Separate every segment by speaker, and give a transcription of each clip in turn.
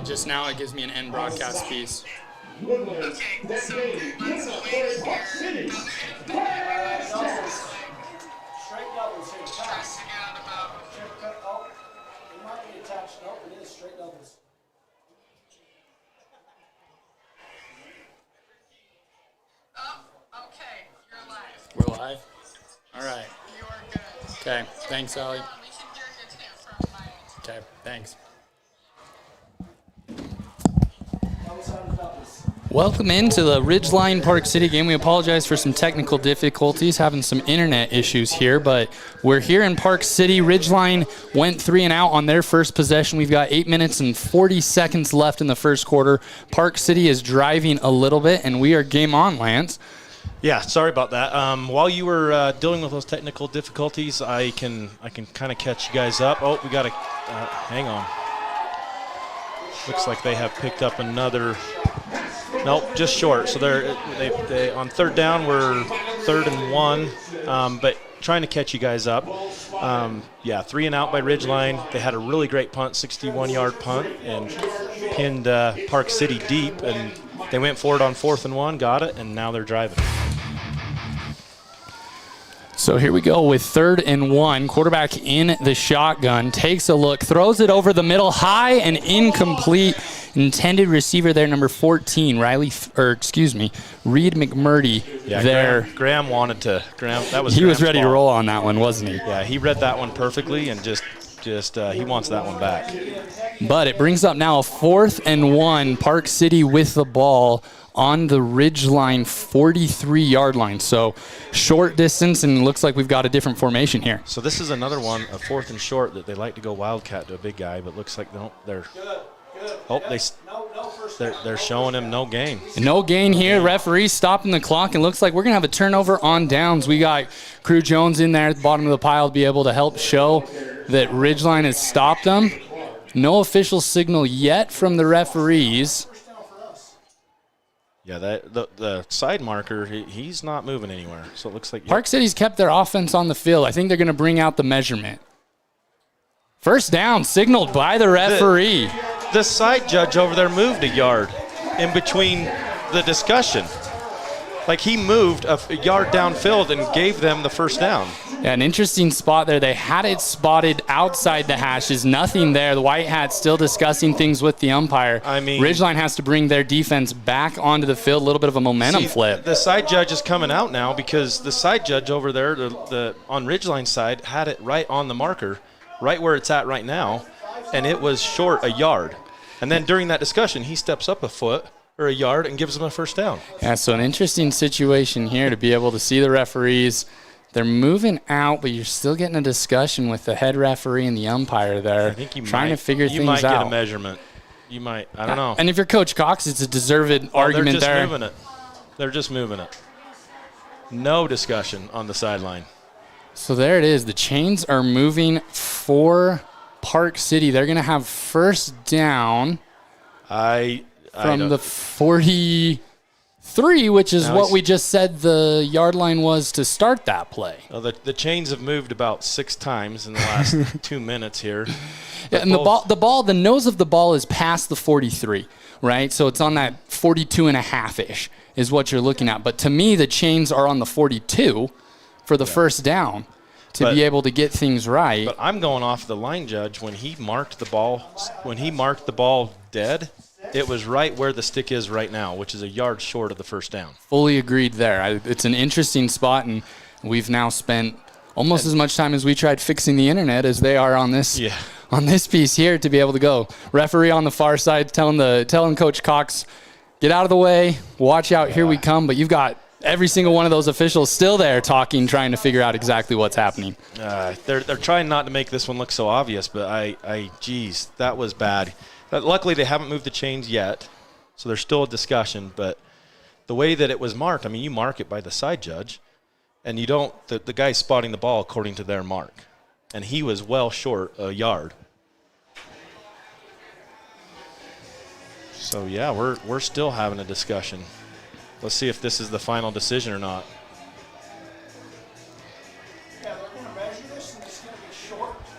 Speaker 1: just now it gives me an end broadcast piece.
Speaker 2: Okay, so let's wait here.
Speaker 3: Straight doubles here.
Speaker 2: Stressing out about.
Speaker 3: Oh, it might be attached. Nope, it is straight doubles.
Speaker 2: Oh, okay, you're live.
Speaker 1: We're live? All right.
Speaker 2: You are good.
Speaker 1: Okay, thanks, Allie.
Speaker 2: We can hear you too from my end.
Speaker 1: Okay, thanks. Welcome into the Ridgeline Park City game. We apologize for some technical difficulties, having some internet issues here, but we're here in Park City. Ridgeline went 3 and out on their first possession. We've got 8 minutes and 40 seconds left in the first quarter. Park City is driving a little bit, and we are game on, Lance.
Speaker 4: Yeah, sorry about that. While you were dealing with those technical difficulties, I can kind of catch you guys up. Oh, we got to hang on. Looks like they have picked up another. Nope, just short. So they on third down, we're 3rd and 1, but trying to catch you guys up. Yeah, 3 and out by Ridgeline. They had a really great punt, 61-yard punt, and pinned Park City deep, and they went forward on 4th and 1, got it, and now they're driving.
Speaker 1: So here we go with 3rd and 1. Quarterback in the shotgun, takes a look, throws it over the middle, high and incomplete. Intended receiver there, number 14, Reed McMurdy.
Speaker 4: Yeah,
Speaker 1: there.
Speaker 4: Graham wanted to. That was.
Speaker 1: He
Speaker 4: Graham's
Speaker 1: was ready
Speaker 4: ball.
Speaker 1: to roll on that one, wasn't he?
Speaker 4: Yeah, he read that one perfectly and just he wants that one back.
Speaker 1: But it brings up now a 4th and 1. Park City with the ball on the Ridgeline 43-yard line. So short distance, and looks like we've got a different formation here.
Speaker 4: So this is another one, a 4th and short, that they like to go wildcat to a big guy, but looks like they're they're showing him no gain.
Speaker 1: No gain here. Referee stopping the clock, and looks like we're going to have a turnover on downs. We got Crew Jones in there at the bottom of the pile to be able to help show that Ridgeline has stopped them. No official signal yet from the referees.
Speaker 4: Yeah, the side marker, he's not moving anywhere. So it looks like
Speaker 1: Park City's kept their offense on the field. I think they're going to bring out the measurement. First down signaled by the referee.
Speaker 4: The side judge over there moved a yard in between the discussion. Like he moved a yard downfield and gave them the first down.
Speaker 1: Yeah, an interesting spot there. They had it spotted outside the hashes. Nothing there. The White Hats still discussing things with the umpire.
Speaker 4: I mean,
Speaker 1: Ridgeline has to bring their defense back onto the field. A little bit of a momentum flip.
Speaker 4: The side judge is coming out now because the side judge over there, on Ridgeline's side, had it right on the marker, right where it's at right now, and it was short a yard. And then during that discussion, he steps up a foot or a yard and gives them a first down.
Speaker 1: Yeah, so an interesting situation here to be able to see the referees. They're moving out, but you're still getting a discussion with the head referee and the umpire there, trying to figure things out.
Speaker 4: You might get a measurement. You might. I don't know.
Speaker 1: And if you're Coach Cox, it's a deserved argument there.
Speaker 4: They're just moving it. They're just moving it. No discussion on the sideline.
Speaker 1: So there it is. The chains are moving for Park City. They're going to have first down from the 43, which is what we just said the yard line was to start that play.
Speaker 4: Well, the chains have moved about 6 times in the last 2 minutes here.
Speaker 1: Yeah, and the nose of the ball is past the 43, right? So it's on that 42 and a half-ish is what you're looking at. But to me, the chains are on the 42 for the first down to be able to get things right.
Speaker 4: But I'm going off the line judge when he marked the ball dead. It was right where the stick is right now, which is a yard short of the first down.
Speaker 1: Fully agreed there. It's an interesting spot, and we've now spent almost as much time as we tried fixing the internet as they are on this piece here to be able to go. Referee on the far side telling Coach Cox, get out of the way, watch out, here we come. But you've got every single one of those officials still there talking, trying to figure out exactly what's happening.
Speaker 4: They're trying not to make this one look so obvious, but geez, that was bad. Luckily, they haven't moved the chains yet, so there's still a discussion. But the way that it was marked, I mean, you mark it by the side judge, and you don't – the guy's spotting the ball according to their mark. And he was well short a yard. So, yeah, we're still having a discussion. Let's see if this is the final decision or not.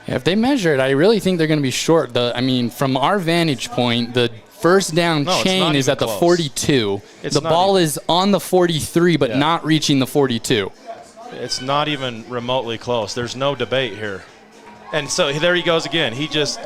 Speaker 1: Yeah, if they measure it, I really think they're going to be short. From our vantage point, the first down chain is at the 42. The ball is on the 43, but not reaching the 42.
Speaker 4: It's not even remotely close. There's no debate here. And so there he goes again. He just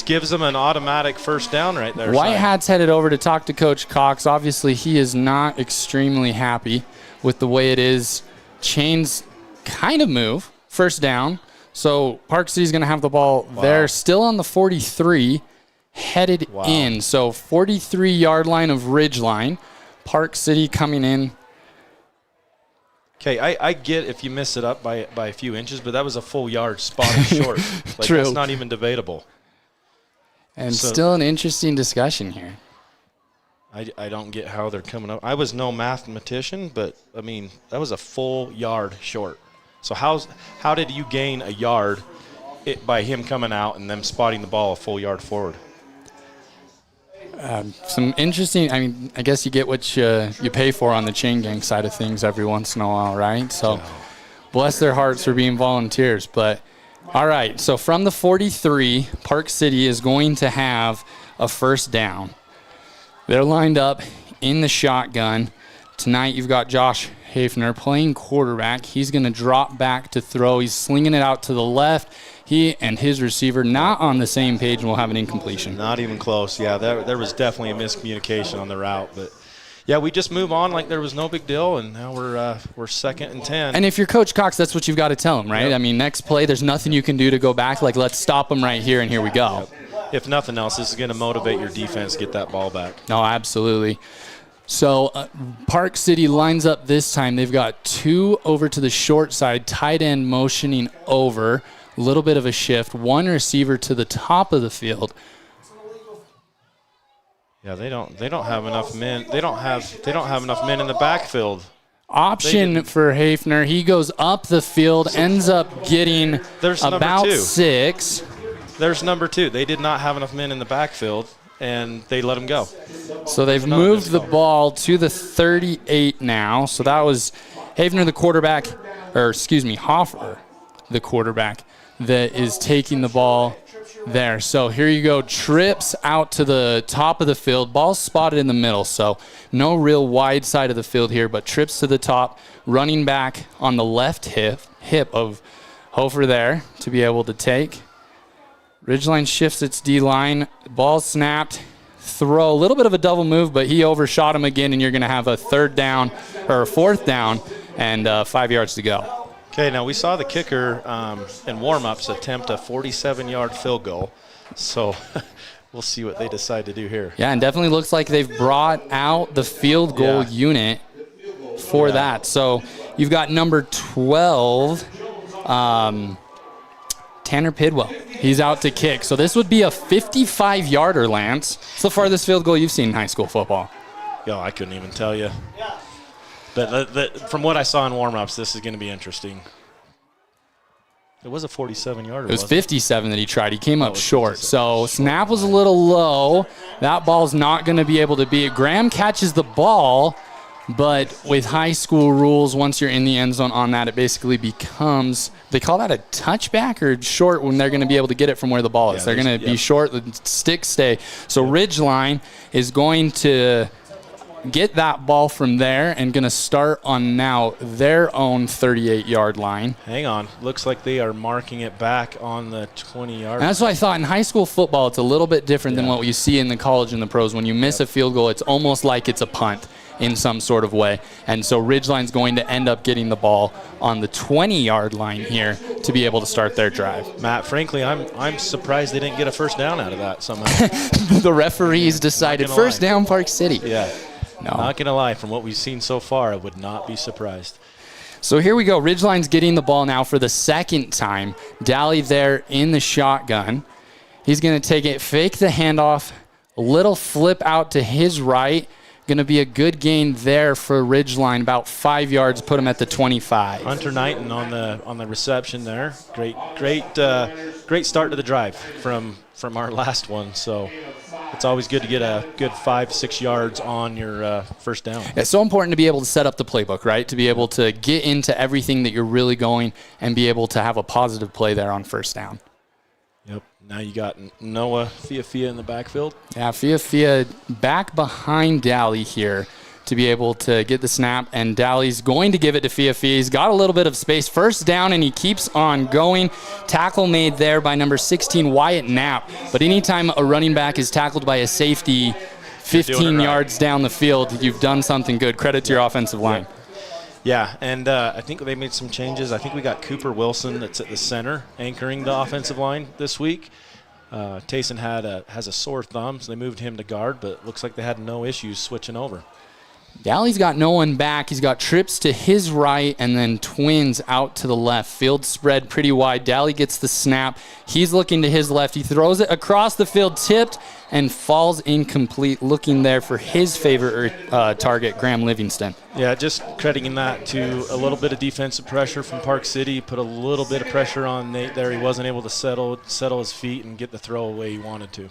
Speaker 4: gives them an automatic first down right there.
Speaker 1: White Hat's headed over to talk to Coach Cox. Obviously, he is not extremely happy with the way it is. Chains kind of move. First down. So Park City's going to have the ball there, still on the 43, headed in. So 43-yard line of Ridgeline. Park City coming in.
Speaker 4: Okay, I get if you miss it up by a few inches, but that was a full yard spotted short.
Speaker 1: True.
Speaker 4: That's not even debatable.
Speaker 1: And still an interesting discussion here.
Speaker 4: I don't get how they're coming up. I was no mathematician, but, that was a full yard short. So how did you gain a yard by him coming out and them spotting the ball a full yard forward?
Speaker 1: Some interesting, I guess you get what you pay for on the chain gang side of things every once in a while, right? So bless their hearts for being volunteers. But, all right, so from the 43, Park City is going to have a first down. They're lined up in the shotgun. Tonight you've got Josh Hafner playing quarterback. He's going to drop back to throw. He's slinging it out to the left. He and his receiver not on the same page and will have an incompletion.
Speaker 4: Not even close. Yeah, there was definitely a miscommunication on the route. But, yeah, we just move on like there was no big deal, and now we're second and 10.
Speaker 1: And if you're Coach Cox, that's what you've got to tell him, right?
Speaker 4: Yep.
Speaker 1: Next play, there's nothing you can do to go back. Let's stop them right here, and here we go.
Speaker 4: Yep. If nothing else, this is going to motivate your defense to get that ball back.
Speaker 1: No, absolutely. So Park City lines up this time. They've got two over to the short side, tight end motioning over, a little bit of a shift, one receiver to the top of the field.
Speaker 4: Yeah, they don't have enough men. They don't have enough men in the backfield.
Speaker 1: Option for Hafner. He goes up the field, ends up getting about 6.
Speaker 4: There's number 2. They did not have enough men in the backfield, and they let him go.
Speaker 1: So they've moved the ball to the 38 now. So that was Hafner, the quarterback, Hoffer, the quarterback, that is taking the ball there. So here you go. Trips out to the top of the field. Ball spotted in the middle. So no real wide side of the field here, but trips to the top. Running back on the left hip of Hofer there to be able to take. Ridgeline shifts its D-line. Ball snapped. Throw. A little bit of a double move, but he overshot him again, and you're going to have a fourth down and 5 yards to go.
Speaker 4: Okay, now we saw the kicker in warm-ups attempt a 47-yard field goal. So we'll see what they decide to do here.
Speaker 1: Yeah, and definitely looks like they've brought out the field goal unit for that. So you've got number 12, Tanner Pidwell. He's out to kick. So this would be a 55-yarder, Lance. It's the farthest field goal you've seen in high school football.
Speaker 4: Yo, I couldn't even tell you. But from what I saw in warm-ups, this is going to be interesting. It was a 47-yarder.
Speaker 1: It was 57 that he tried. He came up short. So snap was a little low. That ball's not going to be able to be it. Graham catches the ball, but with high school rules, once you're in the end zone on that, it basically becomes, they call that a touchback or short when they're going to be able to get it from where the ball is. They're going to be short, the sticks stay. So Ridgeline is going to get that ball from there and going to start on now their own 38-yard line.
Speaker 4: Hang on. Looks like they are marking it back on the 20-yard line.
Speaker 1: That's what I thought. In high school football, it's a little bit different than what you see in the college and the pros. When you miss a field goal, it's almost like it's a punt in some sort of way. And so Ridgeline's going to end up getting the ball on the 20-yard line here to be able to start their drive.
Speaker 4: Matt, frankly, I'm surprised they didn't get a first down out of that somehow.
Speaker 1: The referees decided first down Park City.
Speaker 4: Yeah.
Speaker 1: No.
Speaker 4: Not going to lie, from what we've seen so far, I would not be surprised.
Speaker 1: So here we go. Ridgeline's getting the ball now for the second time. Daly there in the shotgun. He's going to take it, fake the handoff, a little flip out to his right. Going to be a good gain there for Ridgeline, about 5 yards, put him at the 25.
Speaker 4: Hunter Knighton on the reception there. Great start to the drive from from our last one. So it's always good to get a good 5-6 yards on your first down.
Speaker 1: It's so important to be able to set up the playbook, right? To be able to get into everything that you're really going and be able to have a positive play there on first down.
Speaker 4: Yep. Now you got Noah Fia in the backfield.
Speaker 1: Yeah, Fia back behind Daly here to be able to get the snap, and Daly's going to give it to Fia. He's got a little bit of space. First down, and he keeps on going. Tackle made there by number 16, Wyatt Knapp. But anytime a running back is tackled by a safety 15 yards down the field, you've done something good. Credit to your offensive line.
Speaker 4: Yeah, and I think they made some changes. I think we got Cooper Wilson that's at the center anchoring the offensive line this week. Tayson has a sore thumb, so they moved him to guard, but it looks like they had no issues switching over.
Speaker 1: Daly's got no one back. He's got trips to his right and then twins out to the left. Field spread pretty wide. Daly gets the snap. He's looking to his left. He throws it across the field, tipped, and falls incomplete, looking there for his favorite target, Graham Livingston.
Speaker 4: Yeah, just crediting that to a little bit of defensive pressure from Park City. Put a little bit of pressure on Nate there. He wasn't able to settle his feet and get the throw away he wanted to.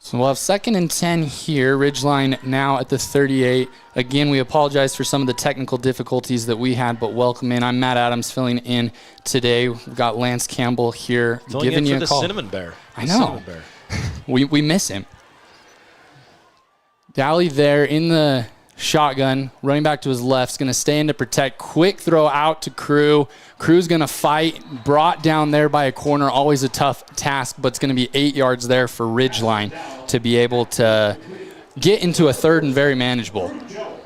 Speaker 1: So we'll have 2nd and 10 here. Ridgeline now at the 38. Again, we apologize for some of the technical difficulties that we had, but welcome in. I'm Matt Adams filling in today. We've got Lance Campbell here giving you a call.
Speaker 4: Cinnamon Bear.
Speaker 1: I know. We miss him. Daly there in the shotgun, running back to his left, is going to stay in to protect. Quick throw out to Crew. Crew's going to fight, brought down there by a corner. Always a tough task, but it's going to be 8 yards there for Ridgeline to be able to get into a 3rd and very manageable.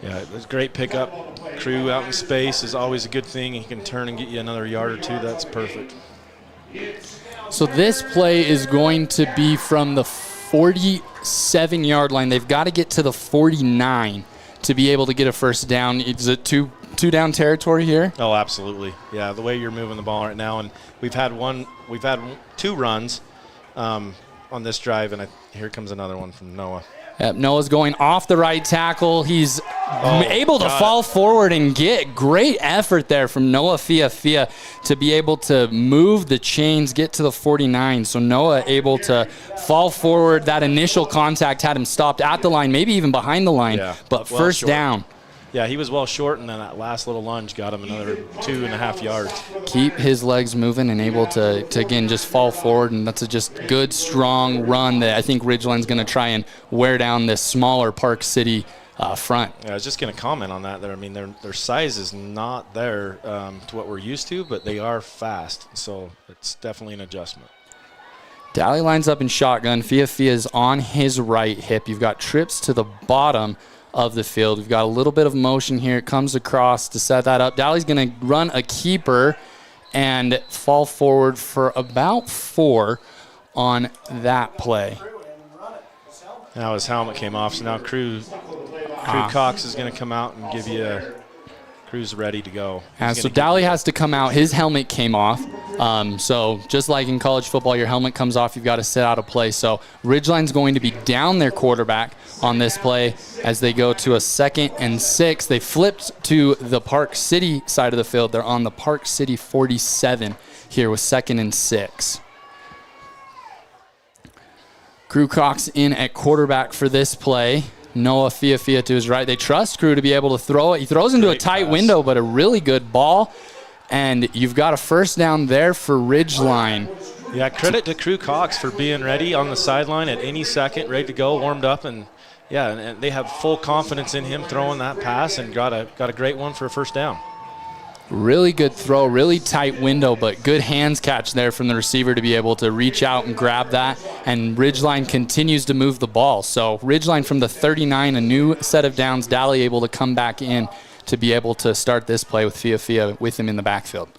Speaker 4: Yeah, it was a great pickup. Crew out in space is always a good thing. He can turn and get you another yard or two. That's perfect.
Speaker 1: So this play is going to be from the 47-yard line. They've got to get to the 49 to be able to get a first down. Is it two down territory here?
Speaker 4: Oh, absolutely. Yeah, the way you're moving the ball right now, and we've had 2 runs on this drive, and here comes another one from Noah.
Speaker 1: Yep, Noah's going off the right tackle. He's able to fall forward and get great effort there from Noah Fia to be able to move the chains, get to the 49. So Noah able to fall forward. That initial contact had him stopped at the line, maybe even behind the line, but well, first down.
Speaker 4: Yeah, he was well short, and then that last little lunge got him another 2.5 yards.
Speaker 1: Keep his legs moving and able to again, just fall forward, and that's a just good, strong run that I think Ridgeline's going to try and wear down this smaller Park City front.
Speaker 4: Yeah, I was just going to comment on that there. I mean, their size is not there to what we're used to, but they are fast, so it's definitely an adjustment.
Speaker 1: Daly lines up in shotgun. Fia is on his right hip. You've got trips to the bottom of the field. We've got a little bit of motion here. It comes across to set that up. Daly's going to run a keeper and fall forward for about 4 on that play.
Speaker 4: Now his helmet came off, so now Crew Cox is going to come out and give you Crew's ready to go.
Speaker 1: So Daly has to come out. His helmet came off. So just like in college football, your helmet comes off, you've got to sit out a play. So Ridgeline's going to be down their quarterback on this play as they go to a 2nd and 6. They flipped to the Park City side of the field. They're on the Park City 47 here with 2nd and 6. Crew Cox in at quarterback for this play. Noah Fia to his right. They trust Crew to be able to throw it. He throws into a tight window, but a really good ball. And you've got a first down there for Ridgeline.
Speaker 4: Yeah, credit to Crew Cox for being ready on the sideline at any second, ready to go, warmed up, and they have full confidence in him throwing that pass, and got a great one for a first down.
Speaker 1: Really good throw, really tight window, but good hands catch there from the receiver to be able to reach out and grab that. And Ridgeline continues to move the ball. So Ridgeline from the 39, a new set of downs. Daly able to come back in to be able to start this play with Fia with him in the backfield.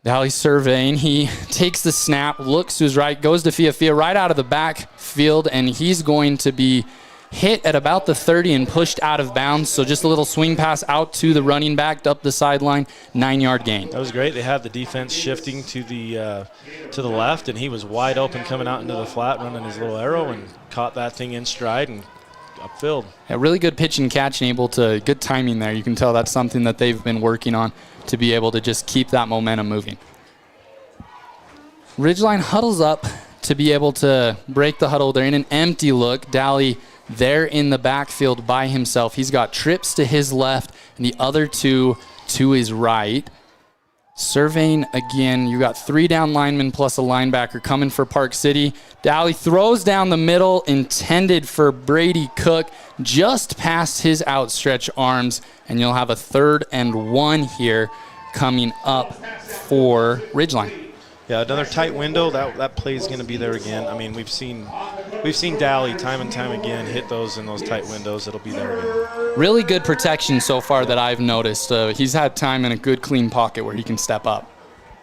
Speaker 1: Daly surveying. He takes the snap, looks to his right, goes to Fia right out of the backfield, and he's going to be hit at about the 30 and pushed out of bounds. So just a little swing pass out to the running back up the sideline, 9-yard gain.
Speaker 4: That was great. They had the defense shifting to the left, and he was wide open coming out into the flat, running his little arrow, and caught that thing in stride and upfield.
Speaker 1: Yeah, really good pitch and catch, and able to good timing there. You can tell that's something that they've been working on to be able to just keep that momentum moving. Ridgeline huddles up to be able to break the huddle. They're in an empty look. Dally there in the backfield by himself. He's got trips to his left and the other two to his right. Surveying again, you got 3 down linemen plus a linebacker coming for Park City. Dally throws down the middle, intended for Brady Cook, just past his outstretched arms, and you'll have a 3rd and 1 here coming up for Ridgeline.
Speaker 4: Yeah, another tight window. That play is going to be there again. I mean, we've seen Dally time and time again hit those in those tight windows. It'll be there again.
Speaker 1: Really good protection so far that I've noticed. He's had time in a good, clean pocket where he can step up.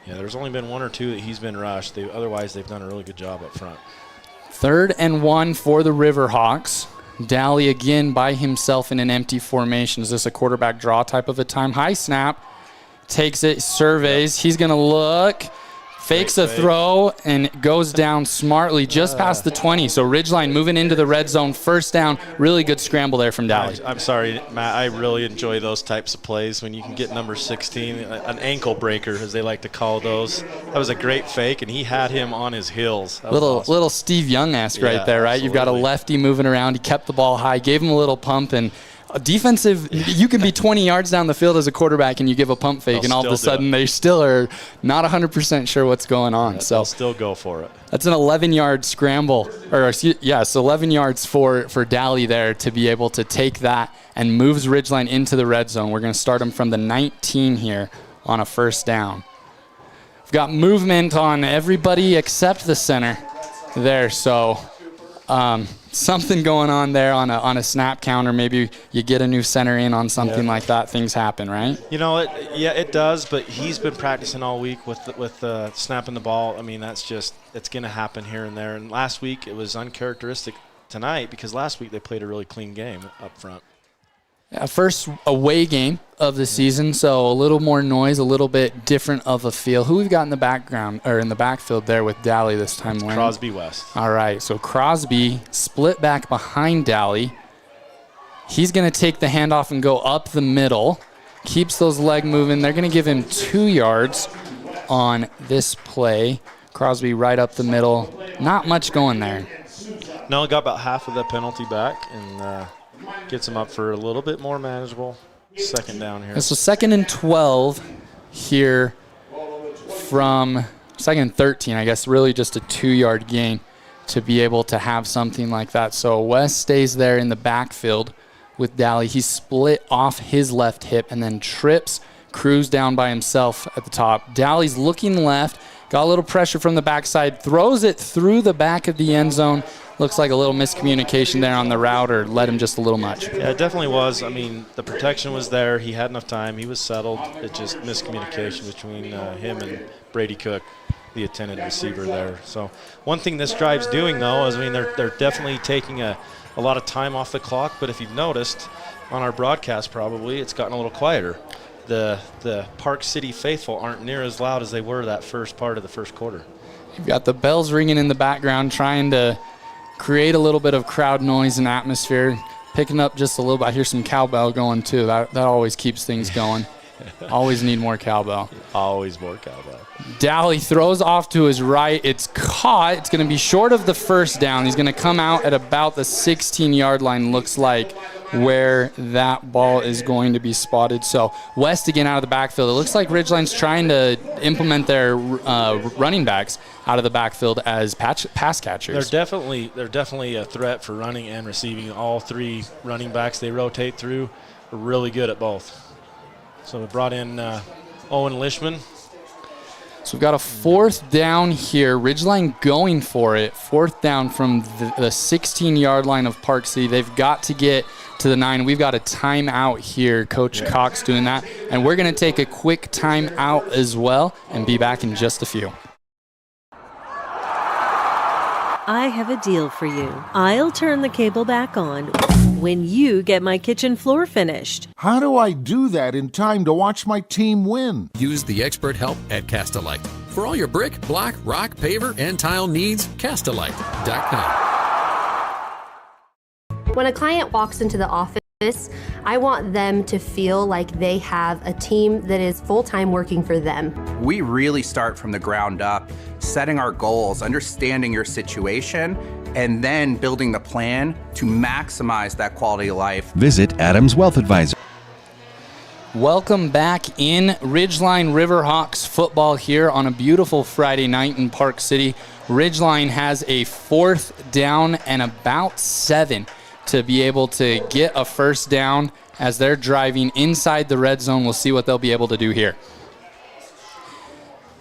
Speaker 4: Yeah, there's only been 1 or 2 that he's been rushed. Otherwise, they've done a really good job up front.
Speaker 1: 3rd and 1 for the Riverhawks. Dally again by himself in an empty formation. Is this a quarterback draw type of a time? High snap. Takes it, surveys. He's going to look. Fakes a throw and goes down smartly just past the 20. So Ridgeline moving into the red zone. 1st down. Really good scramble there from Dally.
Speaker 4: I'm sorry, Matt. I really enjoy those types of plays when you can get number 16, an ankle breaker, as they like to call those. That was a great fake, and he had him on his heels.
Speaker 1: Little Steve Young-esque right there, right?
Speaker 4: Absolutely.
Speaker 1: You've got a lefty moving around. He kept the ball high, gave him a little pump, and defensive, you can be 20 yards down the field as a quarterback and you give a pump fake, and all of a sudden they still are not 100% sure what's going on.
Speaker 4: Yeah,
Speaker 1: so
Speaker 4: they'll still go for it.
Speaker 1: That's an 11-yard scramble, or yes, 11 yards for Dally there to be able to take that and moves Ridgeline into the red zone. We're going to start him from the 19 here on a 1st down. We've got movement on everybody except the center there, so something going on there on a snap counter. Maybe you get a new center in on something like that. Things happen, right?
Speaker 4: You know, it does, but he's been practicing all week with snapping the ball. I mean, it's going to happen here and there. And last week it was uncharacteristic tonight because last week they played a really clean game up front.
Speaker 1: Yeah, first away game of the season, so a little more noise, a little bit different of a feel. Who we've got in the background or in the backfield there with Dally this time?
Speaker 4: Crosby West.
Speaker 1: All right, so Crosby split back behind Dally. He's going to take the handoff and go up the middle. Keeps those legs moving. They're going to give him 2 yards on this play. Crosby right up the middle. Not much going there.
Speaker 4: No, got about half of the penalty back and gets him up for a little bit more manageable 2nd down here.
Speaker 1: So 2nd and 12 here from 2nd and 13, I guess, really just a 2-yard gain to be able to have something like that. So West stays there in the backfield with Dally. He's split off his left hip and then trips, Cruz down by himself at the top. Dally's looking left, got a little pressure from the backside, throws it through the back of the end zone. Looks like a little miscommunication there on the route, or led him just a little much.
Speaker 4: Yeah, it definitely was. I mean, the protection was there. He had enough time. He was settled. It's just miscommunication between him and Brady Cook, the intended receiver there. So one thing this drive's doing, though, is they're definitely taking a lot of time off the clock. But if you've noticed on our broadcast, probably it's gotten a little quieter. The Park City faithful aren't near as loud as they were that first part of the first quarter.
Speaker 1: You've got the bells ringing in the background, trying to create a little bit of crowd noise and atmosphere, picking up just a little bit. I hear some cowbell going too. That always keeps things going. Always need more cowbell.
Speaker 4: Always more cowbell.
Speaker 1: Dally throws off to his right. It's caught. It's going to be short of the 1st down. He's going to come out at about the 16-yard line, looks like, where that ball is going to be spotted. So West again out of the backfield. It looks like Ridgeline's trying to implement their running backs out of the backfield as pass catchers.
Speaker 4: They're definitely a threat for running and receiving. All 3 running backs they rotate through are really good at both. So we brought in Owen Lishman.
Speaker 1: So we've got a 4th down here. Ridgeline going for it. 4th down from the 16-yard line of Park City. They've got to get to the 9. We've got a timeout here. Coach Cox doing that. And we're going to take a quick timeout as well and be back in just a few.
Speaker 5: I have a deal for you. I'll turn the cable back on when you get my kitchen floor finished.
Speaker 6: How do I do that in time to watch my team win?
Speaker 7: Use the expert help at Castalite. For all your brick, block, rock, paver, and tile needs, Castalite.com.
Speaker 8: When a client walks into the office, I want them to feel like they have a team that is full-time working for them.
Speaker 9: We really start from the ground up, setting our goals, understanding your situation, and then building the plan to maximize that quality of life.
Speaker 10: Visit Adams Wealth Advisor.
Speaker 1: Welcome back in Ridgeline Riverhawks football here on a beautiful Friday night in Park City. Ridgeline has a 4th down and about 7 to be able to get a first down as they're driving inside the red zone. We'll see what they'll be able to do here.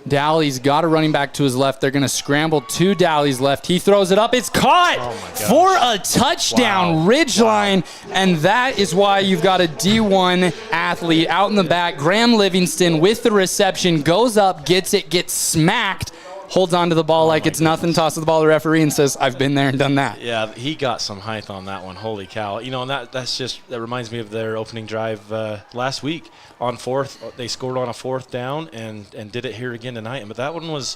Speaker 1: Dowley's got a running back to his left. They're going to scramble to Dowley's left. He throws it up. It's caught for a touchdown, Ridgeline. And that is why you've got a D1 athlete out in the back. Graham Livingston with the reception, goes up, gets it, gets smacked, holds onto the ball like it's nothing, tosses the ball to the referee and says, I've been there and done that.
Speaker 4: Yeah, he got some height on that one. Holy cow. You know, and that reminds me of their opening drive last week. On 4th, they scored on a 4th down and did it here again tonight. But that one was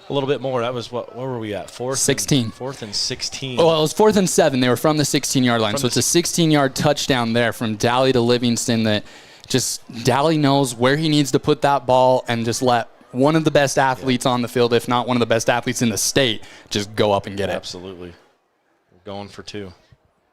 Speaker 4: a little bit more. That was where were we at? 4th and 16.
Speaker 1: Well, it was 4th and 7. They were from the 16-yard line. So it's a 16-yard touchdown there from Dowley to Livingston that just Dowley knows where he needs to put that ball and just let one of the best athletes on the field, if not one of the best athletes in the state, just go up and get it.
Speaker 4: Absolutely. We're going for 2.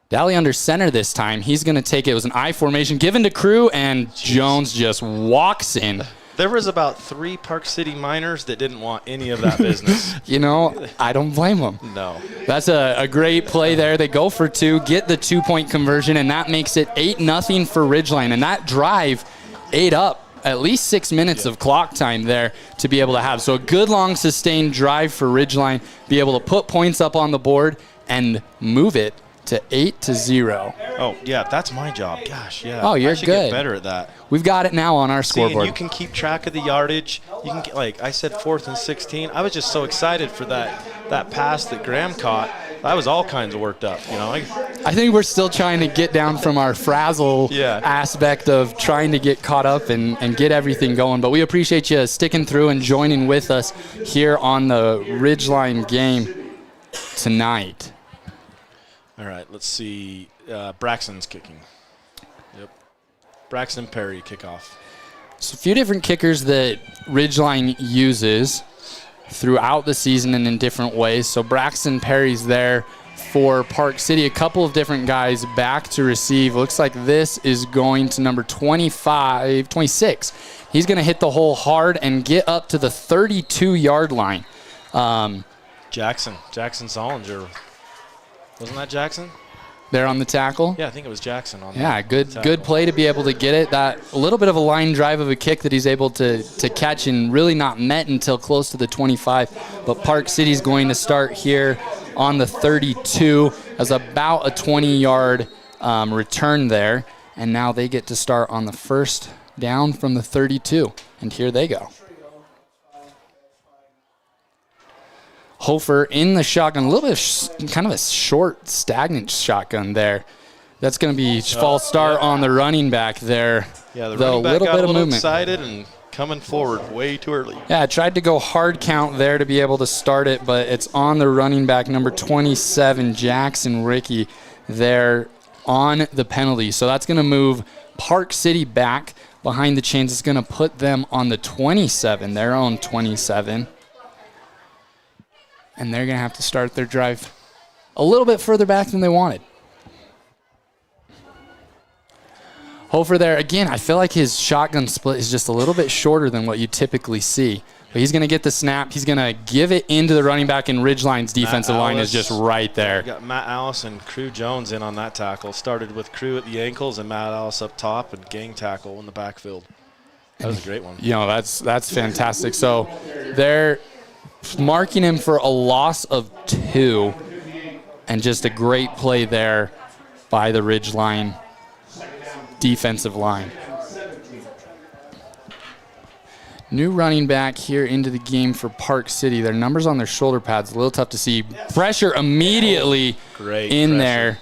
Speaker 1: Dowley under center this time. He's going to take it. It was an I formation given to Crew, and Jones just walks in.
Speaker 4: There was about 3 Park City Miners that didn't want any of that business.
Speaker 1: You know, I don't blame them.
Speaker 4: No.
Speaker 1: That's a great play there. They go for 2, get the 2-point conversion, and that makes it 8-0 for Ridgeline. And that drive ate up at least 6 minutes of clock time there to be able to have. So a good long sustained drive for Ridgeline, be able to put points up on the board and move it to 8-0.
Speaker 4: Oh, yeah, that's my job. Gosh, yeah.
Speaker 1: Oh, you're
Speaker 4: I should
Speaker 1: good.
Speaker 4: Get better at that.
Speaker 1: We've got it now on our scoreboard.
Speaker 4: You can keep track of the yardage. You can get, like I said, 4th and 16. I was just so excited for that pass that Graham caught. I was all kinds of worked up, you know.
Speaker 1: I think we're still trying to get down from our frazzle aspect of trying to get caught up and get everything going. But we appreciate you sticking through and joining with us here on the Ridgeline game tonight.
Speaker 4: All right, let's see. Braxton's kicking. Yep. Braxton Perry kickoff.
Speaker 1: So a few different kickers that Ridgeline uses throughout the season and in different ways. So Braxton Perry's there for Park City. A couple of different guys back to receive. Looks like this is going to number 26. He's going to hit the hole hard and get up to the 32-yard line.
Speaker 4: Jackson Solinger. Wasn't that Jackson?
Speaker 1: There on the tackle?
Speaker 4: Yeah, I think it was Jackson on
Speaker 1: good play to be able to get it. That a little bit of a line drive of a kick that he's able to catch and really not met until close to the 25. But Park City's going to start here on the 32 as about a 20-yard return there. And now they get to start on the first down from the 32. And here they go. Hofer in the shotgun, a little bit of kind of a short, stagnant shotgun there. That's going to be false start on the running back there.
Speaker 4: Yeah, the running back got a little excited and coming forward way too early.
Speaker 1: Yeah, tried to go hard count there to be able to start it, but it's on the running back, number 27, Jackson Ricky, there on the penalty. So that's going to move Park City back behind the chains. It's going to put them on the 27, their own 27. And they're going to have to start their drive a little bit further back than they wanted. Hofer there. Again, I feel like his shotgun split is just a little bit shorter than what you typically see. But he's going to get the snap. He's going to give it into the running back, and Ridgeline's defensive line is just right there.
Speaker 4: You got Matt Alice and Crew Jones in on that tackle. Started with Crew at the ankles and Matt Alice up top and gang tackle in the backfield. That was a great one.
Speaker 1: You know, that's fantastic. So they're marking him for a loss of 2, and just a great play there by the Ridgeline defensive line. New running back here into the game for Park City. Their numbers on their shoulder pads, a little tough to see. Pressure immediately in there.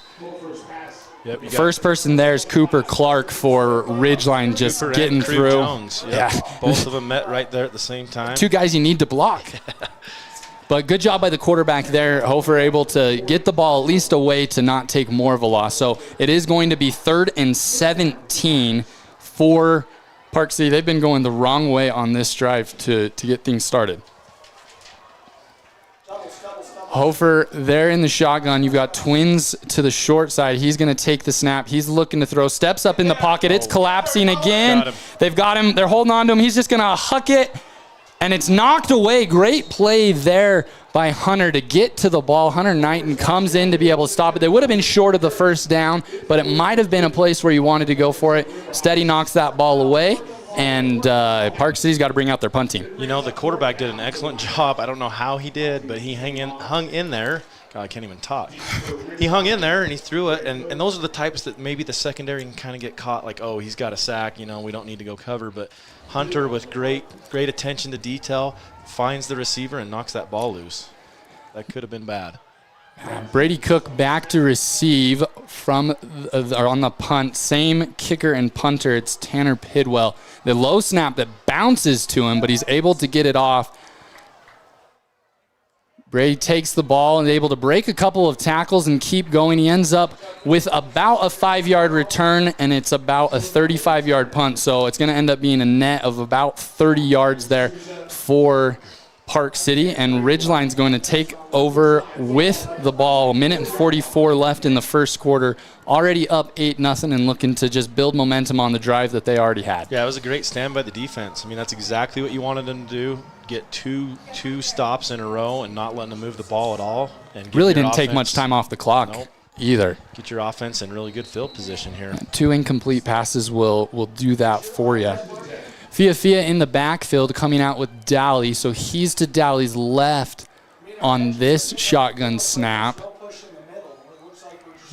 Speaker 4: Yep,
Speaker 1: first person there is Cooper Clark for Ridgeline, just
Speaker 4: Cooper
Speaker 1: getting
Speaker 4: and Crew
Speaker 1: through.
Speaker 4: Jones. Yep. Both of them met right there at the same time.
Speaker 1: 2 guys you need to block. But good job by the quarterback there. Hofer able to get the ball at least away to not take more of a loss. So it is going to be 3rd and 17 for Park City. They've been going the wrong way on this drive to get things started. Hofer there in the shotgun. You've got Twins to the short side. He's going to take the snap. He's looking to throw. Steps up in the pocket. It's collapsing again. They've got him. They're holding on to him. He's just going to huck it. And it's knocked away. Great play there by Hunter to get to the ball. Hunter Knighton comes in to be able to stop it. They would have been short of the first down, but it might have been a place where you wanted to go for it. Steady knocks that ball away, and Park City's got to bring out their punt team.
Speaker 4: You know, the quarterback did an excellent job. I don't know how he did, but he hung in there. God, I can't even talk. He hung in there, and he threw it, and those are the types that maybe the secondary can kind of get caught, like, oh, he's got a sack, you know, we don't need to go cover. But Hunter, with great attention to detail, finds the receiver and knocks that ball loose. That could have been bad.
Speaker 1: Brady Cook back to receive from on the punt. Same kicker and punter. It's Tanner Pidwell. The low snap that bounces to him, but he's able to get it off. Brady takes the ball and is able to break a couple of tackles and keep going. He ends up with about a 5-yard return, and it's about a 35-yard punt. So it's going to end up being a net of about 30 yards there for Park City. And Ridgeline's going to take over with the ball. 1:44 left in the first quarter. Already up 8-0 and looking to just build momentum on the drive that they already had.
Speaker 4: Yeah, it was a great stand by the defense. I mean, that's exactly what you wanted them to do. Get two stops in a row and not letting them move the ball at all. And
Speaker 1: really didn't take much time off the clock either.
Speaker 4: Get your offense in really good field position here.
Speaker 1: 2 incomplete passes will do that for you. Fia in the backfield coming out with Dally. So he's to Dally's left on this shotgun snap.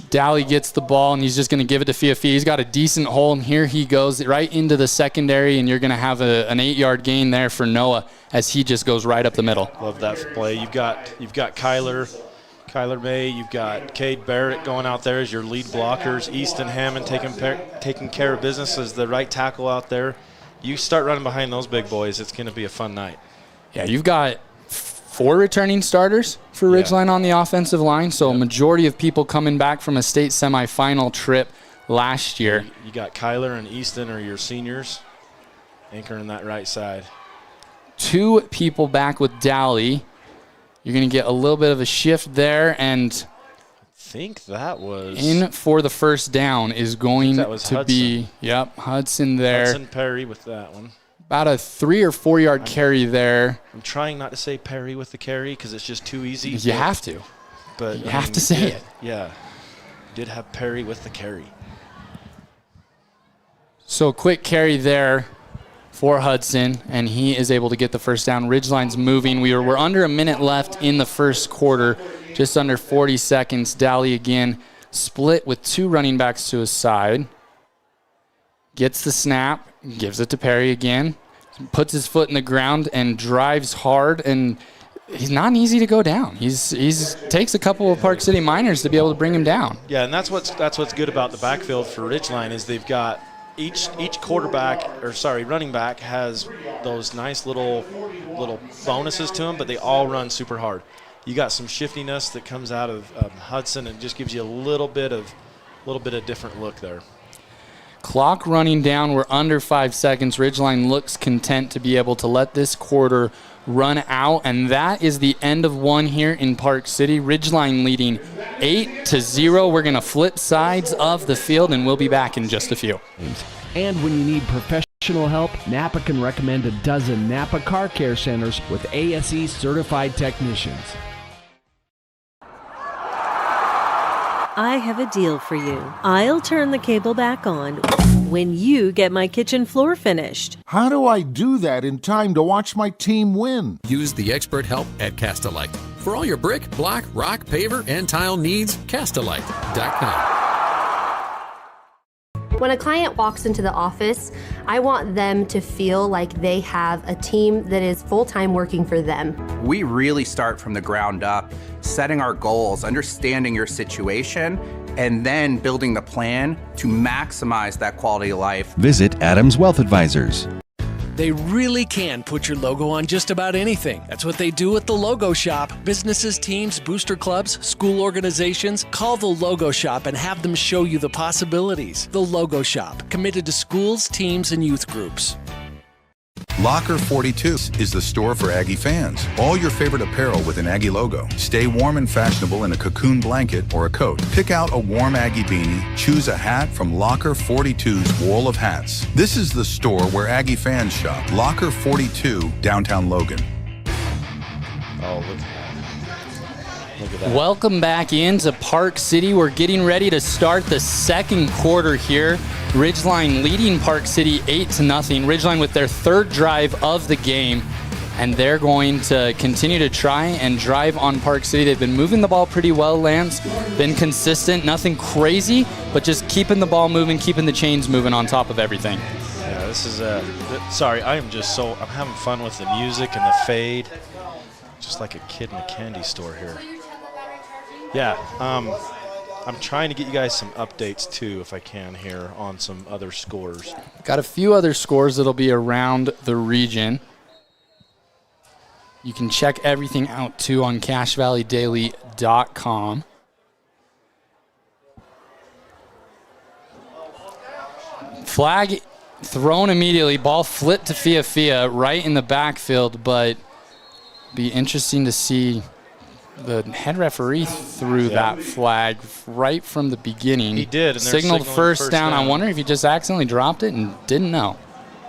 Speaker 1: Dally gets the ball, and he's just going to give it to Fia. He's got a decent hole, and here he goes right into the secondary, and you're going to have an 8-yard gain there for Noah as he just goes right up the middle.
Speaker 4: Love that play. You've got Kyler May, you've got Cade Barrett going out there as your lead blockers. Easton Hammond taking care of business as the right tackle out there. You start running behind those big boys, it's going to be a fun night.
Speaker 1: Yeah, you've got 4 returning starters for Ridgeline on the offensive line, so a majority of people coming back from a state semifinal trip last year.
Speaker 4: You got Kyler and Easton are your seniors anchoring that right side.
Speaker 1: 2 people back with Dally. You're going to get a little bit of a shift there, and
Speaker 4: I think that was
Speaker 1: in for the first down is going to
Speaker 4: Hudson.
Speaker 1: be Hudson there.
Speaker 4: Hudson Perry with that one.
Speaker 1: About a 3 or 4 yard carry there.
Speaker 4: I'm trying not to say Perry with the carry because it's just too easy.
Speaker 1: You have to.
Speaker 4: But
Speaker 1: you have to say it.
Speaker 4: Yeah. Did have Perry with the carry.
Speaker 1: So a quick carry there for Hudson, and he is able to get the first down. Ridgeline's moving. We're under a minute left in the first quarter, just under 40 seconds. Dally again split with 2 running backs to his side. Gets the snap, gives it to Perry again, puts his foot in the ground and drives hard, and he's not easy to go down. He's takes a couple of Park City Miners to be able to bring him down.
Speaker 4: Yeah, and that's what's good about the backfield for Ridgeline is they've got each running back has those nice little bonuses to them, but they all run super hard. You got some shiftiness that comes out of Hudson and just gives you a little bit of different look there.
Speaker 1: Clock running down. We're under 5 seconds. Ridgeline looks content to be able to let this quarter run out, and that is the end of one here in Park City. Ridgeline leading 8-0. We're going to flip sides of the field, and we'll be back in just a few.
Speaker 10: And when you need professional help, Napa can recommend a dozen Napa Car Care Centers with ASE certified technicians.
Speaker 5: I have a deal for you. I'll turn the cable back on when you get my kitchen floor finished.
Speaker 6: How do I do that in time to watch my team win?
Speaker 7: Use the expert help at Castalite. For all your brick, block, rock, paver, and tile needs, Castalite.com.
Speaker 8: When a client walks into the office, I want them to feel like they have a team that is full-time working for them.
Speaker 9: We really start from the ground up, setting our goals, understanding your situation, and then building the plan to maximize that quality of life.
Speaker 11: Visit Adams Wealth Advisors.
Speaker 10: They really can put your logo on just about anything. That's what they do at the Logo Shop. Businesses, teams, booster clubs, school organizations, call the Logo Shop and have them show you the possibilities. The Logo Shop, committed to schools, teams, and youth groups.
Speaker 11: Locker 42 is the store for Aggie fans. All your favorite apparel with an Aggie logo. Stay warm and fashionable in a cocoon blanket or a coat. Pick out a warm Aggie beanie. Choose a hat from Locker 42's wall of hats. This is the store where Aggie fans shop. Locker 42, downtown Logan.
Speaker 4: Oh, look at that.
Speaker 1: Welcome back into Park City. We're getting ready to start the second quarter here. Ridgeline leading Park City 8-0. Ridgeline with their third drive of the game, and they're going to continue to try and drive on Park City. They've been moving the ball pretty well, Lance. Been consistent, nothing crazy, but just keeping the ball moving, keeping the chains moving on top of everything.
Speaker 4: Yeah, this is sorry, I'm having fun with the music and the fade. Just like a kid in a candy store here. Yeah, I'm trying to get you guys some updates too, if I can, here on some other scores.
Speaker 1: Got a few other scores that'll be around the region. You can check everything out too on CashValleyDaily.com. Flag thrown immediately. Ball flipped to Fia right in the backfield, but be interesting to see. The head referee threw that flag right from the beginning.
Speaker 4: He did. And
Speaker 1: signaled first down. I wonder if he just accidentally dropped it and didn't know.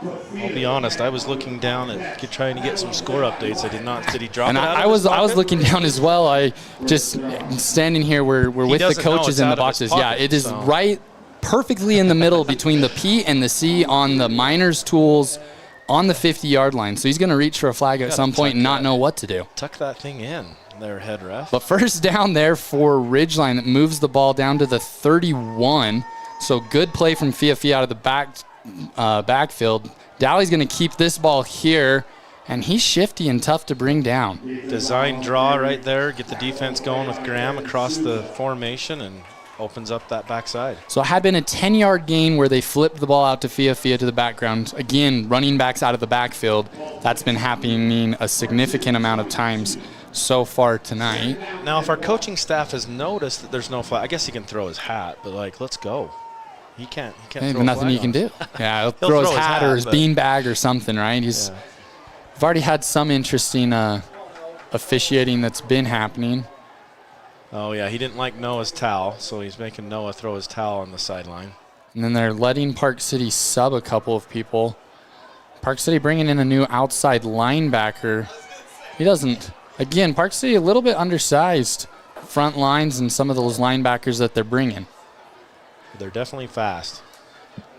Speaker 4: I'll be honest. I was looking down at trying to get some score updates. I did not. Did he drop
Speaker 1: and
Speaker 4: it?
Speaker 1: I was looking down as well. I just standing here. We're with the coaches in the boxes.
Speaker 4: Pocket,
Speaker 1: yeah, it is right perfectly in the middle between the P and the C on the miners' tools on the 50-yard line. So he's going to reach for a flag at some point and not know what to do.
Speaker 4: Tuck that thing in. Their head ref.
Speaker 1: But first down there for Ridgeline that moves the ball down to the 31. So good play from Fia out of the backfield. Dowley's going to keep this ball here, and he's shifty and tough to bring down.
Speaker 4: Design draw right there. Get the defense going with Graham across the formation and opens up that backside.
Speaker 1: So it had been a 10-yard gain where they flipped the ball out to Fia to the background. Again, running backs out of the backfield. That's been happening a significant amount of times so far tonight.
Speaker 4: Now, if our coaching staff has noticed that there's no flag, I guess he can throw his hat, but let's go. He can't throw
Speaker 1: nothing you can do. Yeah, he'll throw his hat or his beanbag or something, right? We've already had some interesting officiating that's been happening.
Speaker 4: Oh, yeah, he didn't like Noah's towel, so he's making Noah throw his towel on the sideline.
Speaker 1: And then they're letting Park City sub a couple of people. Park City bringing in a new outside linebacker. He doesn't... Again, Park City a little bit undersized front lines and some of those linebackers that they're bringing.
Speaker 4: They're definitely fast.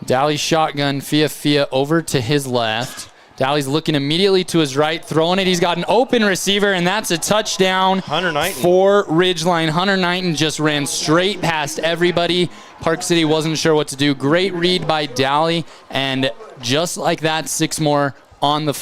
Speaker 1: Dowley shotgun, Fia over to his left. Dowley's looking immediately to his right, throwing it. He's got an open receiver, and that's a touchdown for Ridgeline. Hunter Knighton just ran straight past everybody. Park City wasn't sure what to do. Great read by Dowley, and just like that, 6 more on the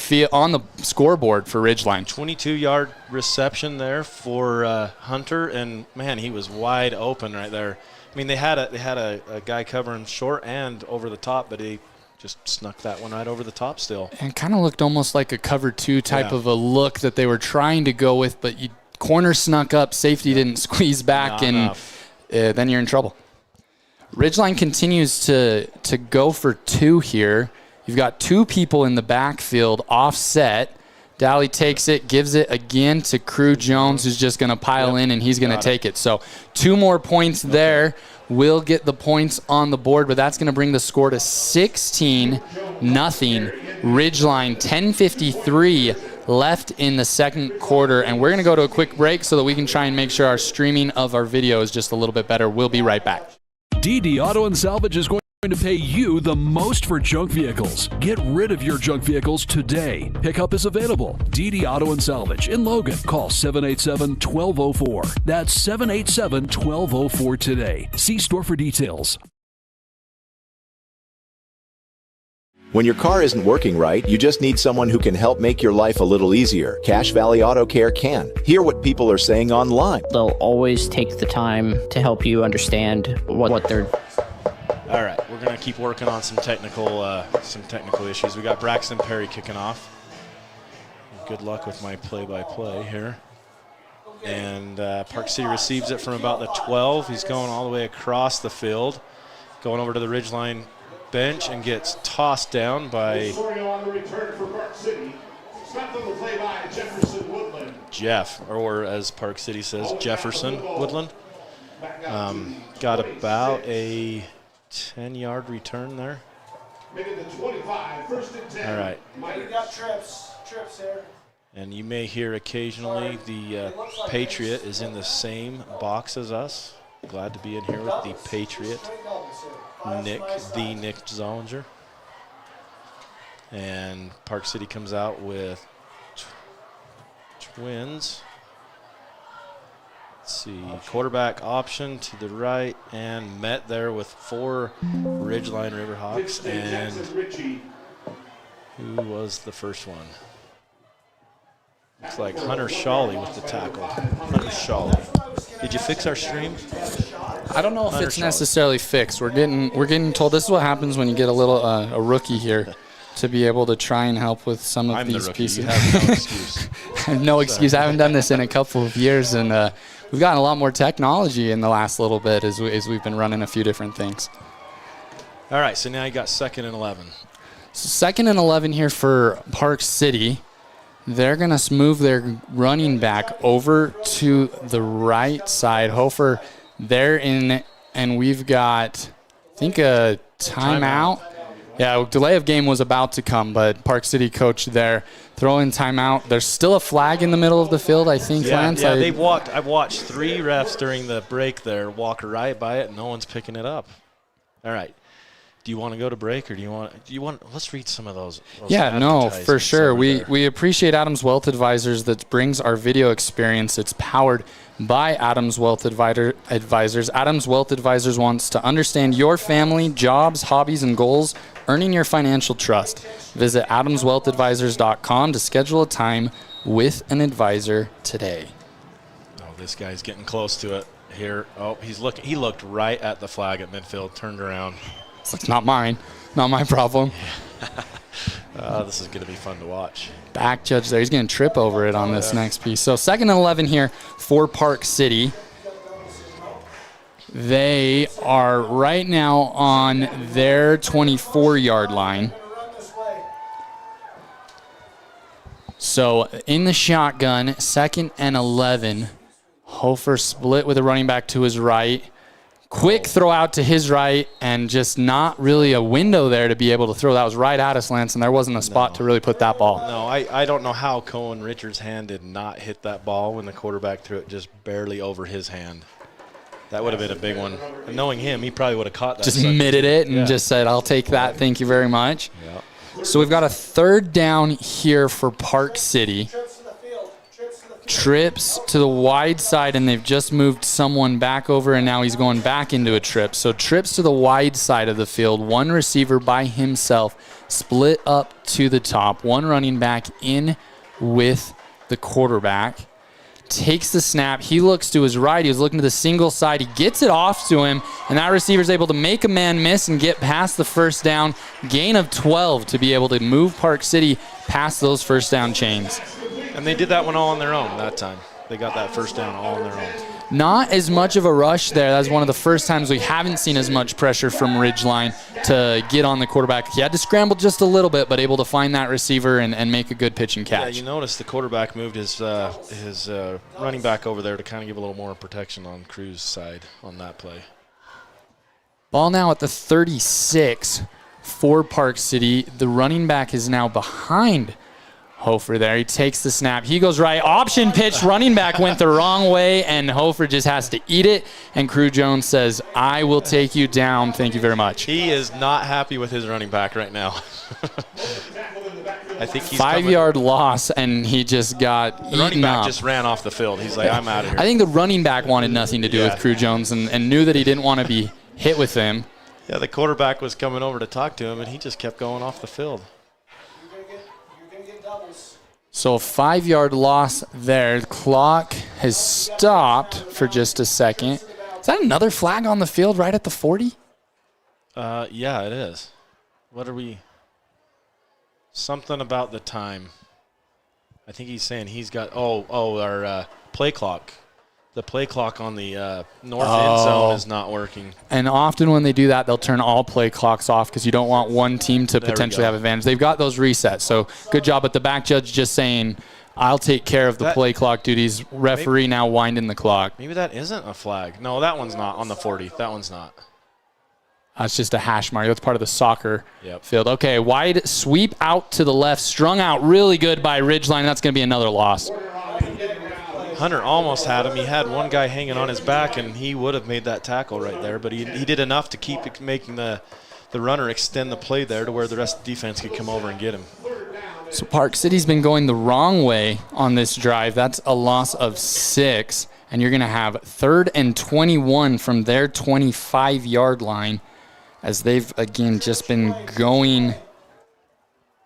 Speaker 1: scoreboard for Ridgeline.
Speaker 4: 22-yard reception there for Hunter, and man, he was wide open right there. I mean, they had a guy covering short and over the top, but he just snuck that one right over the top still.
Speaker 1: And kind of looked almost like a cover 2 type of a look that they were trying to go with, but corner snuck up, safety didn't squeeze back, and then you're in trouble. Ridgeline continues to go for 2 here. You've got 2 people in the backfield offset. Dowley takes it, gives it again to Crew Jones, who's just going to pile in, and he's going to take it. So 2 more points there. Will get the points on the board, but that's going to bring the score to 16-0. Ridgeline, 10:53 left in the second quarter, and we're going to go to a quick break so that we can try and make sure our streaming of our video is just a little bit better. We'll be right back.
Speaker 12: DD Auto and Salvage is going to pay you the most for junk vehicles. Get rid of your junk vehicles today. Pickup is available. DD Auto and Salvage in Logan. Call 787-1204. That's 787-1204 today. See store for details.
Speaker 13: When your car isn't working right, you just need someone who can help make your life a little easier. Cache Valley Auto Care can. Hear what people are saying online.
Speaker 14: They'll always take the time to help you understand what they're...
Speaker 4: All right, we're we're going to keep working on some technical issues. We got Braxton Perry kicking off. Good luck with my play-by-play here. And Park City receives it from about the 12. He's going all the way across the field, going over to the Ridgeline bench and gets tossed down by Jeff, or as Park City says, Jefferson Woodland. Got about a 10-yard return there. All right.
Speaker 3: got trips here.
Speaker 4: And you may hear occasionally the Patriot is in the same box as us. Glad to be in here with the Patriot, Nick Zollinger. And Park City comes out with twins. Let's see, quarterback option to the right and met there with 4 Ridgeline Riverhawks. And who was the first one? Looks like Hunter Shawley with the tackle. Hunter Shawley. Did you fix our stream?
Speaker 1: I don't know if it's necessarily fixed. We're getting told this is what happens when you get a rookie here to be able to try and help with some of these pieces.
Speaker 4: You have no excuse.
Speaker 1: I have no excuse. I haven't done this in a couple of years, and we've gotten a lot more technology in the last little bit as we've been running a few different things.
Speaker 4: All right, so now you got 2nd and 11.
Speaker 1: So 2nd and 11 here for Park City. They're going to move their running back over to the right side. Hofer, they're in, and we've got, I think, a timeout. Yeah, delay of game was about to come, but Park City coach there throwing timeout. There's still a flag in the middle of the field, I think, Lance.
Speaker 4: Yeah, I've watched 3 refs during the break there walk right by it, and no one's picking it up. All right. Do you want to go to break, or do you want? Let's read some of those.
Speaker 1: Yeah, no, for sure. We appreciate Adams Wealth Advisors that brings our video experience. It's powered by Adams Wealth Advisors. Adams Wealth Advisors wants to understand your family, jobs, hobbies, and goals, earning your financial trust. Visit adamswealthadvisors.com to schedule a time with an advisor today.
Speaker 4: Oh, this guy's getting close to it here. Oh, he looked right at the flag at midfield, turned around.
Speaker 1: It's not mine. Not my problem.
Speaker 4: This is going to be fun to watch.
Speaker 1: Back judge there. He's going to trip over it on this next piece. So 2nd and 11 here for Park City. They are right now on their 24-yard line. So in the shotgun, 2nd and 11. Hofer split with a running back to his right. Quick throw out to his right, and just not really a window there to be able to throw. That was right at us, Lance, and there wasn't a spot to really put that ball.
Speaker 4: No, I don't know how Cohen Richards' hand did not hit that ball when the quarterback threw it just barely over his hand. That would have been a big one. And knowing him, he probably would have caught that.
Speaker 1: Just mitted it and just said, I'll take that. Thank you very much. Yep. So we've got a 3rd down here for Park City. Trips to the wide side, and they've just moved someone back over, and now he's going back into a trip. So trips to the wide side of the field, 1 receiver by himself, split up to the top, 1 running back in with the quarterback. Takes the snap. He looks to his right. He was looking to the single side. He gets it off to him, and that receiver's able to make a man miss and get past the 1st down. Gain of 12 to be able to move Park City past those 1st down chains.
Speaker 4: And they did that one all on their own that time. They got that 1st down all on their own.
Speaker 1: Not as much of a rush there. That was one of the first times we haven't seen as much pressure from Ridgeline to get on the quarterback. He had to scramble just a little bit, but able to find that receiver and make a good pitch and catch.
Speaker 4: Yeah, you notice the quarterback moved his running back over there to kind of give a little more protection on Cruz's side on that play.
Speaker 1: Ball now at the 36 for Park City. The running back is now behind Hofer there. He takes the snap. He goes right. Option pitch. Running back went the wrong way, and Hofer just has to eat it. And Crew Jones says, I will take you down. Thank you very much.
Speaker 4: He is not happy with his running back right now. I think he's
Speaker 1: 5-yard loss, and he just got eaten up.
Speaker 4: The running back just ran off the field. He's like, I'm out of here.
Speaker 1: I think the running back wanted nothing to do with Crew Jones and knew that he didn't want to be hit with him.
Speaker 4: Yeah, the quarterback was coming over to talk to him, and he just kept going off the field.
Speaker 1: So a 5-yard loss there. The clock has stopped for just a second. Is that another flag on the field right at the 40?
Speaker 4: Yeah, it is. What are we? Something about the time. I think he's saying he's got, our play clock. The play clock on the north end zone is not working.
Speaker 1: And often when they do that, they'll turn all play clocks off because you don't want one team to potentially have advantage. They've got those resets. So good job. But the back judge just saying, I'll take care of the play clock duties. Referee now winding the clock.
Speaker 4: Maybe that isn't a flag. No, that one's not on the 40. That one's not.
Speaker 1: That's just a hash mark. That's part of the soccer field. Okay, wide sweep out to the left. Strung out really good by Ridgeline. That's going to be another loss.
Speaker 4: Hunter almost had him. He had one guy hanging on his back, and he would have made that tackle right there. But he did enough to keep making the runner extend the play there to where the rest of the defense could come over and get him.
Speaker 1: So Park City's been going the wrong way on this drive. That's a loss of 6. And you're going to have 3rd and 21 from their 25-yard line as they've, again, just been going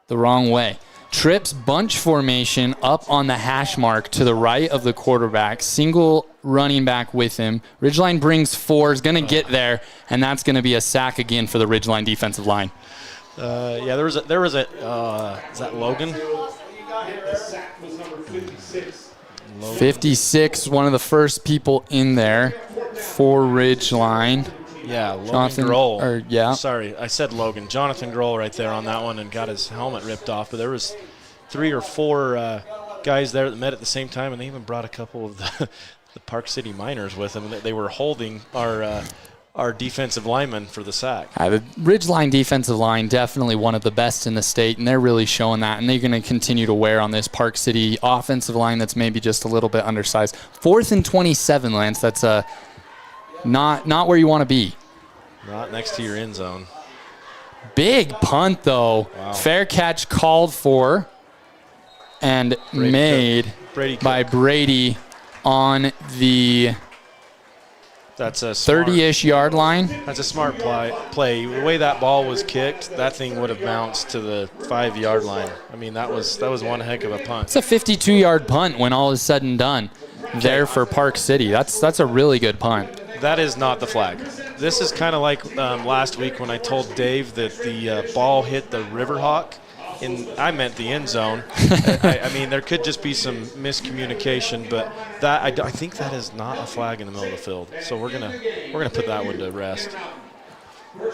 Speaker 1: the wrong way. Trips bunch formation up on the hash mark to the right of the quarterback. Single running back with him. Ridgeline brings 4, is going to get there, and that's going to be a sack again for the Ridgeline defensive line.
Speaker 4: There was a is that Logan?
Speaker 1: 56, one of the first people in there for Ridgeline.
Speaker 4: Yeah, Logan
Speaker 1: Jonathan
Speaker 4: Grohl. Sorry, I said Logan. Jonathan Grohl right there on that one and got his helmet ripped off. But there was 3 or 4 guys there that met at the same time, and they even brought a couple of the Park City Miners with them. They were holding our defensive lineman for the sack.
Speaker 1: The Ridgeline defensive line, definitely one of the best in the state, and they're really showing that, and they're going to continue to wear on this Park City offensive line that's maybe just a little bit undersized. 4th and 27, Lance. That's not where you want to be.
Speaker 4: Not next to your end zone.
Speaker 1: Big punt, though. Wow. Fair catch called for and made by Brady on the
Speaker 4: That's a
Speaker 1: 30-ish yard line.
Speaker 4: That's a smart play. The way that ball was kicked, that thing would have bounced to the 5-yard line. I mean, that was one heck of a punt.
Speaker 1: It's a 52-yard punt when all is said and done there for Park City. That's a really good punt.
Speaker 4: That is not the flag. This is kind of like last week when I told Dave that the ball hit the Riverhawk. I meant the end zone. I mean, there could just be some miscommunication, but that I think that is not a flag in the middle of the field. So we're gonna put that one to rest.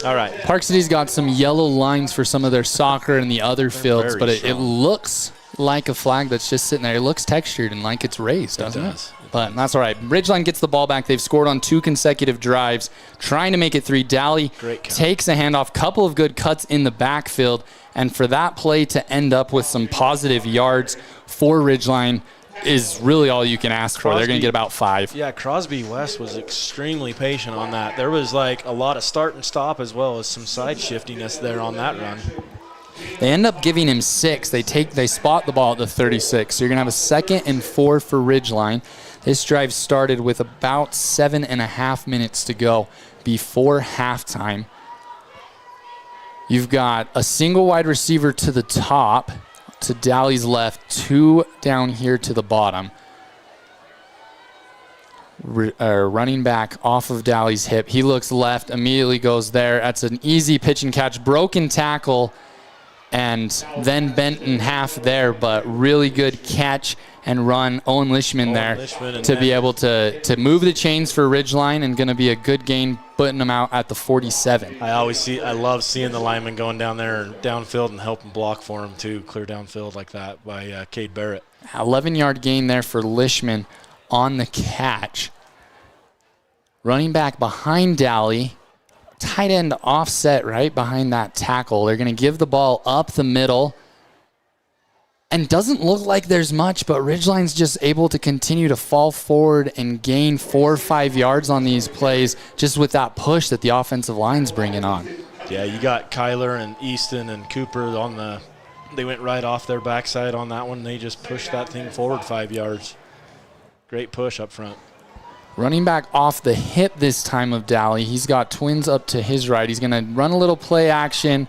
Speaker 4: All right.
Speaker 1: Park City's got some yellow lines for some of their soccer and the other fields, but it looks like a flag that's just sitting there. It looks textured and like it's raised, doesn't it? But that's all right. Ridgeline gets the ball back. They've scored on 2 consecutive drives, trying to make it 3. Dally takes a handoff, couple of good cuts in the backfield, and for that play to end up with some positive yards for Ridgeline is really all you can ask for. They're going to get about 5.
Speaker 4: Yeah, Crosby West was extremely patient on that. There was like a lot of start and stop as well as some side shiftiness there on that run.
Speaker 1: They end up giving him 6. They spot the ball at the 36. So you're going to have a 2nd and 4 for Ridgeline. This drive started with about 7.5 minutes to go before halftime. You've got a single wide receiver to the top, to Dally's left, 2 down here to the bottom. Running back off of Dally's hip. He looks left, immediately goes there. That's an easy pitch and catch. Broken tackle and then bent in half there, but really good catch and run. Owen Lishman there to be able to move the chains for Ridgeline, and going to be a good gain putting them out at the 47.
Speaker 4: I love seeing the linemen going down there and downfield and helping block for him too, clear downfield like that by Cade Barrett.
Speaker 1: 11-yard gain there for Lishman on the catch. Running back behind Dally. Tight end offset right behind that tackle. They're going to give the ball up the middle. And doesn't look like there's much, but Ridgeline's just able to continue to fall forward and gain 4 or 5 yards on these plays just with that push that the offensive line's bringing on.
Speaker 4: Yeah, you got Kyler and Easton and Cooper they went right off their backside on that one. They just pushed that thing forward 5 yards. Great push up front.
Speaker 1: Running back off the hip this time of Dally. He's got twins up to his right. He's going to run a little play action,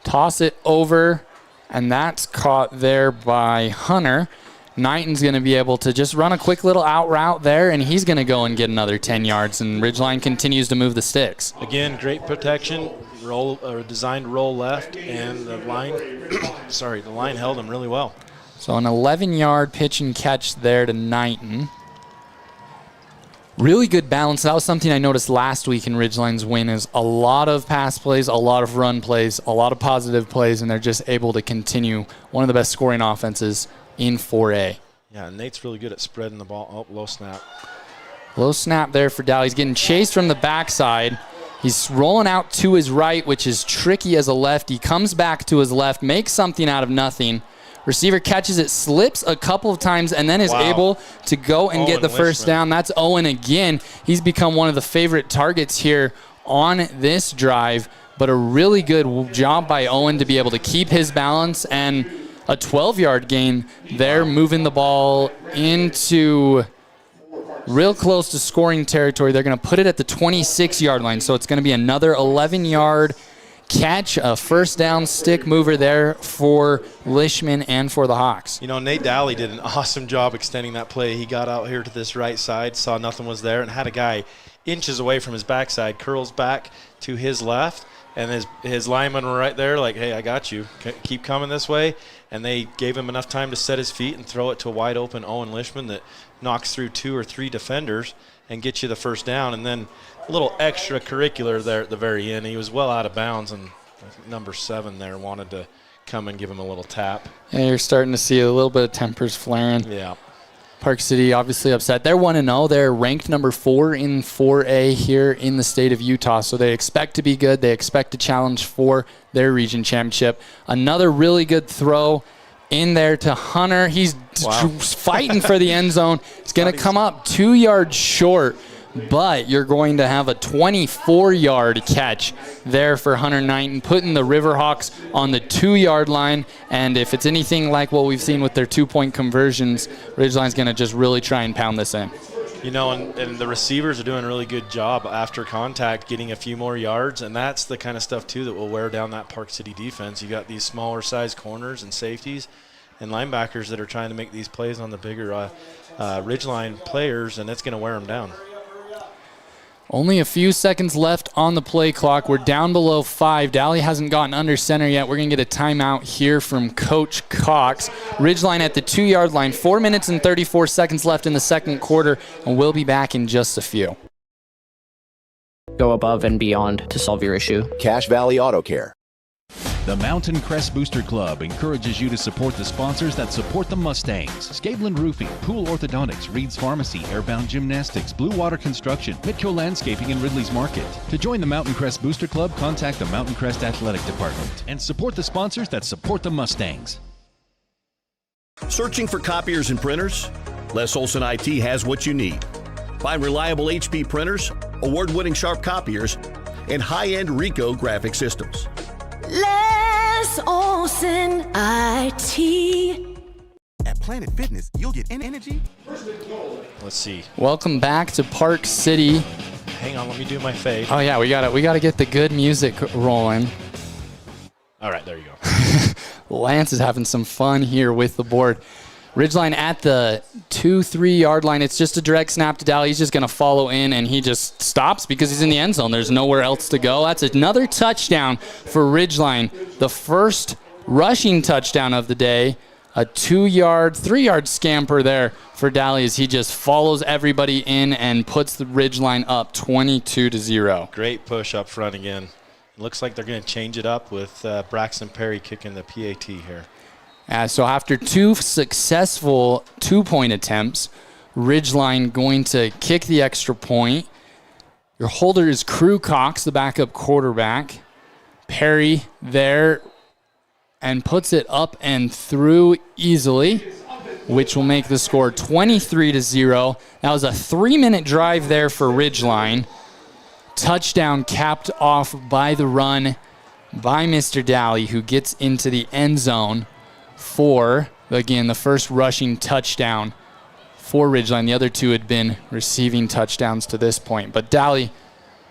Speaker 1: toss it over, and that's caught there by Hunter. Knighton's going to be able to just run a quick little out route there, and he's going to go and get another 10 yards, and Ridgeline continues to move the sticks.
Speaker 4: Again, great protection. roll or designed roll left, and the line, the line held him really well.
Speaker 1: So an 11-yard pitch and catch there to Knighton. Really good balance. That was something I noticed last week in Ridgeline's win, is a lot of pass plays, a lot of run plays, a lot of positive plays, and they're just able to continue one of the best scoring offenses in 4A.
Speaker 4: Yeah, Nate's really good at spreading the ball. Oh, low snap.
Speaker 1: Low snap there for Dow. He's getting chased from the backside. He's rolling out to his right, which is tricky as a left. He comes back to his left, makes something out of nothing. Receiver catches it, slips a couple of times, and then is able to go and get the first down. That's Owen again. He's become one of the favorite targets here on this drive, but a really good job by Owen to be able to keep his balance, and a 12-yard gain there, moving the ball into real close to scoring territory. They're going to put it at the 26-yard line, so it's going to be another 11-yard catch, a first down stick mover there for Lishman and for the Hawks.
Speaker 4: You know, Nate Daly did an awesome job extending that play. He got out here to this right side, saw nothing was there, and had a guy inches away from his backside, curls back to his left, and his linemen were right there like, hey, I got you. Keep coming this way. And they gave him enough time to set his feet and throw it to a wide open Owen Lishman that knocks through 2 or 3 defenders and gets you the first down. And then a little extracurricular there at the very end. He was well out of bounds, and I think number 7 there wanted to come and give him a little tap.
Speaker 1: Yeah, you're starting to see a little bit of tempers flaring.
Speaker 4: Yeah.
Speaker 1: Park City obviously upset. They're 1-0. They're ranked number 4 in 4A here in the state of Utah, so they expect to be good. They expect to challenge for their region championship. Another really good throw in there to Hunter. He's fighting for the end zone. It's going to come up 2 yards short, but you're going to have a 24-yard catch there for Hunter Knighton, putting the Riverhawks on the 2-yard line. And if it's anything like what we've seen with their 2-point conversions, Ridgeline's going to just really try and pound this in.
Speaker 4: You know, and the receivers are doing a really good job after contact, getting a few more yards, and that's the kind of stuff, too, that will wear down that Park City defense. You got these smaller-sized corners and safeties and linebackers that are trying to make these plays on the bigger Ridgeline players, and it's going to wear them down.
Speaker 1: Only a few seconds left on the play clock. We're down below 5. Daly hasn't gotten under center yet. We're going to get a timeout here from Coach Cox. Ridgeline at the 2-yard line. 4 minutes and 34 seconds left in the second quarter, and we'll be back in just a few.
Speaker 14: Go above and beyond to solve your issue.
Speaker 13: Cache Valley Auto Care.
Speaker 15: The Mountain Crest Booster Club encourages you to support the sponsors that support the Mustangs. Scabelin Roofing, Pool Orthodontics, Reed's Pharmacy, Airbound Gymnastics, Blue Water Construction, Mitco Landscaping, and Ridley's Market. To join the Mountain Crest Booster Club, contact the Mountain Crest Athletic Department and support the sponsors that support the Mustangs.
Speaker 16: Searching for copiers and printers? Les Olson IT has what you need. Find reliable HP printers, award-winning Sharp copiers, and high-end Ricoh graphic systems.
Speaker 17: Les Olson IT.
Speaker 18: At Planet Fitness, you'll get energy.
Speaker 4: Let's see.
Speaker 1: Welcome back to Park City.
Speaker 4: Hang on, let me do my fade.
Speaker 1: Oh yeah, we got to get the good music rolling.
Speaker 4: All right, there you go.
Speaker 1: Lance is having some fun here with the board. Ridgeline at the 2-3 yard line. It's just a direct snap to Daly. He's just going to follow in, and he just stops because he's in the end zone. There's nowhere else to go. That's another touchdown for Ridgeline. The first rushing touchdown of the day. A 2-yard, 3-yard scamper there for Daly as he just follows everybody in and puts the Ridgeline up 22-0.
Speaker 4: Great push up front again. It looks like they're going to change it up with Braxton Perry kicking the PAT here.
Speaker 1: So after 2 successful 2-point attempts, Ridgeline going to kick the extra point. Your holder is Crew Cox, the backup quarterback. Perry there and puts it up and through easily, which will make the score 23-0. That was a 3-minute drive there for Ridgeline. Touchdown capped off by the run by Mr. Daly, who gets into the end zone for, again, the first rushing touchdown for Ridgeline. The other 2 had been receiving touchdowns to this point. But Daly,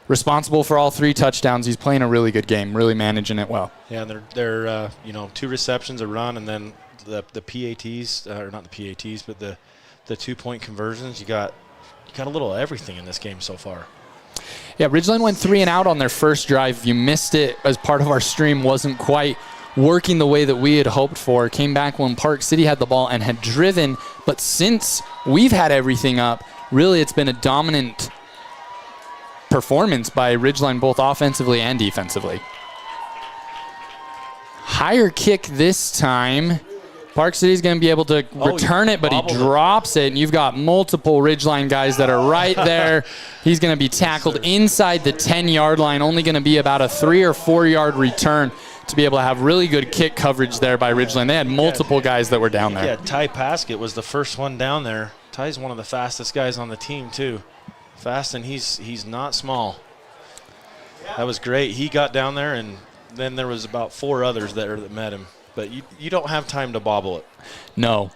Speaker 1: responsible for all 3 touchdowns. He's playing a really good game, really managing it well.
Speaker 4: Yeah, they're 2 receptions, a run, and then the PATs, or not the PATs, but the 2-point conversions. You got a little of everything in this game so far.
Speaker 1: Yeah, Ridgeline went 3 and out on their first drive. If you missed it as part of our stream, wasn't quite working the way that we had hoped for. Came back when Park City had the ball and had driven. But since we've had everything up, really it's been a dominant performance by Ridgeline, both offensively and defensively. Higher kick this time. Park City's going to be able to return it, but he drops it, and you've got multiple Ridgeline guys that are right there. He's going to be tackled inside the 10-yard line, only going to be about a 3 or 4 yard return to be able to have really good kick coverage there by Ridgeline. They had multiple guys that were down there.
Speaker 4: Yeah, Ty Paskett was the first one down there. Ty's one of the fastest guys on the team, too. Fast, and he's not small. That was great. He got down there, and then there was about 4 others there that met him. But you don't have time to bobble it.
Speaker 1: No.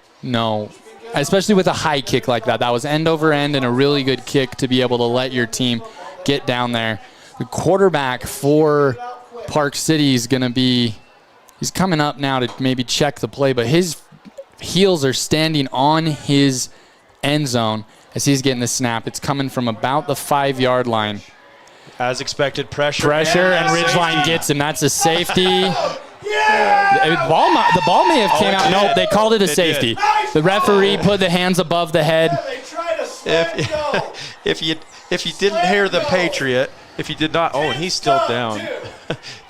Speaker 1: Especially with a high kick like that. That was end over end and a really good kick to be able to let your team get down there. The quarterback for Park City is going to be, he's coming up now to maybe check the play, but his heels are standing on his end zone as he's getting the snap. It's coming from about the 5-yard line.
Speaker 4: As expected, pressure
Speaker 1: and Ridgeline gets him. That's a safety. The ball may have came out. No, they called it a safety. The referee put the hands above the head.
Speaker 4: If you didn't hear the Patriot, if you did not, and he's still down.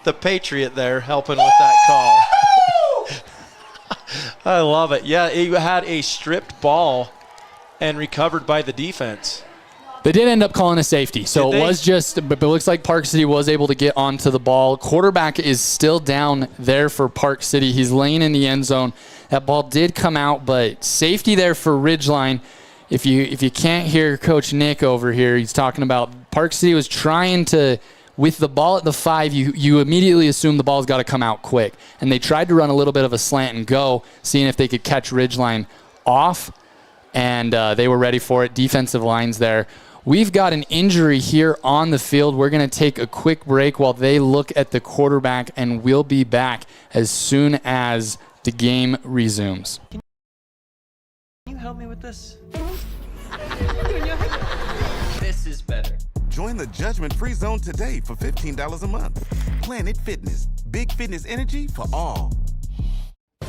Speaker 4: The Patriot there helping with that call. I love it. Yeah, he had a stripped ball and recovered by the defense.
Speaker 1: They did end up calling a safety, so it was just, but it looks like Park City was able to get onto the ball. Quarterback is still down there for Park City. He's laying in the end zone. That ball did come out, but safety there for Ridgeline. If you can't hear Coach Nick over here, he's talking about Park City was trying to, with the ball at the 5, you immediately assume the ball's got to come out quick. And they tried to run a little bit of a slant and go, seeing if they could catch Ridgeline off, and they were ready for it. Defensive lines there. We've got an injury here on the field. We're going to take a quick break while they look at the quarterback, and we'll be back as soon as the game resumes.
Speaker 19: Can you help me with this? This is better.
Speaker 18: Join the judgment-free zone today for $15 a month. Planet Fitness. Big fitness energy for all.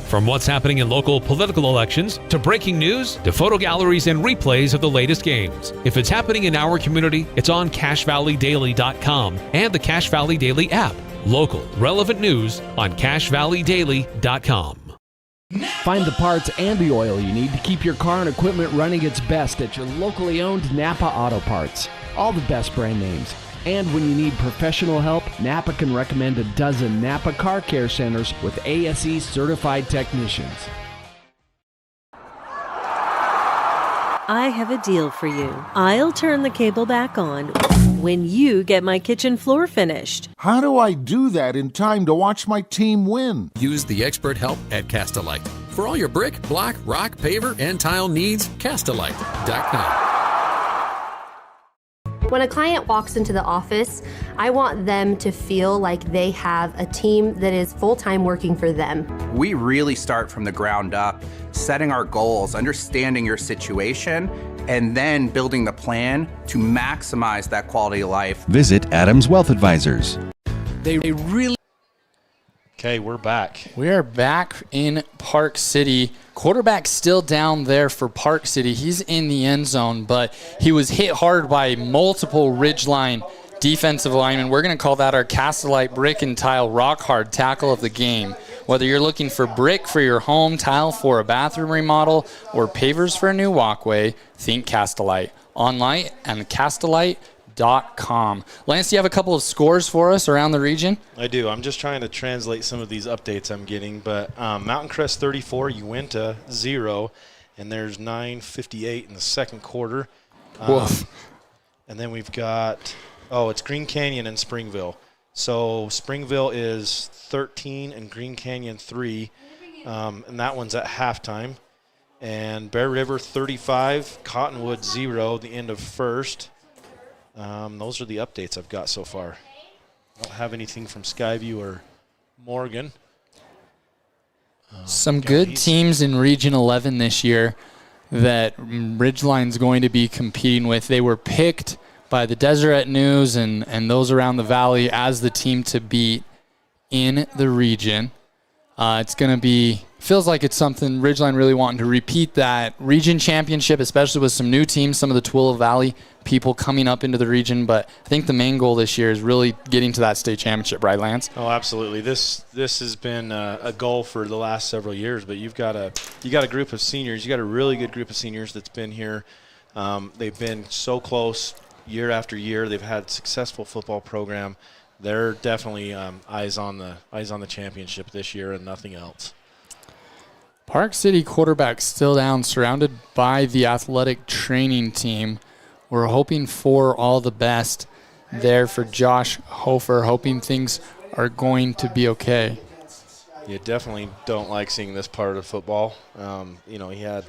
Speaker 20: From what's happening in local political elections, to breaking news, to photo galleries and replays of the latest games. If it's happening in our community, it's on CacheValleyDaily.com and the Cache Valley Daily app. Local, relevant news on CacheValleyDaily.com.
Speaker 21: Find the parts and the oil you need to keep your car and equipment running its best at your locally owned Napa Auto Parts. All the best brand names. And when you need professional help, Napa can recommend a dozen Napa Car Care Centers with ASE certified technicians.
Speaker 5: I have a deal for you. I'll turn the cable back on when you get my kitchen floor finished.
Speaker 6: How do I do that in time to watch my team win?
Speaker 7: Use the expert help at Castalite. For all your brick, block, rock, paver, and tile needs, Castalite.com.
Speaker 8: When a client walks into the office, I want them to feel like they have a team that is full-time working for them.
Speaker 9: We really start from the ground up, setting our goals, understanding your situation, and then building the plan to maximize that quality of life.
Speaker 15: Visit Adams Wealth Advisors.
Speaker 1: They really...
Speaker 4: Okay, we're back.
Speaker 1: We are back in Park City. Quarterback still down there for Park City. He's in the end zone, but he was hit hard by multiple Ridgeline defensive linemen. We're going to call that our Castalite Brick and Tile Rock Hard Tackle of the game. Whether you're looking for brick for your home, tile for a bathroom remodel, or pavers for a new walkway, think Castalite. Online and Castalite.com. Lance, do you have a couple of scores for us around the region?
Speaker 4: I do. I'm just trying to translate some of these updates I'm getting. But Mountain Crest 34, Uinta 0, and there's 9:58 in the second quarter. And then we've got, it's Green Canyon and Springville. So Springville is 13 and Green Canyon 3, and that one's at halftime. And Bear River 35, Cottonwood 0, the end of first. Those are the updates I've got so far. I don't have anything from Skyview or Morgan.
Speaker 1: Some good teams in Region 11 this year that Ridgeline's going to be competing with. They were picked by the Deseret News and those around the valley as the team to beat in the region. It's going to be, feels like it's something Ridgeline really wanting to repeat that region championship, especially with some new teams, some of the Tooele Valley people coming up into the region. But I think the main goal this year is really getting to that state championship, right, Lance?
Speaker 4: Oh, absolutely. This has been a goal for the last several years. But you got a group of seniors. You got a really good group of seniors that's been here. They've been so close year after year. They've had a successful football program. They're definitely eyes on the championship this year and nothing else.
Speaker 1: Park City quarterback still down, surrounded by the athletic training team. We're hoping for all the best there for Josh Hofer, hoping things are going to be okay.
Speaker 4: You definitely don't like seeing this part of football. He had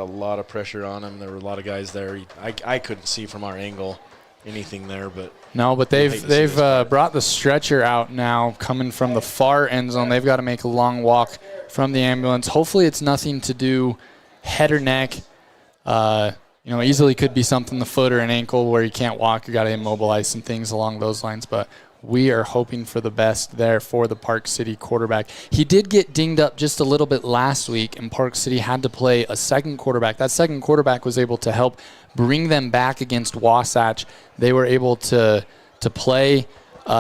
Speaker 4: a lot of pressure on him. There were a lot of guys there. I couldn't see from our angle anything there, but
Speaker 1: they've brought the stretcher out now, coming from the far end zone. They've got to make a long walk from the ambulance. Hopefully, it's nothing to do head or neck. Easily could be something the foot or an ankle where you can't walk. You got to immobilize some things along those lines, but we are hoping for the best there for the Park City quarterback. He did get dinged up just a little bit last week, and Park City had to play a second quarterback. That second quarterback was able to help bring them back against Wasatch. They were able to play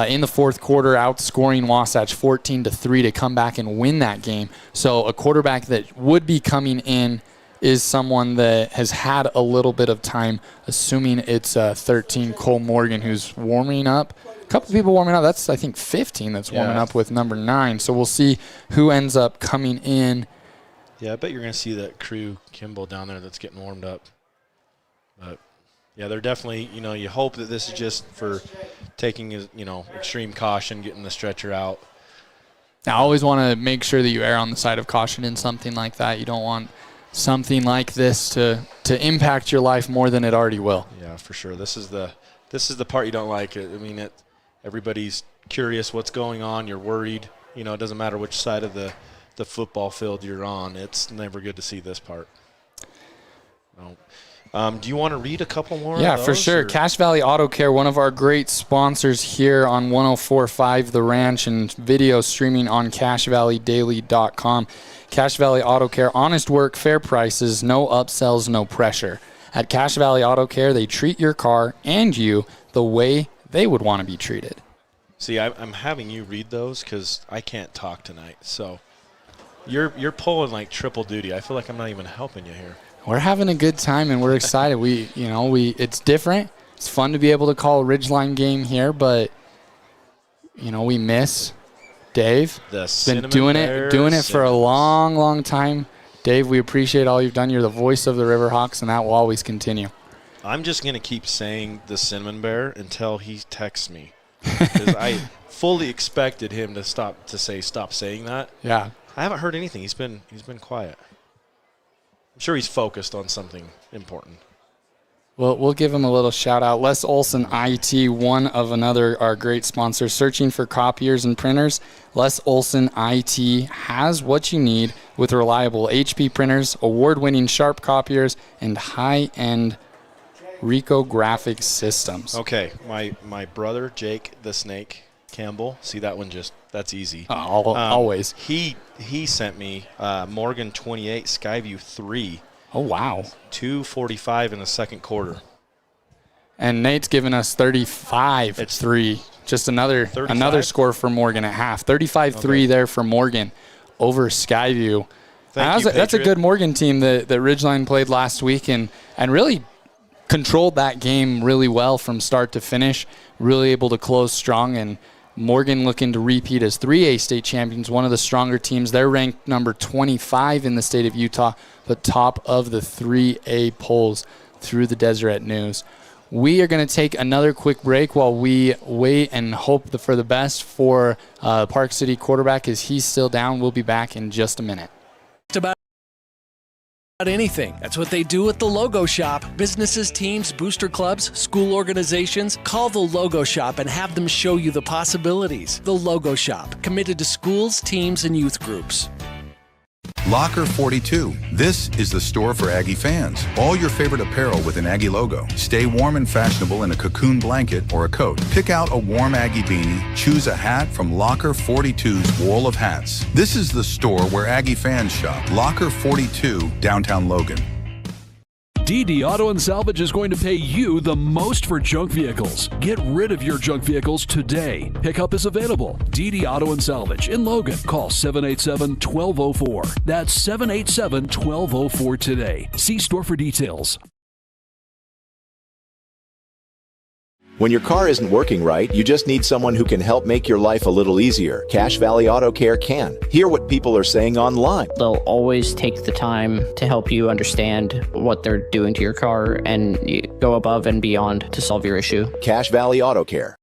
Speaker 1: in the fourth quarter, outscoring Wasatch 14-3 to come back and win that game. So a quarterback that would be coming in is someone that has had a little bit of time, assuming it's 13, Cole Morgan, who's warming up. A couple people warming up. That's, I think, 15 that's warming up with number 9. So we'll see who ends up coming in.
Speaker 4: Yeah, I bet you're going to see that crew Kimball down there that's getting warmed up. But, yeah, they're definitely, you hope that this is just for taking, extreme caution, getting the stretcher out.
Speaker 1: I always want to make sure that you err on the side of caution in something like that. You don't want something like this to impact your life more than it already will.
Speaker 4: Yeah, for sure. This is the part you don't like. I mean, everybody's curious what's going on. You're worried. It doesn't matter which side of the football field you're on. It's never good to see this part. Do you want to read a couple more?
Speaker 1: Yeah,
Speaker 4: of those,
Speaker 1: for sure.
Speaker 4: Or?
Speaker 1: Cache Valley Auto Care, one of our great sponsors here on 104.5 The Ranch, and video streaming on CacheValleyDaily.com. Cache Valley Auto Care, honest work, fair prices, no upsells, no pressure. At Cache Valley Auto Care, they treat your car and you the way they would want to be treated.
Speaker 4: See, I'm having you read those because I can't talk tonight. So you're pulling like triple duty. I feel like I'm not even helping you here.
Speaker 1: We're having a good time and we're excited. It's different. It's fun to be able to call a Ridgeline game here, but we miss Dave. Been doing it for a long, long time. Dave, we appreciate all you've done. You're the voice of the Riverhawks, and that will always continue.
Speaker 4: I'm just going to keep saying the Cinnamon Bear until he texts me, because I fully expected him to stop saying that.
Speaker 1: Yeah.
Speaker 4: I haven't heard anything. He's been quiet. I'm sure he's focused on something important.
Speaker 1: Well, we'll give him a little shout-out. Les Olson IT, one of our great sponsors. Searching for copiers and printers, Les Olson IT has what you need with reliable HP printers, award-winning Sharp copiers, and high-end Ricoh graphics systems.
Speaker 4: Okay, my brother, Jake the Snake Campbell, see that one that's easy.
Speaker 1: Always.
Speaker 4: He sent me Morgan 28, Skyview 3.
Speaker 1: Oh, wow.
Speaker 4: 2:45 in the second quarter.
Speaker 1: And Nate's given us 35-3. Just another score for Morgan at half. 35-3 there for Morgan over Skyview. That's a good Morgan team that Ridgeline played last week and really controlled that game really well from start to finish. Really able to close strong, and Morgan looking to repeat as 3A state champions, one of the stronger teams. They're ranked number 25 in the state of Utah, but top of the 3A polls through the Deseret News. We are going to take another quick break while we wait and hope for the best for Park City quarterback as he's still down. We'll be back in just a minute.
Speaker 10: About anything. That's what they do at the Logo Shop. Businesses, teams, booster clubs, school organizations. Call the Logo Shop and have them show you the possibilities. The Logo Shop, committed to schools, teams, and youth groups.
Speaker 11: Locker 42. This is the store for Aggie fans. All your favorite apparel with an Aggie logo. Stay warm and fashionable in a cocoon blanket or a coat. Pick out a warm Aggie beanie. Choose a hat from Locker 42's wall of hats. This is the store where Aggie fans shop. Locker 42, downtown Logan.
Speaker 12: DD Auto and Salvage is going to pay you the most for junk vehicles. Get rid of your junk vehicles today. Pickup is available. DD Auto and Salvage in Logan. Call 787-1204. That's 787-1204 today. See store for details.
Speaker 13: When your car isn't working right, you just need someone who can help make your life a little easier. Cache Valley Auto Care can. Hear what people are saying online.
Speaker 14: They'll always take the time to help you understand what they're doing to your car and go above and beyond to solve your issue.
Speaker 13: Cache Valley Auto Care.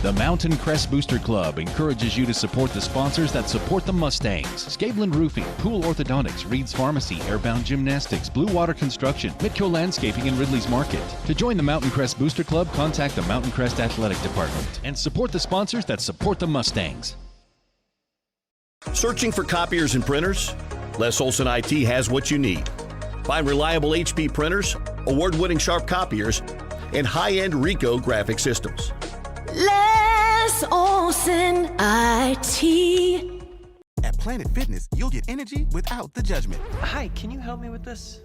Speaker 15: The Mountain Crest Booster Club encourages you to support the sponsors that support the Mustangs. Scabelin Roofing, Pool Orthodontics, Reed's Pharmacy, Airbound Gymnastics, Blue Water Construction, Mitco Landscaping, and Ridley's Market. To join the Mountain Crest Booster Club, contact the Mountain Crest Athletic Department and support the sponsors that support the Mustangs.
Speaker 16: Searching for copiers and printers? Les Olson IT has what you need. Find reliable HP printers, award-winning Sharp copiers, and high-end Ricoh graphic systems.
Speaker 17: Les Olson IT.
Speaker 18: At Planet Fitness, you'll get energy without the judgment.
Speaker 19: Hi, can you help me with this?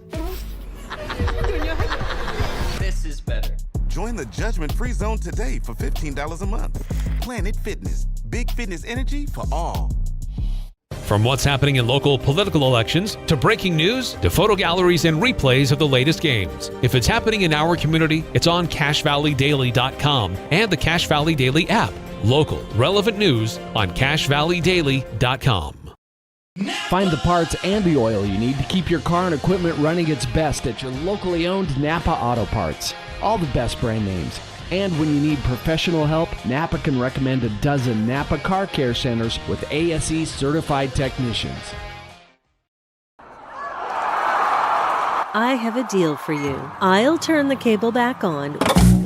Speaker 19: This is better.
Speaker 18: Join the judgment-free zone today for $15 a month. Planet Fitness. Big fitness energy for all.
Speaker 20: From what's happening in local political elections, to breaking news, to photo galleries and replays of the latest games. If it's happening in our community, it's on CacheValleyDaily.com and the Cache Valley Daily app. Local, relevant news on CacheValleyDaily.com.
Speaker 21: Find the parts and the oil you need to keep your car and equipment running its best at your locally owned Napa Auto Parts. All the best brand names. And when you need professional help, Napa can recommend a dozen Napa Car Care Centers with ASE certified technicians.
Speaker 5: I have a deal for you. I'll turn the cable back on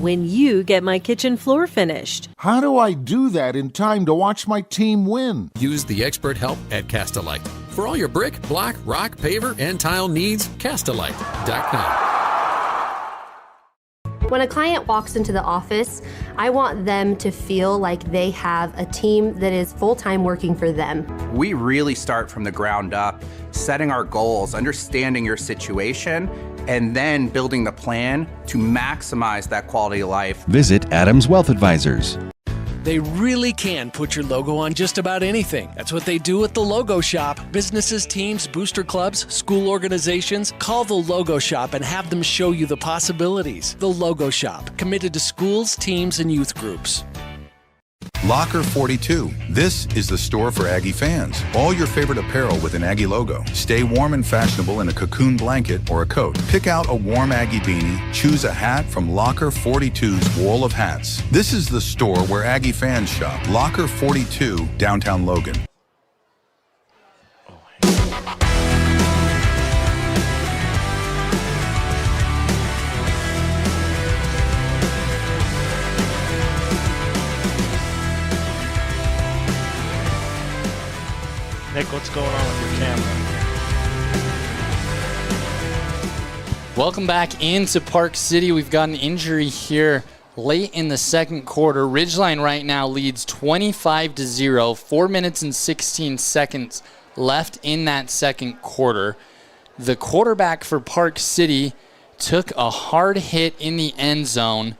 Speaker 5: when you get my kitchen floor finished.
Speaker 6: How do I do that in time to watch my team win?
Speaker 7: Use the expert help at Castalite. For all your brick, block, rock, paver, and tile needs, Castalite.com.
Speaker 8: When a client walks into the office, I want them to feel like they have a team that is full-time working for them.
Speaker 9: We really start from the ground up, setting our goals, understanding your situation, and then building the plan to maximize that quality of life.
Speaker 15: Visit Adams Wealth Advisors.
Speaker 10: They really can put your logo on just about anything. That's what they do at the Logo Shop. Businesses, teams, booster clubs, school organizations. Call the Logo Shop and have them show you the possibilities. The Logo Shop, committed to schools, teams, and youth groups.
Speaker 11: Locker 42. This is the store for Aggie fans. All your favorite apparel with an Aggie logo. Stay warm and fashionable in a cocoon blanket or a coat. Pick out a warm Aggie beanie. Choose a hat from Locker 42's wall of hats. This is the store where Aggie fans shop. Locker 42, downtown Logan.
Speaker 4: Nick, what's going on with your camera?
Speaker 1: Welcome back into Park City. We've got an injury here late in the second quarter. Ridgeline right now leads 25-0, 4 minutes and 16 seconds left in that second quarter. The quarterback for Park City took a hard hit in the end zone.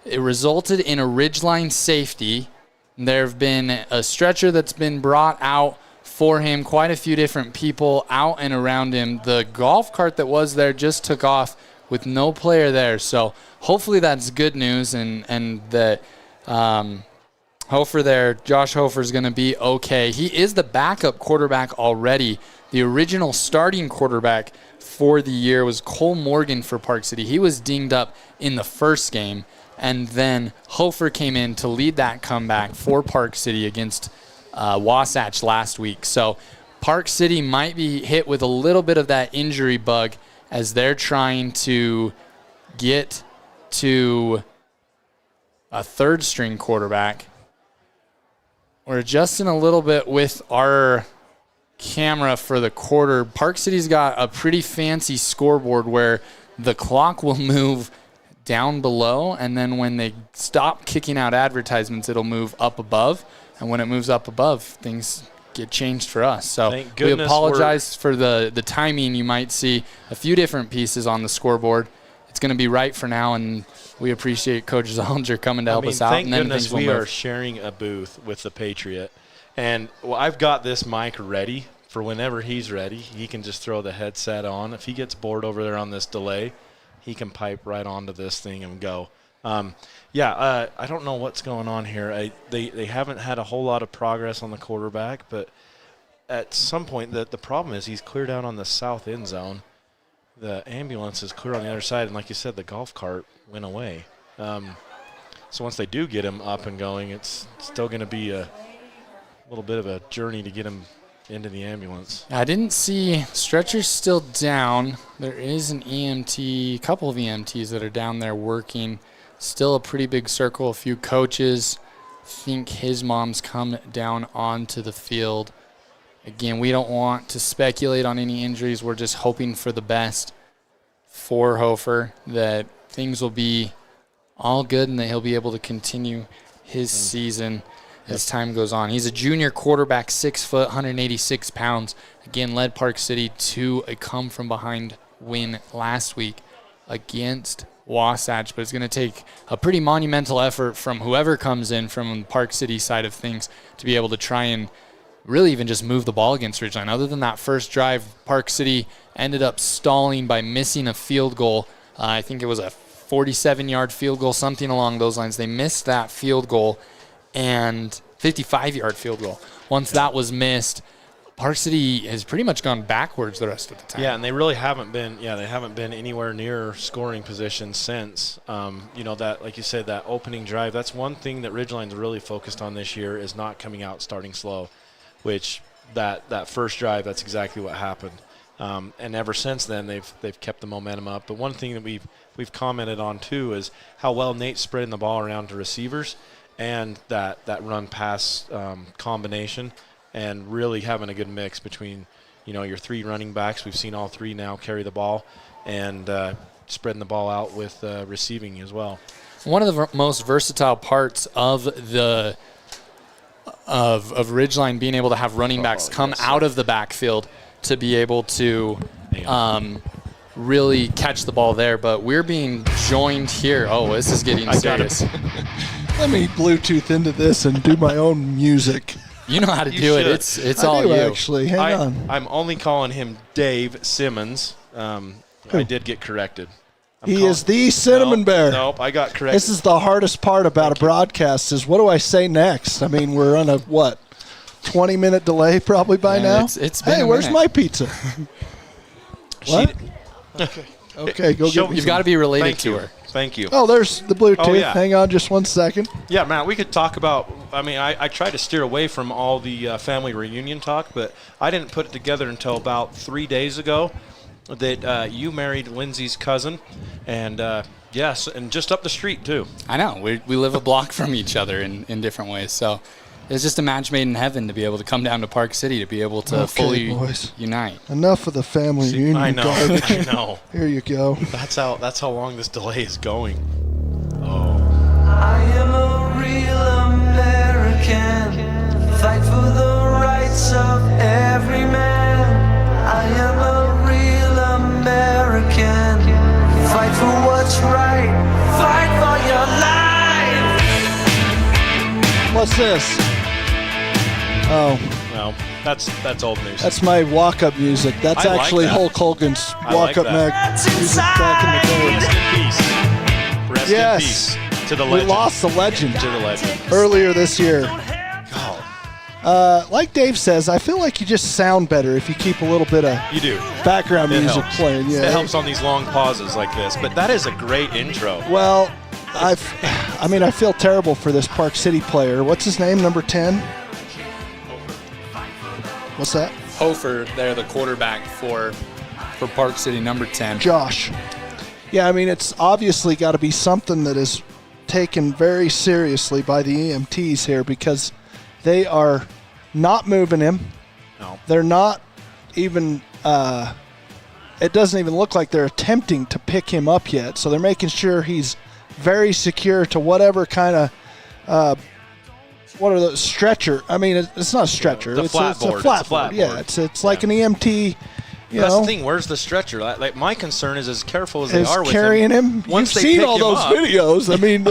Speaker 1: It resulted in a Ridgeline safety. There have been a stretcher that's been brought out for him, quite a few different people out and around him. The golf cart that was there just took off with no player there. So hopefully that's good news, and that Hofer there, Josh Hofer, is going to be okay. He is the backup quarterback already. The original starting quarterback for the year was Cole Morgan for Park City. He was dinged up in the first game, and then Hofer came in to lead that comeback for Park City against Wasatch last week. So Park City might be hit with a little bit of that injury bug as they're trying to get to a third string quarterback. We're adjusting a little bit with our camera for the quarter, Park City's got a pretty fancy scoreboard where the clock will move down below, and then when they stop kicking out advertisements, it'll move up above. And when it moves up above, things get changed for us. So we apologize for the timing. You might see a few different pieces on the scoreboard. It's going to be right for now, and we appreciate Coach Zollinger coming to help us out.
Speaker 4: Thank
Speaker 1: and then
Speaker 4: goodness
Speaker 1: we
Speaker 4: are sharing a booth with the Patriot. And I've got this mic ready for whenever he's ready. He can just throw the headset on. If he gets bored over there on this delay, he can pipe right onto this thing and go. I don't know what's going on here. They haven't had a whole lot of progress on the quarterback, but at some point the problem is he's cleared out on the south end zone. The ambulance is clear on the other side, and like you said, the golf cart went away. So once they do get him up and going, it's still going to be a little bit of a journey to get him into the ambulance.
Speaker 1: I didn't see stretchers still down. There is an EMT, a couple of EMTs that are down there working. Still a pretty big circle, a few coaches. I think his mom's come down onto the field. Again, we don't want to speculate on any injuries. We're just hoping for the best for Hofer, that things will be all good and that he'll be able to continue his season as time goes on. He's a junior quarterback, 6 foot, 186 pounds. Again, led Park City to a come-from-behind win last week against Wasatch, but it's going to take a pretty monumental effort from whoever comes in from the Park City side of things to be able to try and really even just move the ball against Ridgeline. Other than that first drive, Park City ended up stalling by missing a field goal. I think it was a 47-yard field goal, something along those lines. They missed that field goal, and 55-yard field goal. Once that was missed, Park City has pretty much gone backwards the rest of the time.
Speaker 4: Yeah, and they really haven't been. Yeah, they haven't been anywhere near scoring position since. That, like you said, that opening drive. That's one thing that Ridgeline's really focused on this year, is not coming out starting slow. Which that first drive, that's exactly what happened. And ever since then, they've kept the momentum up. But one thing that we've commented on too is how well Nate's spreading the ball around to receivers, and that run pass combination, and really having a good mix between your three running backs. We've seen all three now carry the ball, and spreading the ball out with receiving as well.
Speaker 1: One of the most versatile parts of Ridgeline being able to have running backs come out of the backfield to be able to really catch the ball there. But we're being joined here. Oh, this is getting serious.
Speaker 2: Let me Bluetooth into this and do my own music.
Speaker 1: You know how to do it. It's all you.
Speaker 2: Actually, hang on.
Speaker 4: I'm only calling him Dave Simmons. I did get corrected.
Speaker 2: He is the Cinnamon Bear.
Speaker 4: Nope, I got corrected.
Speaker 2: This is the hardest part about a broadcast is, what do I say next? I mean, we're on a, 20-minute delay probably by now?
Speaker 1: It's been
Speaker 2: hey, where's my pizza? What? Okay, go get me.
Speaker 1: You've got to be related to her.
Speaker 4: Thank you.
Speaker 2: Oh, there's the Bluetooth.
Speaker 4: Oh, yeah.
Speaker 2: Hang on just 1 second.
Speaker 4: Yeah, Matt, we could talk about, I try to steer away from all the family reunion talk, but I didn't put it together until about 3 days ago that you married Lindsay's cousin, and yes, and just up the street too.
Speaker 1: I know. We live a block from each other in different ways, so it's just a match made in heaven to be able to come down to Park City to be able to fully unite.
Speaker 2: Enough of the family reunion.
Speaker 4: I know.
Speaker 2: Garbage.
Speaker 4: I know.
Speaker 2: Here you go.
Speaker 4: That's how long this delay is going. Oh.
Speaker 22: I am a real American. Fight for the rights of every man. I am a real American. Fight for what's right. Fight for your life.
Speaker 2: What's this? Oh.
Speaker 4: Well, that's old news.
Speaker 2: That's my walk-up music. That's actually Hulk Hogan's walk-up music back in the day.
Speaker 4: Rest in peace to the legend.
Speaker 2: We lost the legend.
Speaker 4: To the legend.
Speaker 2: Earlier this year. Like Dave says, I feel like you just sound better if you keep a little bit of background music playing. Yeah,
Speaker 4: it helps on these long pauses like this. But that is a great intro.
Speaker 2: Well, I feel terrible for this Park City player. What's his name? Number 10. What's that?
Speaker 1: Hofer, they're the quarterback for Park City, number 10.
Speaker 2: Josh. Yeah, it's obviously got to be something that is taken very seriously by the EMTs here, because they are not moving him.
Speaker 4: No.
Speaker 2: They're not even it doesn't even look like they're attempting to pick him up yet. So they're making sure he's very secure to whatever kind of what are those stretcher? I mean, it's not a stretcher.
Speaker 4: The
Speaker 2: it's a flat board. Yeah, it's like an EMT.
Speaker 4: That's the thing. Where's the stretcher? Like my concern is as careful as they are with
Speaker 2: carrying him.
Speaker 4: Once
Speaker 2: you've
Speaker 4: they
Speaker 2: seen
Speaker 4: pick
Speaker 2: all
Speaker 4: him
Speaker 2: those
Speaker 4: up,
Speaker 2: videos. I mean,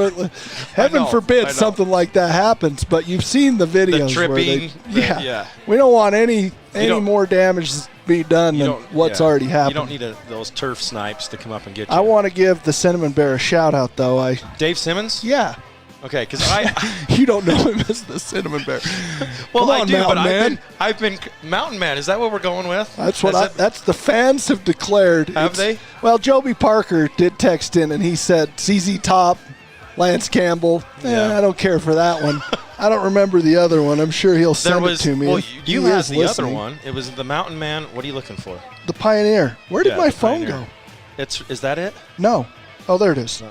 Speaker 2: heaven forbid something like that happens. But you've seen the videos.
Speaker 4: The tripping.
Speaker 2: Where we don't want any more damage to be done than what's already happened.
Speaker 4: You don't need those turf snipes to come up and get you.
Speaker 2: I want to give the Cinnamon Bear a shout out though.
Speaker 4: Dave Simmons?
Speaker 2: Yeah.
Speaker 4: Okay, because
Speaker 2: you don't know him as the Cinnamon Bear.
Speaker 4: Well,
Speaker 2: I
Speaker 4: do, but I've been Mountain Man. Is that what we're going with?
Speaker 2: That's that's the fans have declared.
Speaker 4: Have they?
Speaker 2: Well, Joby Parker did text in and he said CZ Top, Lance Campbell. I don't care for that one. I don't remember the other one. I'm sure he'll send it to me.
Speaker 4: Well, you had the other one. It was the Mountain Man. What are you looking for?
Speaker 2: The Pioneer. Where did my phone go?
Speaker 4: Is that it?
Speaker 2: No. Oh, there it is.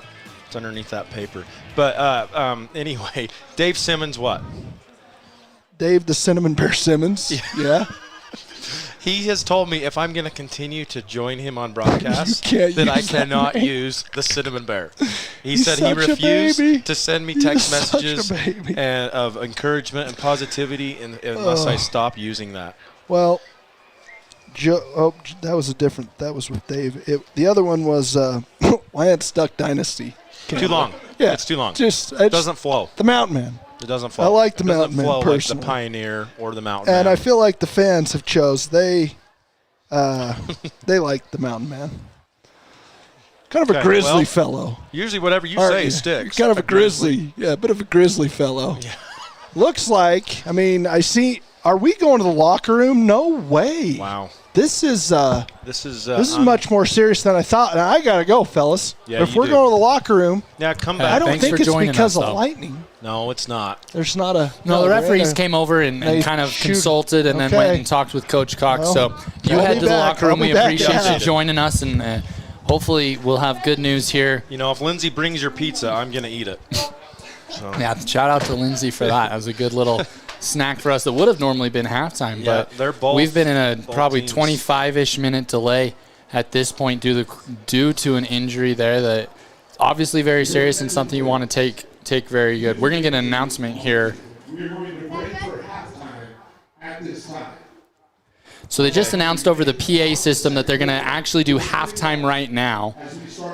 Speaker 4: It's underneath that paper. But anyway, Dave Simmons, what?
Speaker 2: Dave the Cinnamon Bear Simmons. Yeah.
Speaker 4: He has told me if I'm going to continue to join him on broadcast, that I cannot use the Cinnamon Bear. He said he refused to send me text messages of encouragement and positivity unless I stop using that.
Speaker 2: Well, that was that was with Dave. The other one was Lance Duck Dynasty.
Speaker 4: Too long.
Speaker 2: Yeah.
Speaker 4: It's too long.
Speaker 2: It
Speaker 4: doesn't flow.
Speaker 2: The Mountain Man.
Speaker 4: It doesn't flow.
Speaker 2: I like the Mountain Man personally.
Speaker 4: Like the Pioneer or the Mountain Man.
Speaker 2: And I feel like the fans have chose. They like the Mountain Man. Kind of a grizzly fellow.
Speaker 4: Usually whatever you say sticks.
Speaker 2: Kind of a grizzly. Yeah, a bit of a grizzly fellow. Yeah. Looks like, are we going to the locker room? No way.
Speaker 4: Wow.
Speaker 2: This is much more serious than I thought. And I got to go, fellas.
Speaker 4: Yeah,
Speaker 2: if we're going to the locker room,
Speaker 4: come back.
Speaker 2: I don't think it's because of lightning.
Speaker 4: No, it's not.
Speaker 2: There's not a...
Speaker 1: No, the referees came over and kind of consulted and then went and talked with Coach Cox. So you head to the locker room. We appreciate you joining us, and hopefully we'll have good news here.
Speaker 4: If Lindsay brings your pizza, I'm going to eat it. So.
Speaker 1: Yeah, shout out to Lindsay for that. That was a good little snack for us that would have normally been halftime.
Speaker 4: Yeah,
Speaker 1: but we've been in a probably 25-ish minute delay at this point due to an injury there that obviously very serious and something you want to take very good. We're going to get an announcement here.
Speaker 6: We're going to break for halftime at this time.
Speaker 1: So they just announced over the PA system that they're going to actually do halftime right now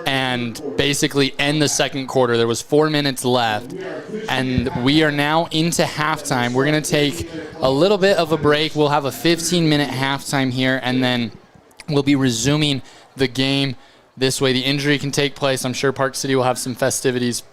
Speaker 1: and basically end the second quarter. There was 4 minutes left, and we are now into halftime. We're going to take a little bit of a break. We'll have a 15-minute halftime here, and then we'll be resuming the game. This way the injury can take place. I'm sure Park City will have some festivities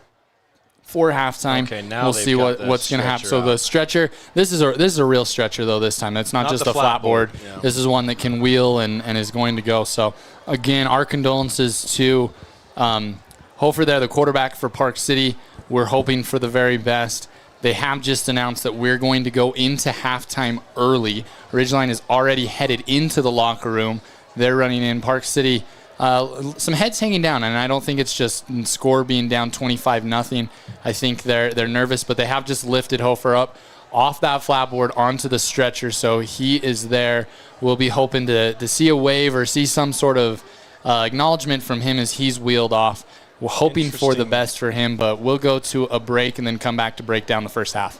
Speaker 1: for halftime.
Speaker 4: Okay, now
Speaker 1: we'll see what's going to happen. So the stretcher, this is a real stretcher though this time. It's not just a flat board.
Speaker 4: Yeah.
Speaker 1: This is one that can wheel and is going to go. So again, our condolences to Hofer there, the quarterback for Park City. We're hoping for the very best. They have just announced that we're going to go into halftime early. Ridgeline is already headed into the locker room. They're running in. Park City, some heads hanging down, and I don't think it's just score being down 25-0. I think they're nervous, but they have just lifted Hofer up off that flat board onto the stretcher, so he is there. We'll be hoping to see a wave or see some sort of acknowledgement from him as he's wheeled off. We're hoping for the best for him, but we'll go to a break and then come back to break down the first half.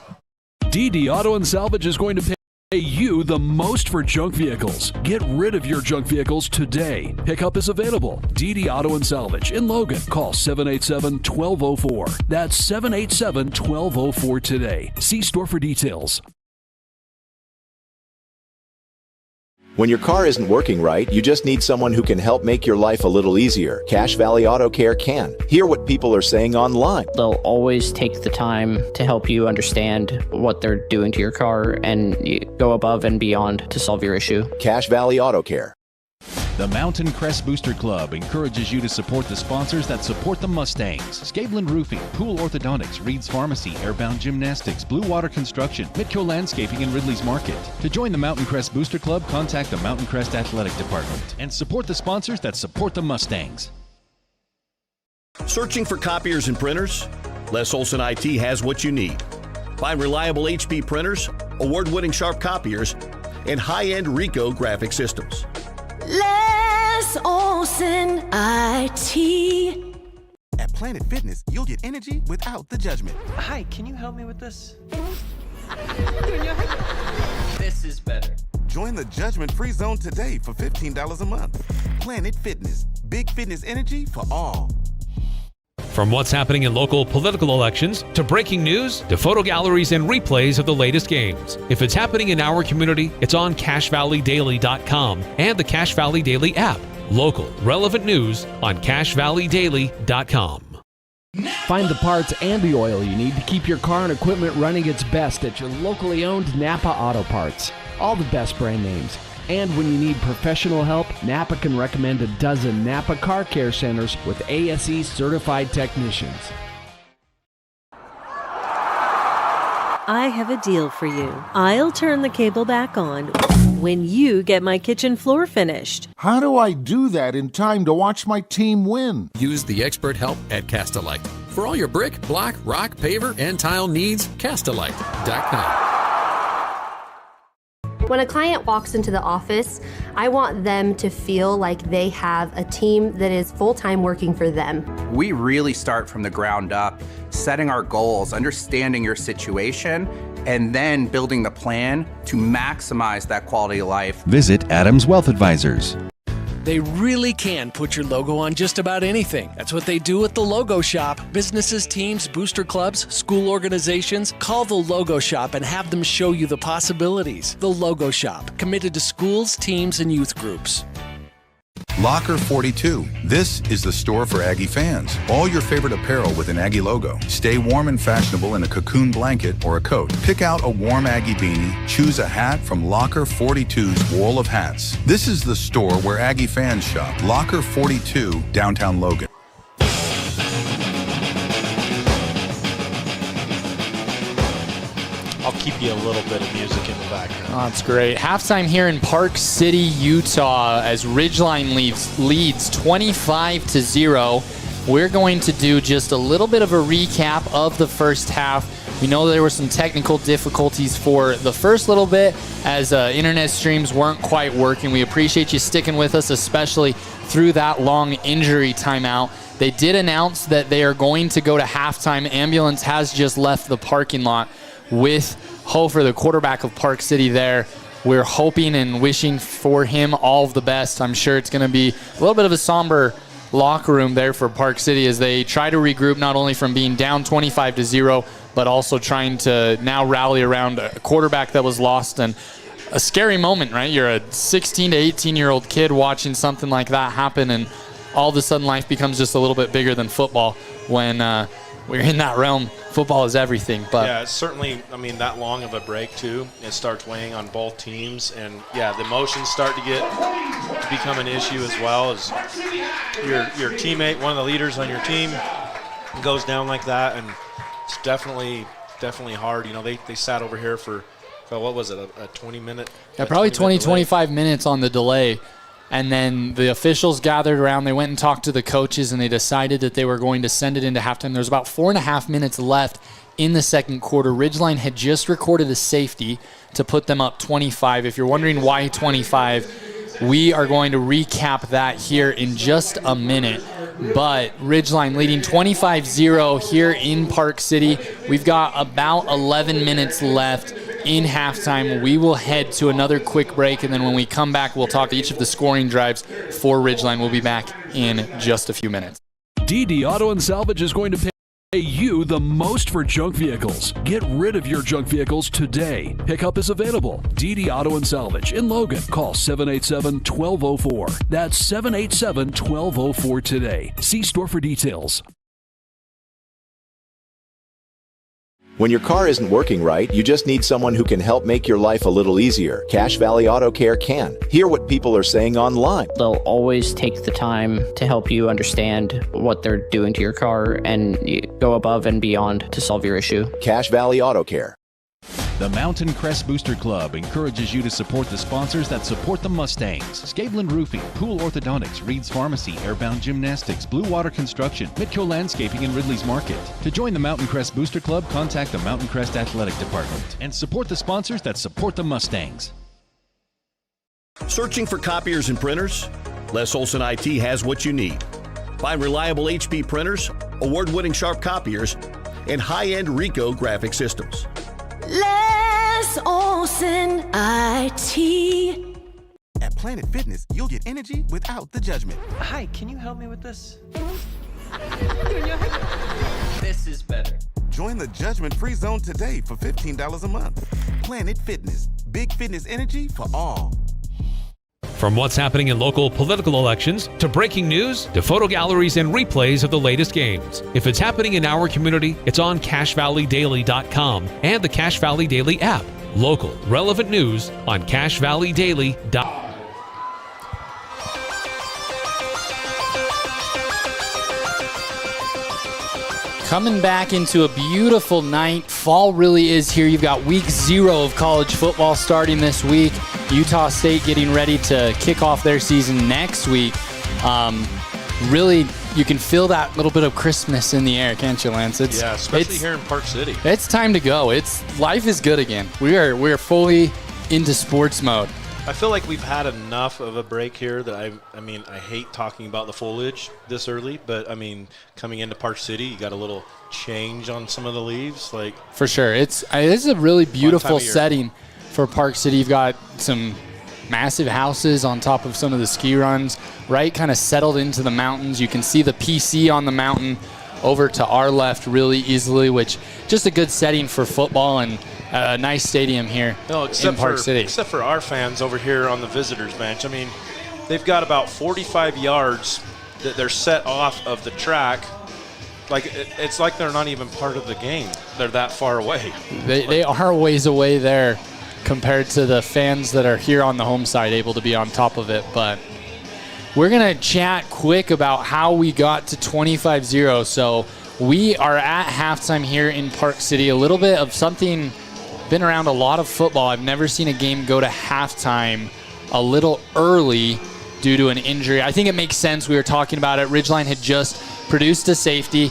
Speaker 3: DD Auto and Salvage is going to pay you the most for junk vehicles. Get rid of your junk vehicles today. Pickup is available. DD Auto and Salvage in Logan. Call 787-1204. That's 787-1204 today. See store for details.
Speaker 13: When your car isn't working right, you just need someone who can help make your life a little easier. Cache Valley Auto Care can. Hear what people are saying online.
Speaker 14: They'll always take the time to help you understand what they're doing to your car and go above and beyond to solve your issue.
Speaker 13: Cache Valley Auto Care.
Speaker 15: The Mountain Crest Booster Club encourages you to support the sponsors that support the Mustangs. Scabelin Roofing, Pool Orthodontics, Reed's Pharmacy, Airbound Gymnastics, Blue Water Construction, Mitco Landscaping, and Ridley's Market. To join the Mountain Crest Booster Club, contact the Mountain Crest Athletic Department and support the sponsors that support the Mustangs.
Speaker 16: Searching for copiers and printers? Les Olson IT has what you need. Find reliable HP printers, award-winning sharp copiers, and high-end Ricoh graphic systems.
Speaker 22: Les Olson IT.
Speaker 18: At Planet Fitness, you'll get energy without the judgment.
Speaker 19: Hi, can you help me with this? This is better.
Speaker 18: Join the judgment-free zone today for $15 a month. Planet Fitness, big fitness energy for all.
Speaker 20: From what's happening in local political elections, to breaking news, to photo galleries and replays of the latest games. If it's happening in our community, it's on CashValleyDaily.com and the Cache Valley Daily app. Local, relevant news on CashValleyDaily.com.
Speaker 21: Find the parts and the oil you need to keep your car and equipment running its best at your locally owned Napa Auto Parts. All the best brand names. And when you need professional help, Napa can recommend a dozen Napa Car Care Centers with ASE certified technicians.
Speaker 5: I have a deal for you. I'll turn the cable back on when you get my kitchen floor finished.
Speaker 6: How do I do that in time to watch my team win?
Speaker 7: Use the expert help at Castalite. For all your brick, block, rock, paver, and tile needs, Castalite.com.
Speaker 8: When a client walks into the office, I want them to feel like they have a team that is full-time working for them.
Speaker 9: We really start from the ground up, setting our goals, understanding your situation, and then building the plan to maximize that quality of life.
Speaker 15: Visit Adams Wealth Advisors.
Speaker 10: They really can put your logo on just about anything. That's what they do at the Logo Shop. Businesses, teams, booster clubs, school organizations. Call the Logo Shop and have them show you the possibilities. The Logo Shop, committed to schools, teams, and youth groups.
Speaker 11: Locker 42. This is the store for Aggie fans. All your favorite apparel with an Aggie logo. Stay warm and fashionable in a cocoon blanket or a coat. Pick out a warm Aggie beanie. Choose a hat from Locker 42's wall of hats. This is the store where Aggie fans shop. Locker 42, downtown Logan.
Speaker 4: I'll keep you a little bit of music in the background.
Speaker 1: Oh, that's great. Halftime here in Park City, Utah, as Ridgeline leads 25-0. We're going to do just a little bit of a recap of the first half. We know there were some technical difficulties for the first little bit as internet streams weren't quite working. We appreciate you sticking with us, especially through that long injury timeout. They did announce that they are going to go to halftime. Ambulance has just left the parking lot with Hofer, the quarterback of Park City there. We're hoping and wishing for him all of the best. I'm sure it's going to be a little bit of a somber locker room there for Park City as they try to regroup, not only from being down 25-0, but also trying to now rally around a quarterback that was lost. And a scary moment, right? You're a 16 to 18-year-old kid watching something like that happen, and all of a sudden life becomes just a little bit bigger than football when we're in that realm. Football is everything. But
Speaker 4: yeah, it's certainly, I mean, that long of a break, too. It starts weighing on both teams. And, yeah, the emotions start to become an issue as well as your teammate, one of the leaders on your team, goes down like that. And it's definitely hard. You know, they sat over here for what was it, a 20-minute?
Speaker 1: Yeah, probably 25 minutes on the delay. And then the officials gathered around. They went and talked to the coaches, and they decided that they were going to send it into halftime. There's about 4.5 minutes left in the second quarter. Ridgeline had just recorded a safety to put them up 25. If you're wondering why 25, we are going to recap that here in just a minute. But Ridgeline leading 25-0 here in Park City. We've got about 11 minutes left in halftime. We will head to another quick break, and then when we come back, we'll talk to each of the scoring drives for Ridgeline. We'll be back in just a few minutes.
Speaker 3: DD Auto and Salvage is going to pay you the most for junk vehicles. Get rid of your junk vehicles today. Pickup is available. DD Auto and Salvage in Logan. Call 787-1204. That's 787-1204 today. See store for details.
Speaker 13: When your car isn't working right, you just need someone who can help make your life a little easier. Cache Valley Auto Care can. Hear what people are saying online.
Speaker 14: They'll always take the time to help you understand what they're doing to your car and go above and beyond to solve your issue.
Speaker 13: Cache Valley Auto Care.
Speaker 15: The Mountain Crest Booster Club encourages you to support the sponsors that support the Mustangs. Scabelin Roofing, Pool Orthodontics, Reed's Pharmacy, Airbound Gymnastics, Blue Water Construction, Midco Landscaping, and Ridley's Market. To join the Mountain Crest Booster Club, contact the Mountain Crest Athletic Department and support the sponsors that support the Mustangs.
Speaker 16: Searching for copiers and printers? Les Olson IT has what you need. Find reliable HP printers, award-winning Sharp copiers, and high-end Ricoh graphic systems.
Speaker 22: Les Olson IT.
Speaker 18: At Planet Fitness, you'll get energy without the judgment.
Speaker 19: Hi, can you help me with this? This is better.
Speaker 18: Join the judgment-free zone today for $15 a month. Planet Fitness. Big fitness energy for all.
Speaker 20: From what's happening in local political elections, to breaking news, to photo galleries and replays of the latest games. If it's happening in our community, it's on CacheValleyDaily.com and the Cache Valley Daily app. Local, relevant news on CacheValleyDaily.com.
Speaker 1: Coming back into a beautiful night. Fall really is here. You've got week 0 of college football starting this week. Utah State getting ready to kick off their season next week. Really, you can feel that little bit of Christmas in the air, can't you, Lance?
Speaker 4: Yeah, especially here in Park City.
Speaker 1: It's time to go. Life is good again. We're fully into sports mode.
Speaker 4: I feel like we've had enough of a break here that I hate talking about the foliage this early, but coming into Park City, you got a little change on some of the leaves.
Speaker 1: For sure. It's a really beautiful setting for Park City. You've got some massive houses on top of some of the ski runs, right kind of settled into the mountains. You can see the PC on the mountain over to our left really easily, which just a good setting for football and a nice stadium here in Park City.
Speaker 4: Except for our fans over here on the visitors bench. They've got about 45 yards that they're set off of the track. It's like they're not even part of the game. They're that far away.
Speaker 1: They are a ways away there compared to the fans that are here on the home side able to be on top of it. But we're going to chat quick about how we got to 25-0. So we are at halftime here in Park City. A little bit of something, been around a lot of football. I've never seen a game go to halftime a little early due to an injury. I think it makes sense. We were talking about it. Ridgeline had just produced a safety.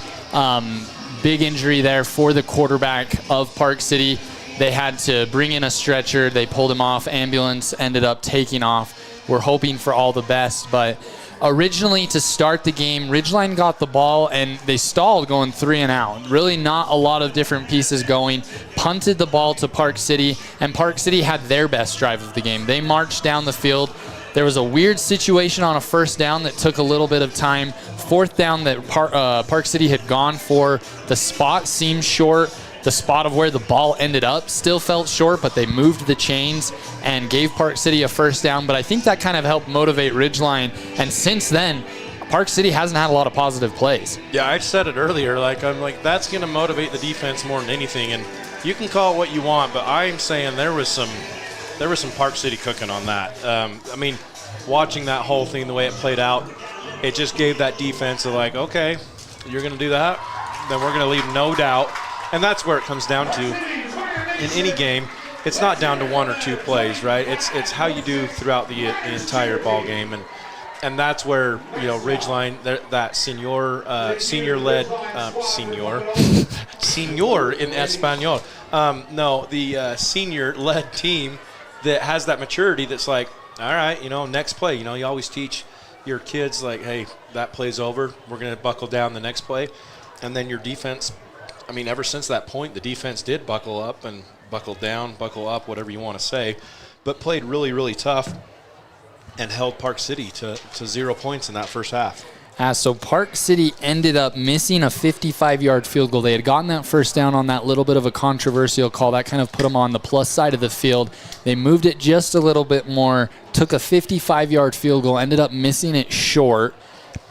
Speaker 1: Big injury there for the quarterback of Park City. They had to bring in a stretcher. They pulled him off. Ambulance ended up taking off. We're hoping for all the best. But originally to start the game, Ridgeline got the ball and they stalled going 3 and out. Really not a lot of different pieces going. Punted the ball to Park City, and Park City had their best drive of the game. They marched down the field. There was a weird situation on a first down that took a little bit of time. Fourth down that Park City had gone for. The spot seemed short. The spot of where the ball ended up still felt short, but they moved the chains and gave Park City a first down. But I think that kind of helped motivate Ridgeline. And since then, Park City hasn't had a lot of positive plays.
Speaker 4: Yeah, I said it earlier. That's going to motivate the defense more than anything. And you can call it what you want, but I'm saying there was some Park City cooking on that. Watching that whole thing, the way it played out, it just gave that defense okay, you're going to do that, then we're going to leave no doubt. And that's where it comes down to in any game. It's not down to 1 or 2 plays, right? It's how you do throughout the entire ball game, and that's where Ridgeline, that senior in Espanol. The senior-led team that has that maturity. That's all right, next play. You always teach your kids hey, that play's over. We're going to buckle down the next play, and then your defense. Ever since that point, the defense did buckle up and buckle down, buckle up, whatever you want to say, but played really, really tough and held Park City to 0 points in that first half.
Speaker 1: So Park City ended up missing a 55-yard field goal. They had gotten that first down on that little bit of a controversial call. That kind of put them on the plus side of the field. They moved it just a little bit more, took a 55-yard field goal, ended up missing it short,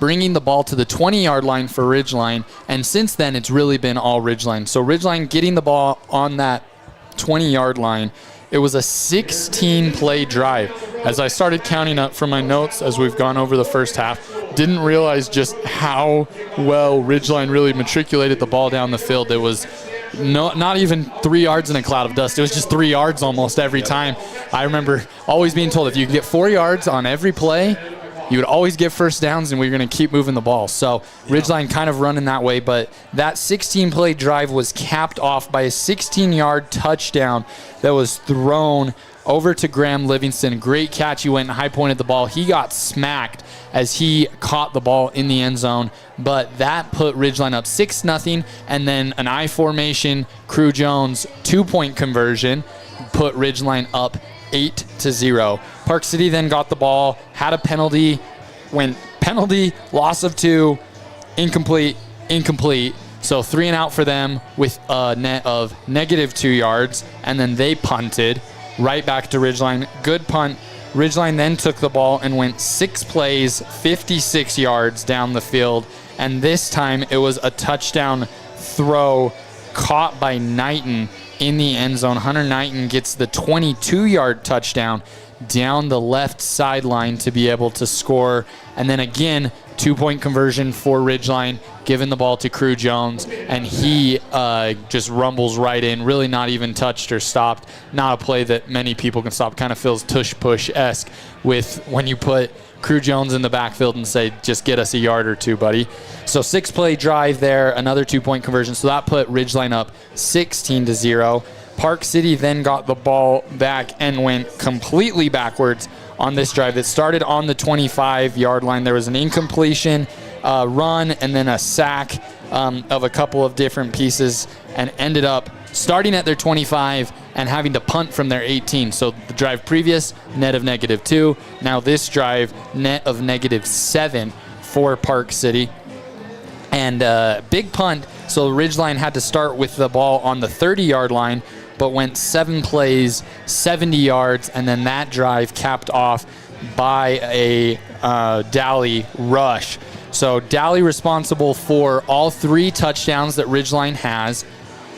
Speaker 1: bringing the ball to the 20-yard line for Ridgeline, and since then it's really been all Ridgeline. So Ridgeline getting the ball on that 20-yard line. It was a 16-play drive. As I started counting up from my notes as we've gone over the first half, didn't realize just how well Ridgeline really matriculated the ball down the field. It was not even 3 yards in a cloud of dust. It was just 3 yards almost every time. I remember always being told if you could get 4 yards on every play, you would always get first downs, and we were going to keep moving the ball. So Ridgeline kind of running that way, but that 16-play drive was capped off by a 16-yard touchdown that was thrown over to Graham Livingston. Great catch. He went and high-pointed the ball. He got smacked as he caught the ball in the end zone, but that put Ridgeline up 6-0, and then an I formation, Crew Jones 2-point conversion put Ridgeline up 8-0. Park City then got the ball, had a penalty, went penalty, loss of 2, incomplete. So 3 and out for them with a net of -2 yards, and then they punted right back to Ridgeline. Good punt. Ridgeline then took the ball and went 6 plays, 56 yards down the field, and this time it was a touchdown throw caught by Knighton in the end zone. Hunter Knighton gets the 22-yard touchdown down the left sideline to be able to score, and then again, 2-point conversion for Ridgeline, giving the ball to Crew Jones, and he just rumbles right in, really not even touched or stopped. Not a play that many people can stop. Kind of feels tush-push-esque with when you put Crew Jones in the backfield and say, just get us a yard or 2, buddy. So 6-play drive there, another 2-point conversion. So that put Ridgeline up 16-0. Park City then got the ball back and went completely backwards on this drive that started on the 25-yard line. There was an incompletion, run, and then a sack of a couple of different pieces, and ended up starting at their 25 and having to punt from their 18. So the drive previous, net of -2. Now this drive, net of -7 for Park City. And big punt, so Ridgeline had to start with the ball on the 30-yard line, but went 7 plays, 70 yards, and then that drive capped off by a Dally rush. So Dally responsible for all 3 touchdowns that Ridgeline has,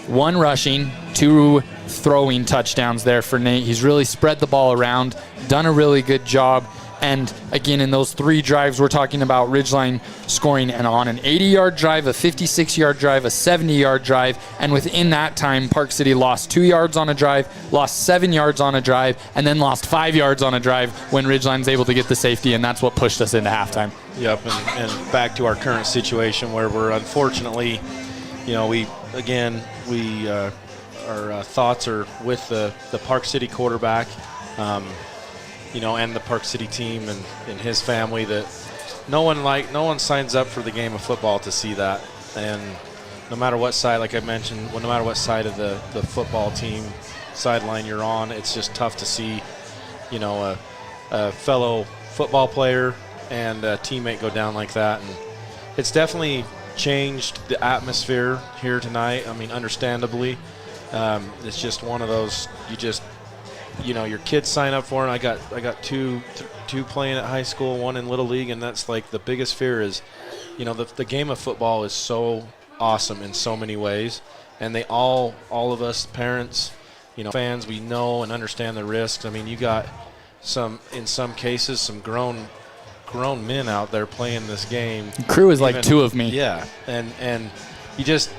Speaker 1: 1 rushing, 2 throwing touchdowns there for Nate. He's really spread the ball around, done a really good job. And again, in those 3 drives, we're talking about Ridgeline scoring on an 80-yard drive, a 56-yard drive, a 70-yard drive, and within that time, Park City lost 2 yards on a drive, lost 7 yards on a drive, and then lost 5 yards on a drive when Ridgeline's able to get the safety, and that's what pushed us into halftime.
Speaker 4: Yep, and back to our current situation where we're unfortunately, our thoughts are with the Park City quarterback. And the Park City team and his family, that no one signs up for the game of football to see that. And no matter what side, like I mentioned, no matter what side of the football team sideline you're on, it's just tough to see, a fellow football player and a teammate go down like that. And it's definitely changed the atmosphere here tonight. I mean, understandably, it's just one of those, your kids sign up for it. I got two playing at high school, 1 in Little League, and that's like the biggest fear is, the game of football is so awesome in so many ways, and they all of us parents, fans, we know and understand the risks. I mean, you got in some cases, some grown men out there playing this game.
Speaker 1: Crew is like 2 of me.
Speaker 4: Yeah, and you just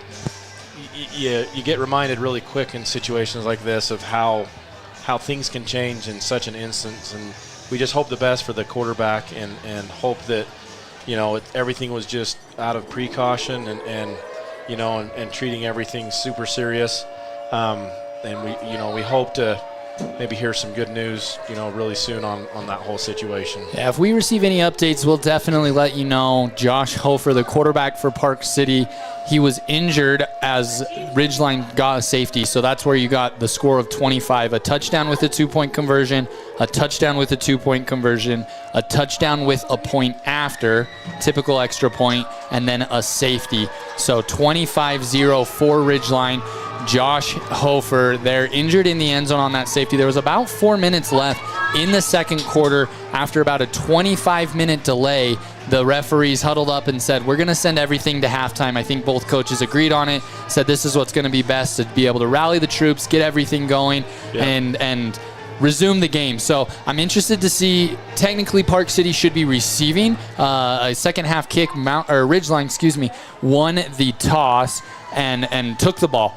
Speaker 4: you get reminded really quick in situations like this of how things can change in such an instance, and we just hope the best for the quarterback and hope that everything was just out of precaution and treating everything super serious, and we hope to maybe hear some good news really soon on that whole situation.
Speaker 1: Yeah, if we receive any updates, we'll definitely let you know. Josh Hofer, the quarterback for Park City, he was injured as Ridgeline got a safety, so that's where you got the score of 25. A touchdown with a 2-point conversion, a touchdown with a 2-point conversion, a touchdown with a point after, typical extra point, and then a safety. So 25-0 for Ridgeline. Josh Hofer, they're injured in the end zone on that safety. There was about 4 minutes left in the second quarter. After about a 25-minute delay, the referees huddled up and said, we're going to send everything to halftime. I think both coaches agreed on it, said this is what's going to be best to be able to rally the troops, get everything going, and resume the game. So I'm interested to see, technically Park City should be receiving a second half kick. Ridgeline, won the toss and took the ball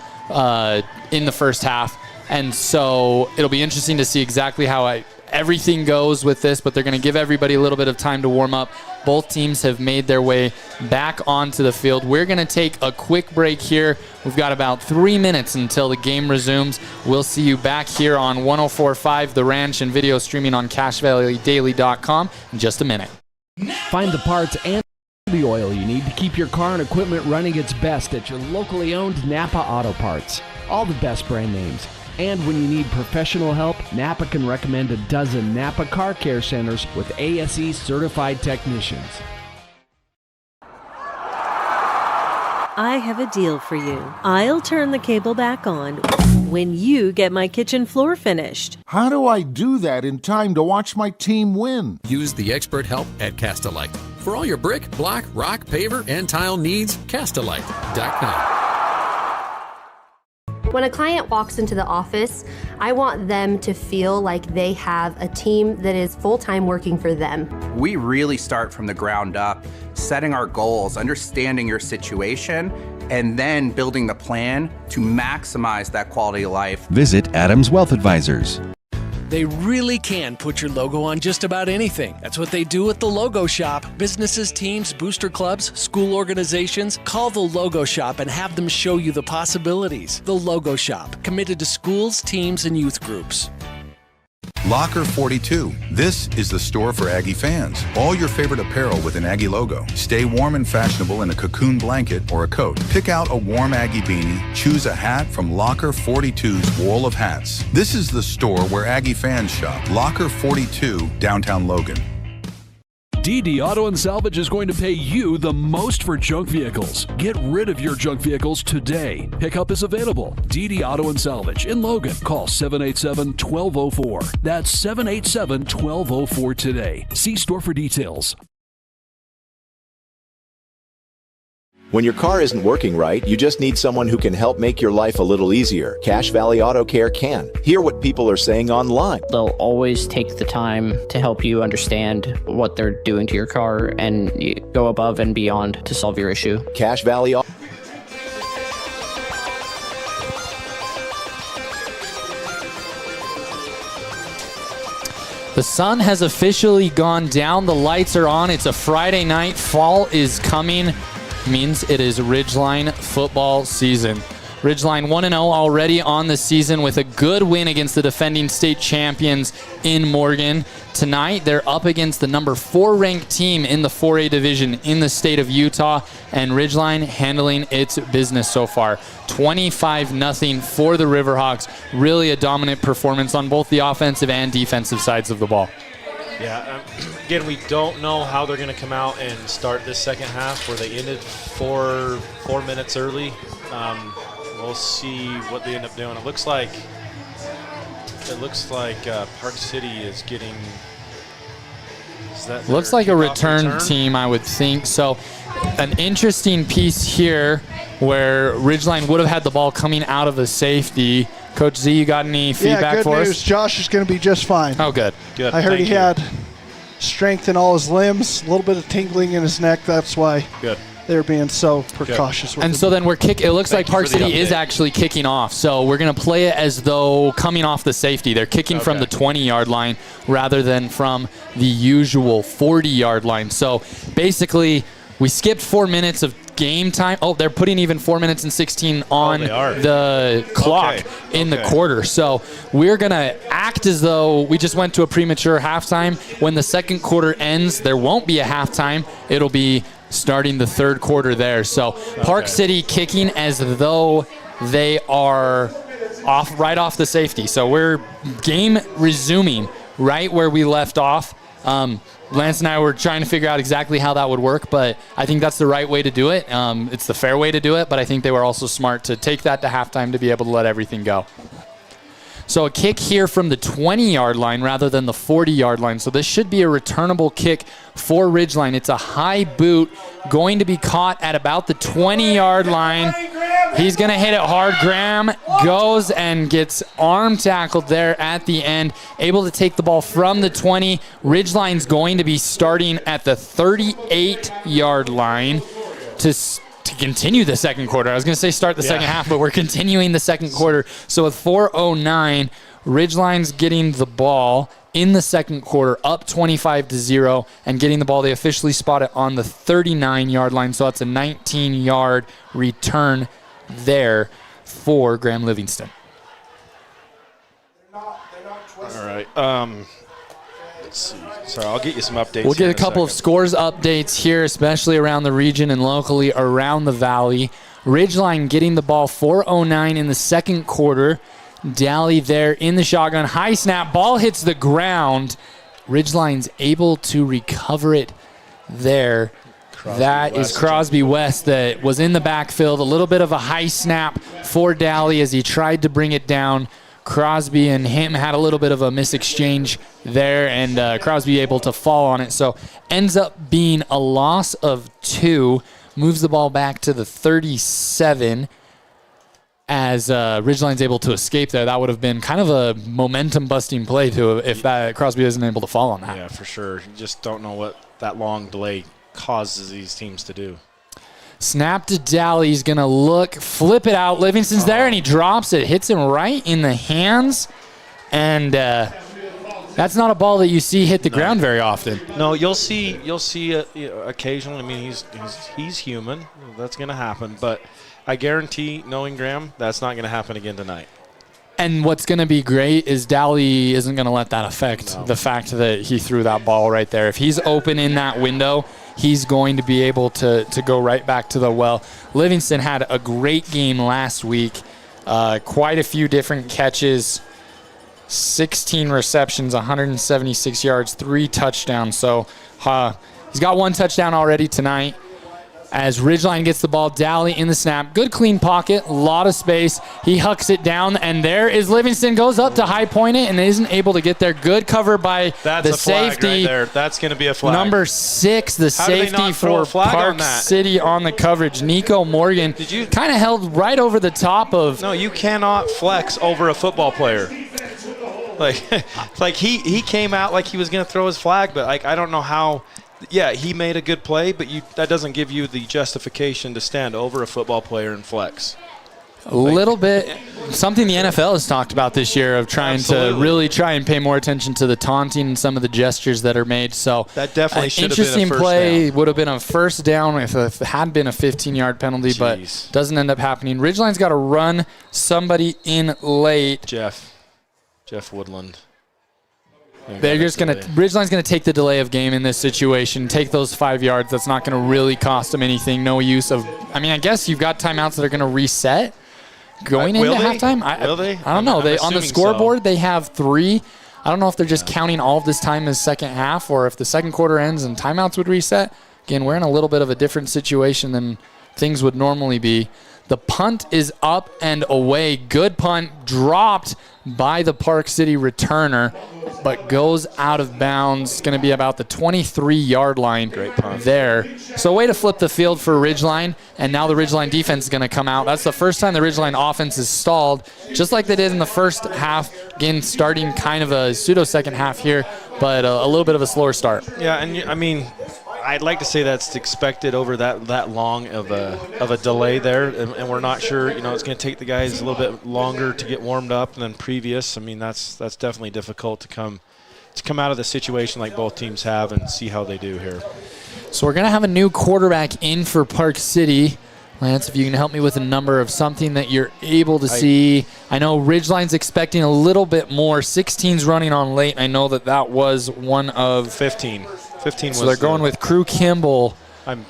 Speaker 1: in the first half. And so it'll be interesting to see exactly how everything goes with this, but they're going to give everybody a little bit of time to warm up. Both teams have made their way back onto the field. We're going to take a quick break here. We've got about 3 minutes until the game resumes. We'll see you back here on 104.5 The Ranch and video streaming on CashValleyDaily.com in just a minute.
Speaker 21: Find the parts and the oil you need to keep your car and equipment running its best at your locally owned Napa Auto Parts. All the best brand names. And when you need professional help, Napa can recommend a dozen Napa Car Care Centers with ASE certified technicians.
Speaker 5: I have a deal for you. I'll turn the cable back on when you get my kitchen floor finished.
Speaker 6: How do I do that in time to watch my team win?
Speaker 7: Use the expert help at Castalite. For all your brick, block, rock, paver, and tile needs, Castalite.com.
Speaker 8: When a client walks into the office, I want them to feel like they have a team that is full-time working for them.
Speaker 9: We really start from the ground up, setting our goals, understanding your situation, and then building the plan to maximize that quality of life.
Speaker 15: Visit Adams Wealth Advisors.
Speaker 10: They really can put your logo on just about anything. That's what they do at the Logo Shop. Businesses, teams, booster clubs, school organizations. Call the Logo Shop and have them show you the possibilities. The Logo Shop, committed to schools, teams, and youth groups.
Speaker 11: Locker 42. This is the store for Aggie fans. All your favorite apparel with an Aggie logo. Stay warm and fashionable in a cocoon blanket or a coat. Pick out a warm Aggie beanie. Choose a hat from Locker 42's wall of hats. This is the store where Aggie fans shop. Locker 42, downtown Logan.
Speaker 3: DD Auto and Salvage is going to pay you the most for junk vehicles. Get rid of your junk vehicles today. Pickup is available. DD Auto and Salvage in Logan. Call 787-1204. That's 787-1204 today. See store for details.
Speaker 13: When your car isn't working right, you just need someone who can help make your life a little easier. Cache Valley Auto Care can. Hear what people are saying online.
Speaker 14: They'll always take the time to help you understand what they're doing to your car and go above and beyond to solve your issue.
Speaker 13: Cache Valley Auto.
Speaker 1: The sun has officially gone down. The lights are on. It's a Friday night. Fall is coming. Means it is Ridgeline football season. Ridgeline 1-0 already on the season with a good win against the defending state champions in Morgan. Tonight, they're up against the number 4 ranked team in the 4A division in the state of Utah, and Ridgeline handling its business so far. 25-0 for the Riverhawks. Really a dominant performance on both the offensive and defensive sides of the ball.
Speaker 4: Yeah, again, we don't know how they're going to come out and start this second half where they ended 4 minutes early. We'll see what they end up doing. It looks like Park City is getting.
Speaker 1: Looks like a return team, I would think. So, an interesting piece here where Ridgeline would have had the ball coming out of the safety. Coach Z, you got any feedback for us?
Speaker 2: Good news. Josh is going to be just fine.
Speaker 1: Oh, good.
Speaker 4: Good.
Speaker 2: I heard he had strength in all his limbs, a little bit of tingling in his neck. That's why they're being so precautious.
Speaker 1: And so then it looks like Park City is actually kicking off. So we're going to play it as though coming off the safety. They're kicking from the 20-yard line rather than from the usual 40-yard line. So basically, we skipped 4 minutes of game time. Oh, they're putting even 4 minutes and 16 on the clock in the quarter. So we're going to act as though we just went to a premature halftime. When the second quarter ends, there won't be a halftime. It'll be starting the third quarter there. So Park City kicking as though they are right off the safety. So we're game resuming right where we left off. Lance and I were trying to figure out exactly how that would work, but I think that's the right way to do it. It's the fair way to do it, but I think they were also smart to take that to halftime to be able to let everything go. So a kick here from the 20-yard line rather than the 40-yard line. So this should be a returnable kick for Ridgeline. It's a high boot going to be caught at about the 20-yard line. He's going to hit it hard. Graham goes and gets arm tackled there at the end, able to take the ball from the 20. Ridgeline's going to be starting at the 38-yard line to continue the second quarter. I was going to say start the second half, but we're continuing the second quarter. So with 4:09, Ridgeline's getting the ball in the second quarter, up 25-0, and getting the ball. They officially spot it on the 39-yard line, so that's a 19-yard return there for Graham Livingston.
Speaker 4: All right. Let's see. Sorry, I'll get you some updates.
Speaker 1: We'll get a couple of scores updates here, especially around the region and locally around the valley. Ridgeline getting the ball 4:09 in the second quarter. Daly there in the shotgun. High snap. Ball hits the ground. Ridgeline's able to recover it there. That is Crosby West that was in the backfield. A little bit of a high snap for Daly as he tried to bring it down. Crosby and him had a little bit of a misexchange there, and Crosby able to fall on it. So ends up being a loss of 2. Moves the ball back to the 37 as Ridgeline's able to escape there. That would have been kind of a momentum-busting play too if that Crosby isn't able to fall on that.
Speaker 4: Yeah, for sure. You just don't know what that long delay causes these teams to do.
Speaker 1: Snap to Daly. He's going to look, flip it out. Livingston's there, and he drops it. Hits him right in the hands. And that's not a ball that you see hit the ground very often.
Speaker 4: No, you'll see occasionally. I mean, he's human. That's going to happen. But I guarantee, knowing Graham, that's not going to happen again tonight.
Speaker 1: And what's going to be great is Daly isn't going to let that affect the fact that he threw that ball right there. If he's open in that window, he's going to be able to go right back to the well. Livingston had a great game last week. Quite a few different catches, 16 receptions, 176 yards, 3 touchdowns. So he's got 1 touchdown already tonight. As Ridgeline gets the ball, Daly in the snap. Good clean pocket, a lot of space. He hucks it down, and there is Livingston. Goes up to high point it and isn't able to get there. Good cover by the safety.
Speaker 4: Right there. That's going to be a flag.
Speaker 1: Number 6, the safety for Park City on the coverage. Nico Morgan kind of held right over the top of.
Speaker 4: No, you cannot flex over a football player. Like he came out like he was going to throw his flag, but I don't know how. Yeah, he made a good play, but that doesn't give you the justification to stand over a football player and flex.
Speaker 1: A little bit, something the NFL has talked about this year of trying to really try and pay more attention to the taunting and some of the gestures that are made. So
Speaker 4: that definitely should have been a
Speaker 1: interesting play. Would have been a first down if it had been a 15-yard penalty, but doesn't end up happening. Ridgeline's got to run somebody in late.
Speaker 4: Jeff Woodland.
Speaker 1: They're just Ridgeline's gonna take the delay of game in this situation, take those 5 yards. That's not gonna really cost them anything. No use of. I mean, I guess you've got timeouts that are gonna reset going into halftime.
Speaker 4: Will they?
Speaker 1: I don't know. They on the scoreboard they have 3. I don't know if they're just counting all of this time as second half, or if the second quarter ends and timeouts would reset. Again, we're in a little bit of a different situation than things would normally be. The punt is up and away. Good punt, dropped by the Park City returner, but goes out of bounds. It's going to be about the 23-yard line.
Speaker 4: Great punt
Speaker 1: there. So way to flip the field for Ridgeline, and now the Ridgeline defense is going to come out. That's the first time the Ridgeline offense is stalled, just like they did in the first half. Again, starting kind of a pseudo second half here, but a little bit of a slower start.
Speaker 4: Yeah, and I mean, I'd like to say that's expected over that long of a delay there, and we're not sure. It's going to take the guys a little bit longer to get warmed up than previous. I mean, that's definitely difficult to come out of the situation like both teams have and see how they do here.
Speaker 1: So we're going to have a new quarterback in for Park City. Lance, if you can help me with a number of something that you're able to see. I know Ridgeline's expecting a little bit more. 16's running on late. I know that was one of
Speaker 4: 15. 15
Speaker 1: so they're going with Crew Kimball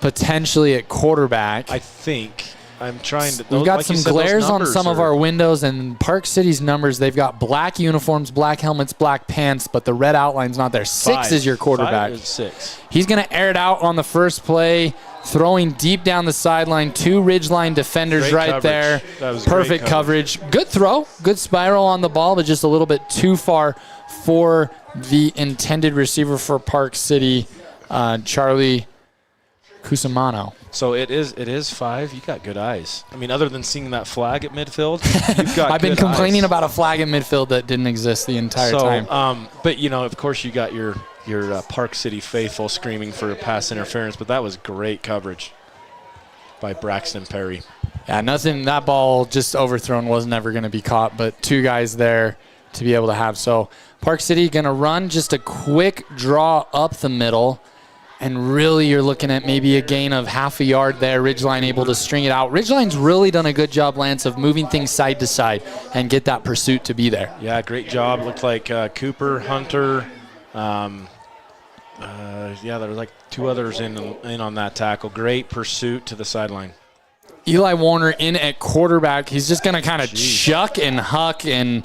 Speaker 1: potentially at quarterback.
Speaker 4: I think. I'm trying to.
Speaker 1: We've got some glares on some of our windows, and Park City's numbers, they've got black uniforms, black helmets, black pants, but the red outline's not there. 6 is your quarterback.
Speaker 4: 6.
Speaker 1: He's going to air it out on the first play, throwing deep down the sideline. 2 Ridgeline defenders right there.
Speaker 4: That was
Speaker 1: perfect coverage. Good throw. Good spiral on the ball, but just a little bit too far for the intended receiver for Park City, Charlie Cusimano.
Speaker 4: So it is 5. You got good eyes. I mean, other than seeing that flag at midfield, you've got
Speaker 1: I've been complaining about a flag at midfield that didn't exist the entire time.
Speaker 4: But of course, you got your Park City faithful screaming for pass interference, but that was great coverage by Braxton Perry.
Speaker 1: Yeah, nothing. That ball just overthrown was never going to be caught, but 2 guys there to be able to have. So Park City going to run just a quick draw up the middle, and really you're looking at maybe a gain of half a yard there. Ridgeline able to string it out. Ridgeline's really done a good job, Lance, of moving things side to side and get that pursuit to be there.
Speaker 4: Yeah, great job. Looked like Cooper, Hunter, there was like 2 others in on that tackle. Great pursuit to the sideline.
Speaker 1: Eli Warner in at quarterback. He's just going to kind of chuck and huck and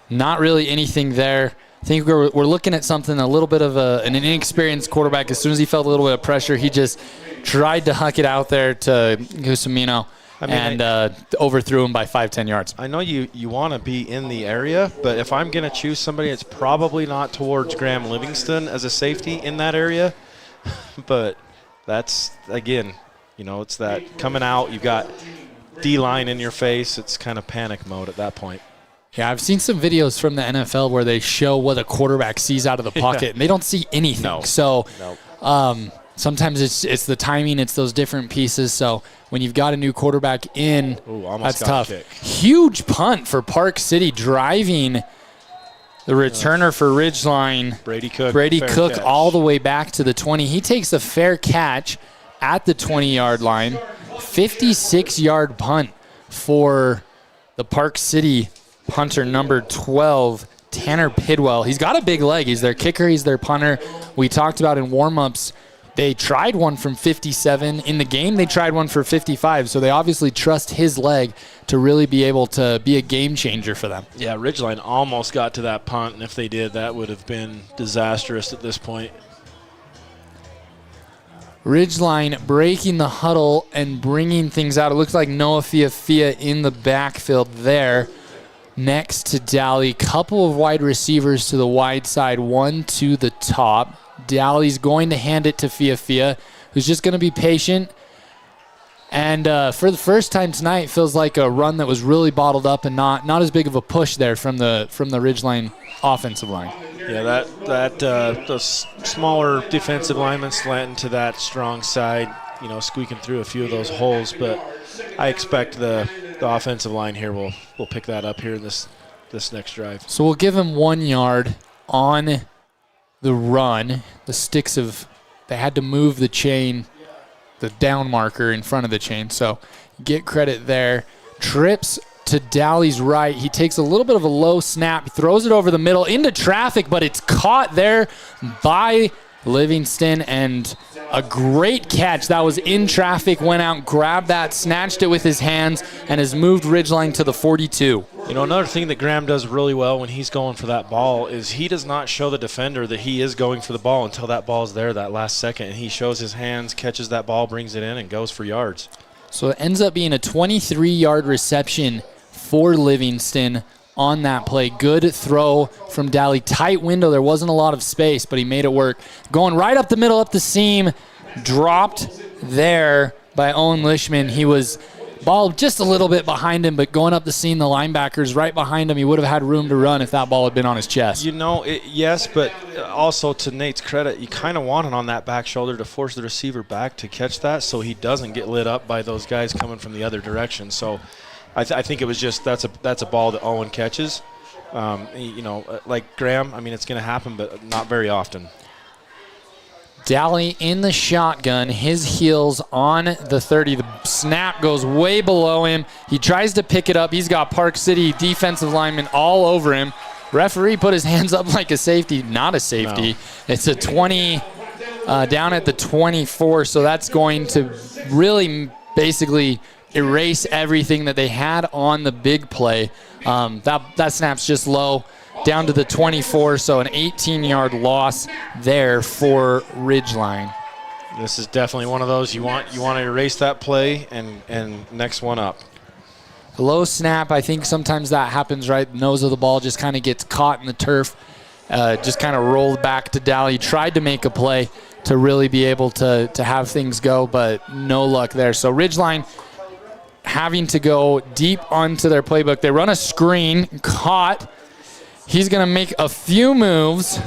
Speaker 1: not really anything there. I think we're looking at something, a little bit of an inexperienced quarterback. As soon as he felt a little bit of pressure, he just tried to huck it out there to Gusamino and overthrew him by 5-10 yards.
Speaker 4: I know you want to be in the area, but if I'm going to choose somebody, it's probably not towards Graham Livingston as a safety in that area. But that's, again, it's that coming out. You've got D-line in your face. It's kind of panic mode at that point.
Speaker 1: Yeah, I've seen some videos from the NFL where they show what a quarterback sees out of the pocket, and they don't see anything.
Speaker 4: No.
Speaker 1: So sometimes it's the timing, it's those different pieces. So when you've got a new quarterback in, that's tough. Huge punt for Park City, driving the returner for Ridgeline.
Speaker 4: Brady Cook
Speaker 1: catch. All the way back to the 20. He takes a fair catch at the 20-yard line. 56-yard punt for the Park City punter, number 12, Tanner Pidwell. He's got a big leg. He's their kicker. He's their punter. We talked about in warm-ups, they tried one from 57. In the game, they tried one for 55. So they obviously trust his leg to really be able to be a game changer for them.
Speaker 4: Yeah, Ridgeline almost got to that punt, and if they did, that would have been disastrous at this point.
Speaker 1: Ridgeline breaking the huddle and bringing things out. It looks like Noah Fiafia in the backfield there. Next to Dally, couple of wide receivers to the wide side, one to the top. Dally's going to hand it to Fiafia, who's just going to be patient. And for the first time tonight, feels like a run that was really bottled up and not as big of a push there from the Ridgeline offensive line.
Speaker 4: Yeah, those smaller defensive linemen slanting to that strong side, squeaking through a few of those holes. But I expect the offensive line here will pick that up here in this next drive.
Speaker 1: So we'll give him 1 yard on the run. The sticks they had to move the chain, the down marker in front of the chain. So get credit there. Trips to Dally's right. He takes a little bit of a low snap, throws it over the middle into traffic, but it's caught there by Livingston, and a great catch. That was in traffic, went out, grabbed that, snatched it with his hands, and has moved Ridgeline to the 42.
Speaker 4: Another thing that Graham does really well when he's going for that ball is he does not show the defender that he is going for the ball until that ball's there that last second. And he shows his hands, catches that ball, brings it in, and goes for yards.
Speaker 1: So it ends up being a 23-yard reception for Livingston on that play. Good throw from Dally. Tight window. There wasn't a lot of space, but he made it work. Going right up the middle, up the seam. Dropped there by Owen Lishman. He was ball just a little bit behind him, but going up the seam, the linebackers right behind him, he would have had room to run if that ball had been on his chest.
Speaker 4: Yes, but also to Nate's credit, you kind of want it on that back shoulder to force the receiver back to catch that so he doesn't get lit up by those guys coming from the other direction. So I think it was just that's a ball that Owen catches. Like Graham, it's going to happen, but not very often.
Speaker 1: Dally in the shotgun, his heels on the 30. The snap goes way below him. He tries to pick it up. He's got Park City defensive linemen all over him. Referee put his hands up like a safety. Not a safety. No. It's a 20 down at the 24, so that's going to really basically erase everything that they had on the big play. That snap's just low. Down to the 24, so an 18-yard loss there for Ridgeline.
Speaker 4: This is definitely one of those you want to erase that play and next one up.
Speaker 1: The low snap, I think sometimes that happens, right? The nose of the ball just kind of gets caught in the turf, just kind of rolled back to Dally. Tried to make a play to really be able to have things go, but no luck there. So Ridgeline having to go deep onto their playbook. They run a screen, caught. He's going to make a few moves,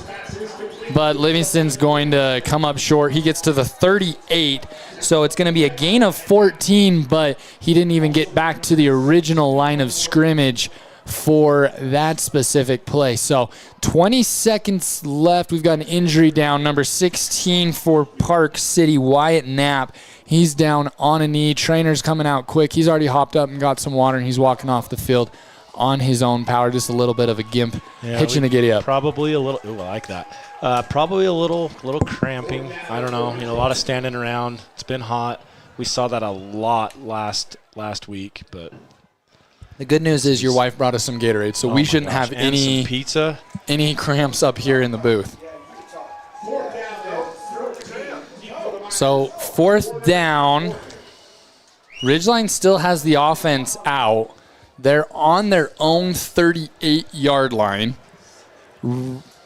Speaker 1: but Livingston's going to come up short. He gets to the 38, so it's going to be a gain of 14, but he didn't even get back to the original line of scrimmage for that specific play. So 20 seconds left. We've got an injury down. Number 16 for Park City, Wyatt Knapp. He's down on a knee. Trainer's coming out quick. He's already hopped up and got some water, and he's walking off the field on his own power. Just a little bit of a gimp, hitching to giddy up.
Speaker 4: Probably a little. Ooh, I like that. Probably a little cramping. I don't know. A lot of standing around. It's been hot. We saw that a lot last week, but.
Speaker 1: The good news is your wife brought us some Gatorade, so we shouldn't have
Speaker 4: and
Speaker 1: any
Speaker 4: some pizza,
Speaker 1: any cramps up here in the booth. So 4th down. Ridgeline still has the offense out. They're on their own 38-yard line.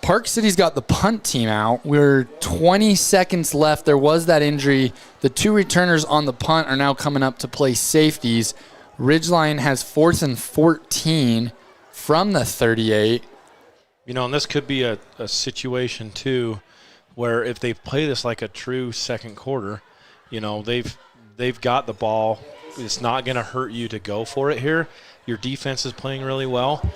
Speaker 1: Park City's got the punt team out. We're 20 seconds left. There was that injury. The 2 returners on the punt are now coming up to play safeties. Ridgeline has 4th and 14 from the 38.
Speaker 4: And this could be a situation, too, where if they play this like a true second quarter, they've got the ball. It's not going to hurt you to go for it here. Your defense is playing really well.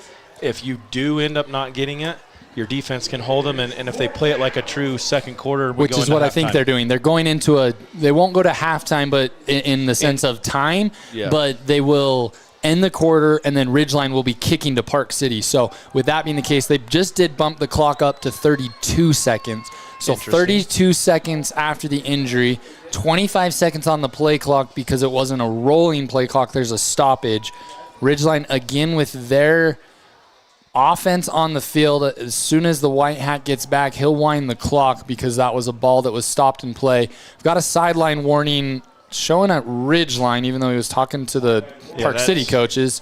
Speaker 4: If you do end up not getting it, your defense can hold them, and if they play it like a true second quarter,
Speaker 1: which is what I think they're doing. They're going into they won't go to halftime, but in the sense of time, but they will end the quarter, and then Ridgeline will be kicking to Park City. So with that being the case, they just did bump the clock up to 32 seconds. So 32 seconds after the injury, 25 seconds on the play clock because it wasn't a rolling play clock. There's a stoppage. Ridgeline again with their offense on the field. As soon as the white hat gets back, he'll wind the clock because that was a ball that was stopped in play. We've got a sideline warning showing at Ridgeline, even though he was talking to the Park City coaches.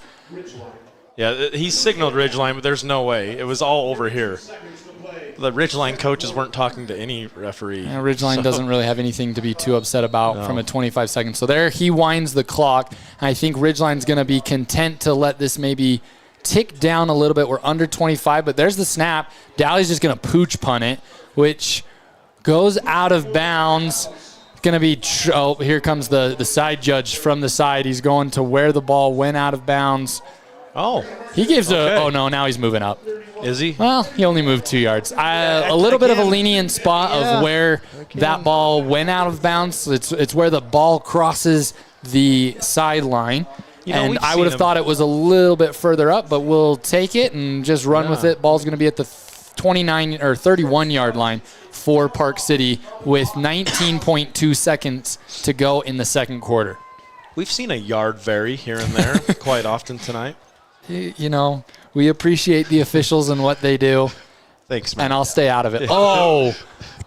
Speaker 4: Yeah, he signaled Ridgeline, but there's no way. It was all over here. The Ridgeline coaches weren't talking to any referee.
Speaker 1: Yeah, Ridgeline doesn't really have anything to be too upset about from a 25 seconds. So there he winds the clock. And I think Ridgeline's going to be content to let this maybe tick down a little bit. We're under 25, but there's the snap. Dowley's just going to pooch punt it, which goes out of bounds. It's going to be here comes the side judge from the side. He's going to where the ball went out of bounds.
Speaker 4: Oh.
Speaker 1: He gives now he's moving up.
Speaker 4: Is he?
Speaker 1: Well, he only moved 2 yards. A little bit of a lenient spot of where that ball went out of bounds. It's where the ball crosses the sideline. And I would have thought it was a little bit further up, but we'll take it and just run with it. Ball's going to be at the 29 or 31-yard line for Park City with 19.2 seconds to go in the second quarter.
Speaker 4: We've seen a yard vary here and there quite often tonight.
Speaker 1: We appreciate the officials and what they do.
Speaker 4: Thanks, man.
Speaker 1: And I'll stay out of it. Oh,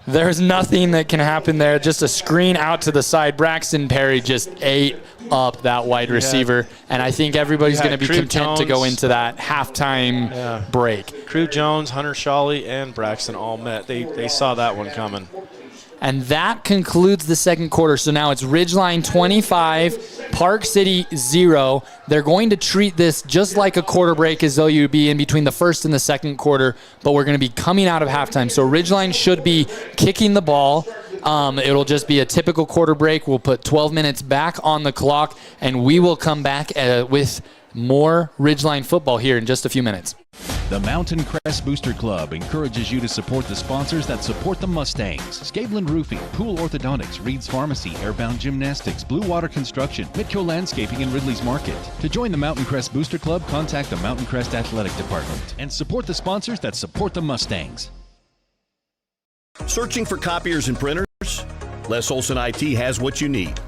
Speaker 1: there's nothing that can happen there. Just a screen out to the side. Braxton Perry just ate up that wide receiver. And I think everybody's going to be content to go into that halftime break.
Speaker 4: Crew Jones, Hunter Shawley, and Braxton all met. They saw that one coming.
Speaker 1: And that concludes the second quarter. So now it's Ridgeline 25, Park City 0. They're going to treat this just like a quarter break as though you'd be in between the first and the second quarter, but we're going to be coming out of halftime. So Ridgeline should be kicking the ball. It'll just be a typical quarter break. We'll put 12 minutes back on the clock, and we will come back with more Ridgeline football here in just a few minutes.
Speaker 15: The Mountain Crest Booster Club encourages you to support the sponsors that support the Mustangs. Scablin Roofing, Pool Orthodontics, Reed's Pharmacy, Airbound Gymnastics, Blue Water Construction, Midco Landscaping, and Ridley's Market. To join the Mountain Crest Booster Club, contact the Mountain Crest Athletic Department and support the sponsors that support the Mustangs.
Speaker 16: Searching for copiers and printers? Les Olson IT has what you need.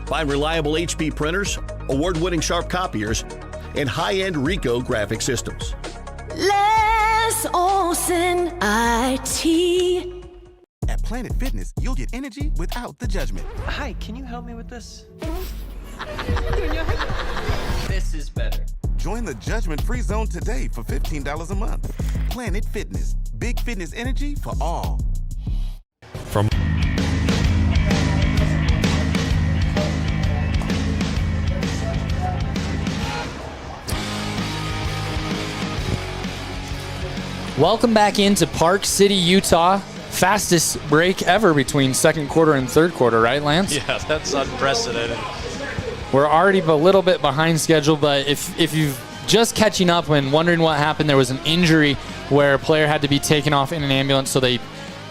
Speaker 16: Find reliable HP printers, award-winning Sharp copiers, and high-end Ricoh graphic systems.
Speaker 22: Les Olson IT.
Speaker 18: At Planet Fitness, you'll get energy without the judgment.
Speaker 19: Hi, can you help me with this? This is better.
Speaker 18: Join the judgment-free zone today for $15 a month. Planet Fitness. Big fitness energy for all.
Speaker 20: From
Speaker 1: Welcome back into Park City, Utah. Fastest break ever between second quarter and third quarter, right, Lance?
Speaker 4: Yeah, that's unprecedented.
Speaker 1: We're already a little bit behind schedule, but if you've just catching up when wondering what happened. There was an injury where a player had to be taken off in an ambulance, so they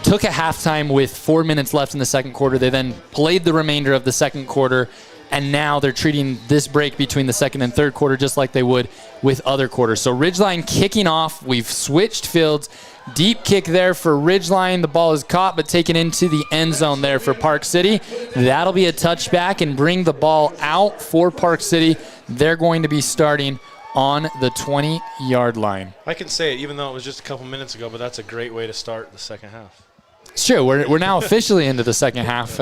Speaker 1: took a halftime with 4 minutes left in the second quarter. They then played the remainder of the second quarter, and now they're treating this break between the second and third quarter just like they would with other quarters. So Ridgeline kicking off. We've switched fields. Deep kick there for Ridgeline. The ball is caught but taken into the end zone there for Park City. That'll be a touchback and bring the ball out for Park City. They're going to be starting on the 20-yard line.
Speaker 4: I can say it even though it was just a couple minutes ago, but that's a great way to start the second half.
Speaker 1: It's true. We're now officially into the second half.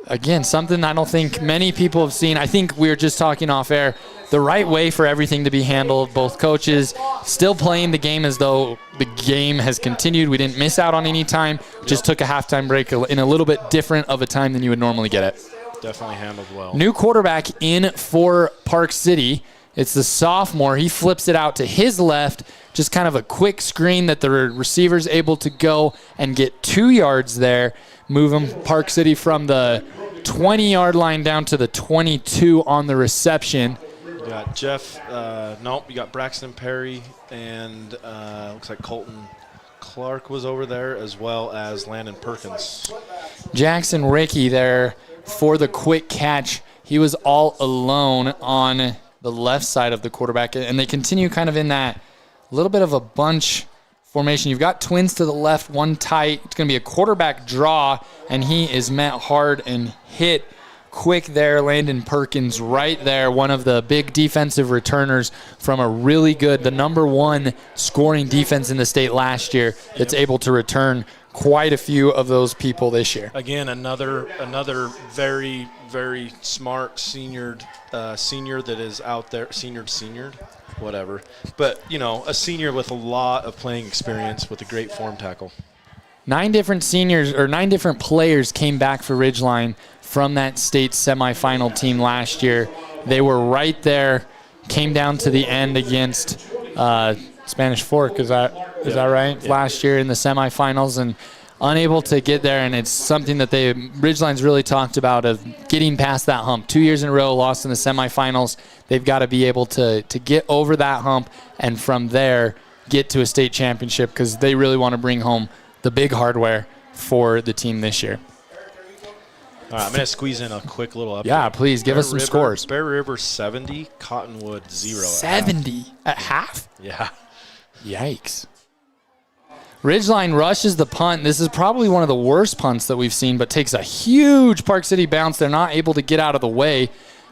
Speaker 1: Again, something I don't think many people have seen. I think we were just talking off air. The right way for everything to be handled. Both coaches still playing the game as though the game has continued. We didn't miss out on any time. Just took a halftime break in a little bit different of a time than you would normally get it.
Speaker 4: Definitely handled well.
Speaker 1: New quarterback in for Park City. It's the sophomore. He flips it out to his left. Just kind of a quick screen that the receiver's able to go and get 2 yards there. Moving Park City from the 20-yard line down to the 22 on the reception.
Speaker 4: You got Jeff, you got Braxton Perry, and looks like Colton Clark was over there, as well as Landon Perkins.
Speaker 1: Jackson Rickey there for the quick catch. He was all alone on the left side of the quarterback, and they continue kind of in that little bit of a bunch formation. You've got twins to the left, one tight. It's going to be a quarterback draw, and he is met hard and hit quick there. Landon Perkins right there, one of the big defensive returners from a really good, the number one scoring defense in the state last year that's able to return quite a few of those people this year.
Speaker 4: Again, another very, very smart senior that is out there. Seniored, whatever. But, a senior with a lot of playing experience with a great form tackle.
Speaker 1: 9 different players came back for Ridgeline from that state semifinal team last year. They were right there, came down to the end against Spanish Fork, is that right? Yeah. Last year in the semifinals, and unable to get there, and it's something that Ridgeline's really talked about of getting past that hump. 2 years in a row, lost in the semifinals. They've got to be able to get over that hump, and from there get to a state championship, because they really want to bring home the big hardware for the team this year.
Speaker 4: All right, I'm going to squeeze in a quick little update.
Speaker 1: Yeah, please, give us some scores.
Speaker 4: Bear River 70, Cottonwood 0.
Speaker 1: 70 at half?
Speaker 4: Yeah.
Speaker 1: Yikes. Ridgeline rushes the punt. This is probably one of the worst punts that we've seen, but takes a huge Park City bounce. They're not able to get out of the way.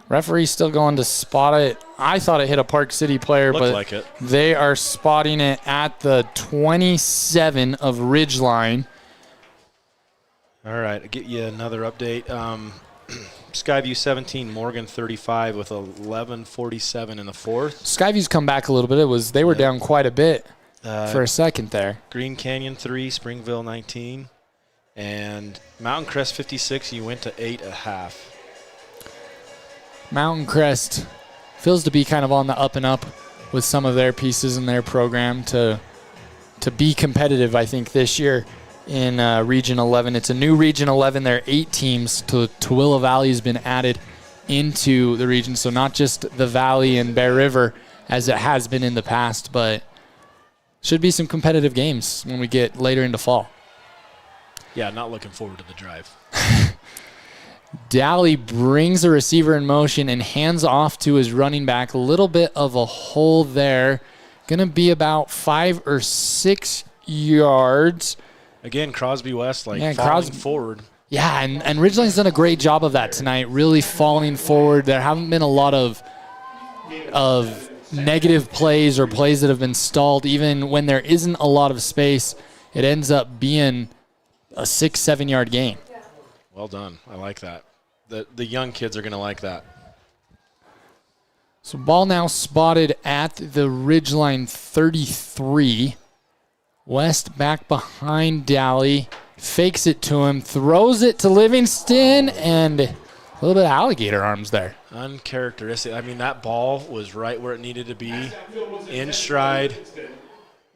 Speaker 1: Referee's still going to spot it. I thought it hit a Park City player, but
Speaker 4: like it.
Speaker 1: They are spotting it at the 27 of Ridgeline.
Speaker 4: All right, I'll get you another update. Skyview 17, Morgan 35 with 11:47 in the fourth.
Speaker 1: Skyview's come back a little bit. They were down quite a bit for a second there.
Speaker 4: Green Canyon 3, Springville 19, and Mountain Crest 56. You went to 8 at half.
Speaker 1: Mountain Crest feels to be kind of on the up and up with some of their pieces in their program to be competitive, I think, this year in Region 11. It's a new Region 11. There are 8 teams. Tooele Valley has been added into the region, so not just the Valley and Bear River as it has been in the past, but should be some competitive games when we get later into fall.
Speaker 4: Yeah, not looking forward to the drive.
Speaker 1: Dally brings a receiver in motion and hands off to his running back. A little bit of a hole there. Going to be about 5 or 6 yards.
Speaker 4: Again, Crosby West falling forward.
Speaker 1: Yeah, and Ridgeline's done a great job of that tonight, really falling forward. There haven't been a lot of negative plays or plays that have been stalled. Even when there isn't a lot of space, it ends up being a 6-7 yard gain.
Speaker 4: Well done. I like that. The young kids are going to like that.
Speaker 1: So ball now spotted at the Ridgeline 33. West back behind Dally. Fakes it to him. Throws it to Livingston. And a little bit of alligator arms there.
Speaker 4: Uncharacteristic. I mean, that ball was right where it needed to be. In stride.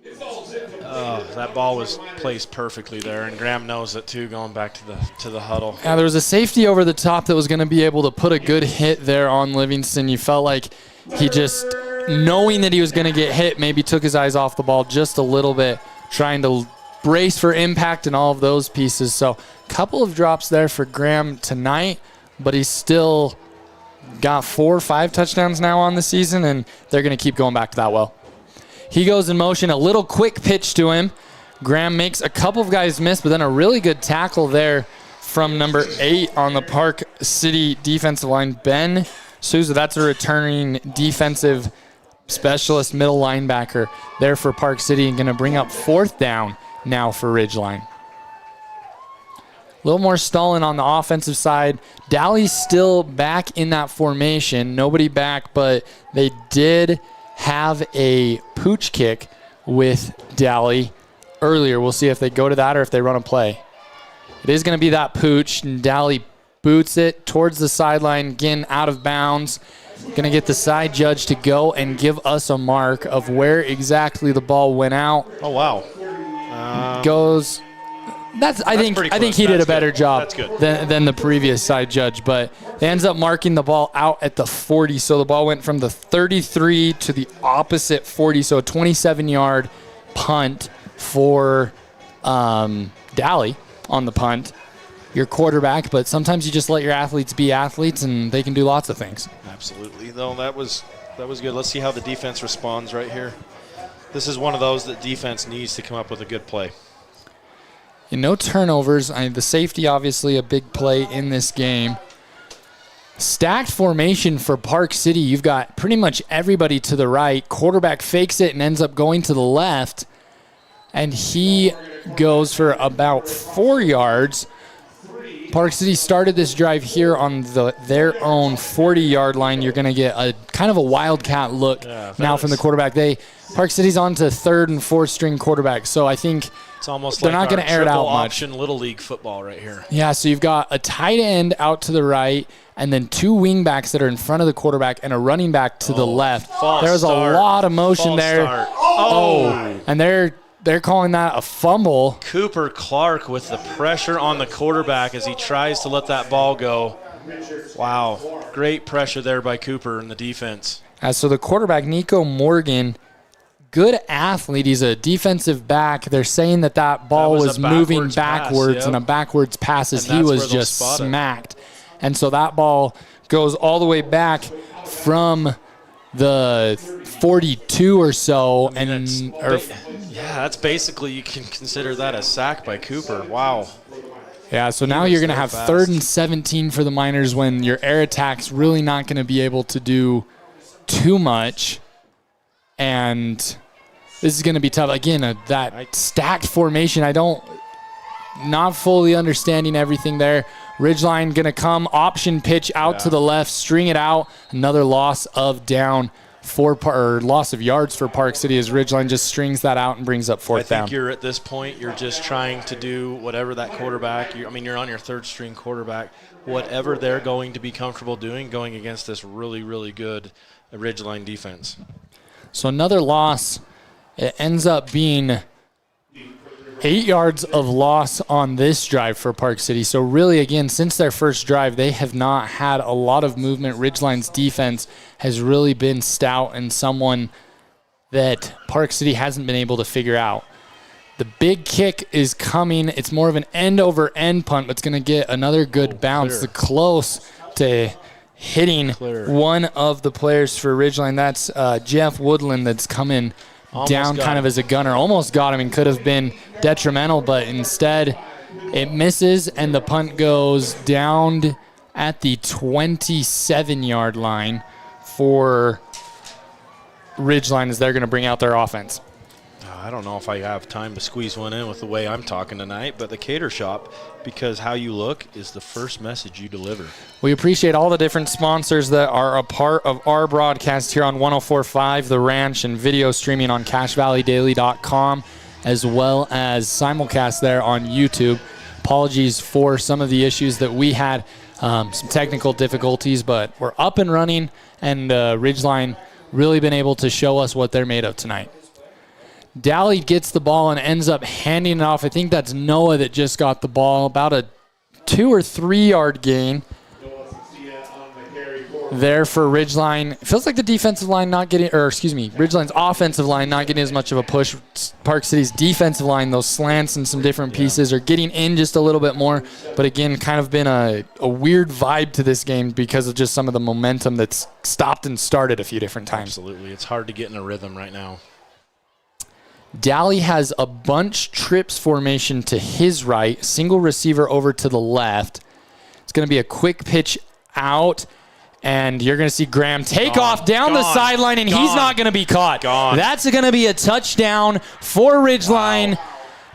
Speaker 4: That ball was placed perfectly there, and Graham knows it too, going back to the huddle.
Speaker 1: Yeah, there was a safety over the top that was going to be able to put a good hit there on Livingston. You felt like he just knowing that he was going to get hit, maybe took his eyes off the ball just a little bit, trying to brace for impact and all of those pieces. So a couple of drops there for Graham tonight, but he's still got 4 or 5 touchdowns now on the season, and they're going to keep going back to that well. He goes in motion, a little quick pitch to him. Graham makes a couple of guys miss, but then a really good tackle there from number 8 on the Park City defensive line, Ben Souza. That's a returning defensive specialist middle linebacker there for Park City, and going to bring up 4th down now for Ridgeline. A little more stalling on the offensive side. Dowley's still back in that formation. Nobody back, but they did have a pooch kick with Dowley earlier. We'll see if they go to that or if they run a play. It is going to be that pooch, and Dowley boots it towards the sideline, again out of bounds. Going to get the side judge to go and give us a mark of where exactly the ball went out.
Speaker 4: Oh, wow.
Speaker 1: Goes. I think he did a better job than the previous side judge, but they ends up marking the ball out at the 40. So the ball went from the 33 to the opposite 40. So a 27-yard punt for Dowley on the punt. Your quarterback, but sometimes you just let your athletes be athletes, and they can do lots of things.
Speaker 4: Absolutely. No, that was good. Let's see how the defense responds right here. This is one of those that defense needs to come up with a good play.
Speaker 1: No turnovers. The safety, obviously, a big play in this game. Stacked formation for Park City. You've got pretty much everybody to the right. Quarterback fakes it and ends up going to the left, and he goes for about 4 yards. Park City started this drive here on their own 40-yard line. You're going to get a kind of a wildcat look now from the quarterback. Park City's on to 3rd and 4th string quarterback, so I think
Speaker 4: it's almost
Speaker 1: they're
Speaker 4: like
Speaker 1: not going to air it out much.
Speaker 4: Option Little League football right here.
Speaker 1: Yeah, so you've got a tight end out to the right, and then 2 wing backs that are in front of the quarterback and a running back to the left. There's a lot of motion there. And they're calling that a fumble.
Speaker 4: Cooper Clark with the pressure on the quarterback as he tries to let that ball go. Wow, great pressure there by Cooper in the defense.
Speaker 1: So the quarterback, Nico Morgan, good athlete. He's a defensive back. They're saying that ball was moving backwards and a backwards pass as he was just smacked. And so that ball goes all the way back from the 42 or so.
Speaker 4: That's basically, you can consider that a sack by Cooper. Wow.
Speaker 1: Yeah, so now you're going to have 3rd and 17 for the Miners when your air attack's really not going to be able to do too much. And this is going to be tough. Again, that stacked formation, not fully understanding everything there. Ridgeline going to come, option pitch out to the left, string it out. Another loss of loss of yards for Park City as Ridgeline just strings that out and brings up 4th down.
Speaker 4: I think you're at this point, you're just trying to do whatever that quarterback, you're on your 3rd string quarterback, whatever they're going to be comfortable doing going against this really, really good Ridgeline defense.
Speaker 1: So another loss. It ends up being 8 yards of loss on this drive for Park City. So really, again, since their first drive, they have not had a lot of movement. Ridgeline's defense has really been stout and someone that Park City hasn't been able to figure out. The big kick is coming. It's more of an end-over-end punt, but it's going to get another good bounce. Close to hitting one of the players for Ridgeline. That's Jeff Woodland that's coming down kind of as a gunner. Almost got him and could have been detrimental, but instead it misses and the punt goes down at the 27-yard line for Ridgeline as they're going to bring out their offense.
Speaker 4: I don't know if I have time to squeeze one in with the way I'm talking tonight, but the Cater Shop, because how you look is the first message you deliver.
Speaker 1: We appreciate all the different sponsors that are a part of our broadcast here on 104.5 The Ranch and video streaming on CashValleyDaily.com, as well as simulcast there on YouTube. Apologies for some of the issues that we had, some technical difficulties, but we're up and running, and Ridgeline really been able to show us what they're made of tonight. Dowley gets the ball and ends up handing it off. I think that's Noah that just got the ball. About a 2 or 3 yard gain. there for Ridgeline. It feels like the defensive line Ridgeline's offensive line not getting as much of a push. Park City's defensive line, those slants and some different pieces are getting in just a little bit more. But again, kind of been a weird vibe to this game because of just some of the momentum that's stopped and started a few different times.
Speaker 4: Absolutely. It's hard to get in a rhythm right now.
Speaker 1: Dally has a bunch trips formation to his right, single receiver over to the left. It's going to be a quick pitch out. And you're going to see Graham take off down the sideline, and he's not going to be caught. That's going to be a touchdown for Ridgeline.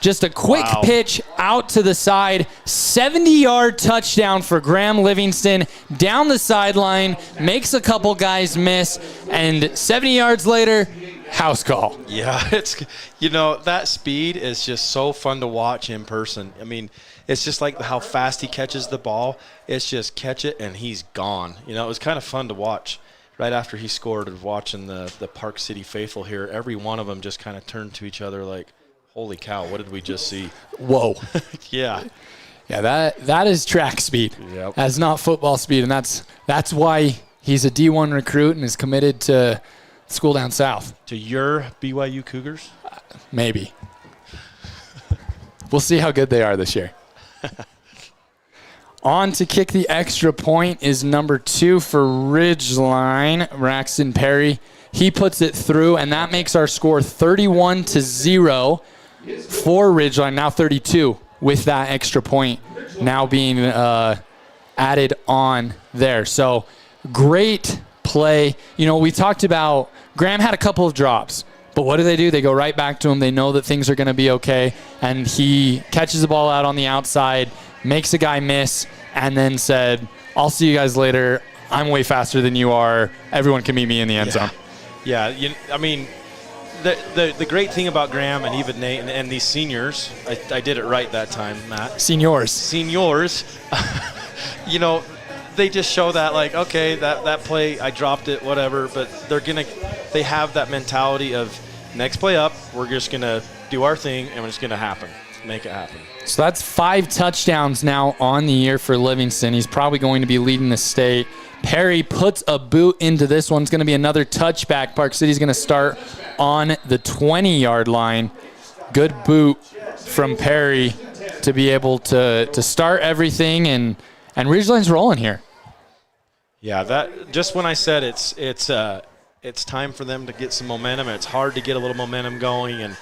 Speaker 1: Just a quick pitch out to the side. 70-yard touchdown for Graham Livingston. Down the sideline, makes a couple guys miss, and 70 yards later, house call.
Speaker 4: Yeah, it's that speed is just so fun to watch in person. I mean, it's just like how fast he catches the ball. It's just catch it and he's gone. It was kind of fun to watch right after he scored, watching the Park City faithful here. Every one of them just kind of turned to each other like, holy cow, what did we just see?
Speaker 1: Whoa.
Speaker 4: Yeah.
Speaker 1: Yeah, that is track speed.
Speaker 4: Yep.
Speaker 1: That's not football speed, and that's why he's a D1 recruit and is committed to school down south.
Speaker 4: To your BYU Cougars?
Speaker 1: Maybe. We'll see how good they are this year. On to kick the extra point is number 2 for Ridgeline, Braxton Perry. He puts it through, and that makes our score 31-0 for Ridgeline, now 32 with that extra point now being added on there. So great play. We talked about Graham had a couple of drops. But what do? They go right back to him. They know that things are going to be okay. And he catches the ball out on the outside, makes a guy miss, and then said, I'll see you guys later. I'm way faster than you are. Everyone can meet me in the end zone.
Speaker 4: Yeah, the great thing about Graham and even Nate and these seniors, I did it right that time, Matt.
Speaker 1: Seniors.
Speaker 4: They just show that, like, okay, that play, I dropped it, whatever, but they have that mentality of next play up, we're just going to do our thing, and it's going to make it happen.
Speaker 1: So that's 5 touchdowns now on the year for Livingston. He's probably going to be leading the state. Perry puts a boot into this one. It's going to be another touchback. Park City's going to start on the 20-yard line. Good boot from Perry to be able to start everything, and Ridgeline's rolling here.
Speaker 4: Yeah, that just when I said it's time for them to get some momentum. It's hard to get a little momentum going and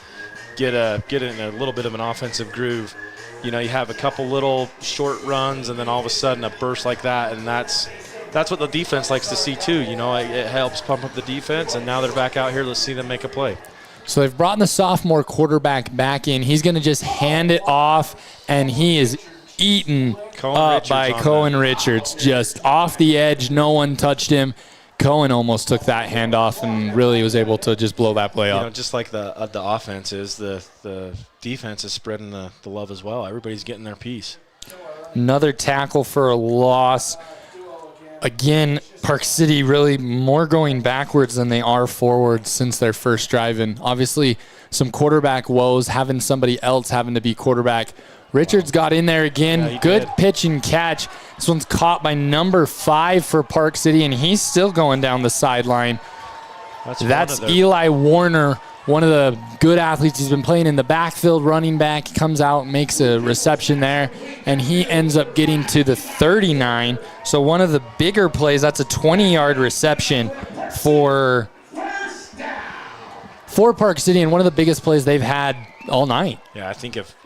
Speaker 4: get in a little bit of an offensive groove. You have a couple little short runs and then all of a sudden a burst like that, and that's what the defense likes to see too. It helps pump up the defense, and now they're back out here. Let's see them make a play.
Speaker 1: So they've brought the sophomore quarterback back in. He's going to just hand it off, and he is eaten up by Cohen Richards. Just off the edge. No one touched him. Cohen almost took that handoff and really was able to just blow that play up.
Speaker 4: Just like the offense is, the defense is spreading the love as well. Everybody's getting their piece.
Speaker 1: Another tackle for a loss. Again, Park City really more going backwards than they are forwards since their first drive. And obviously some quarterback woes, having somebody else having to be quarterback. Richards got in there again.
Speaker 4: Yeah,
Speaker 1: good pitch and catch. This one's caught by number 5 for Park City, and he's still going down the sideline. That's Eli Warner, one of the good athletes. He's been playing in the backfield, running back. He comes out, makes a reception there, and he ends up getting to the 39. So one of the bigger plays, that's a 20-yard reception for Park City, and one of the biggest plays they've had all night.
Speaker 4: Yeah, I think if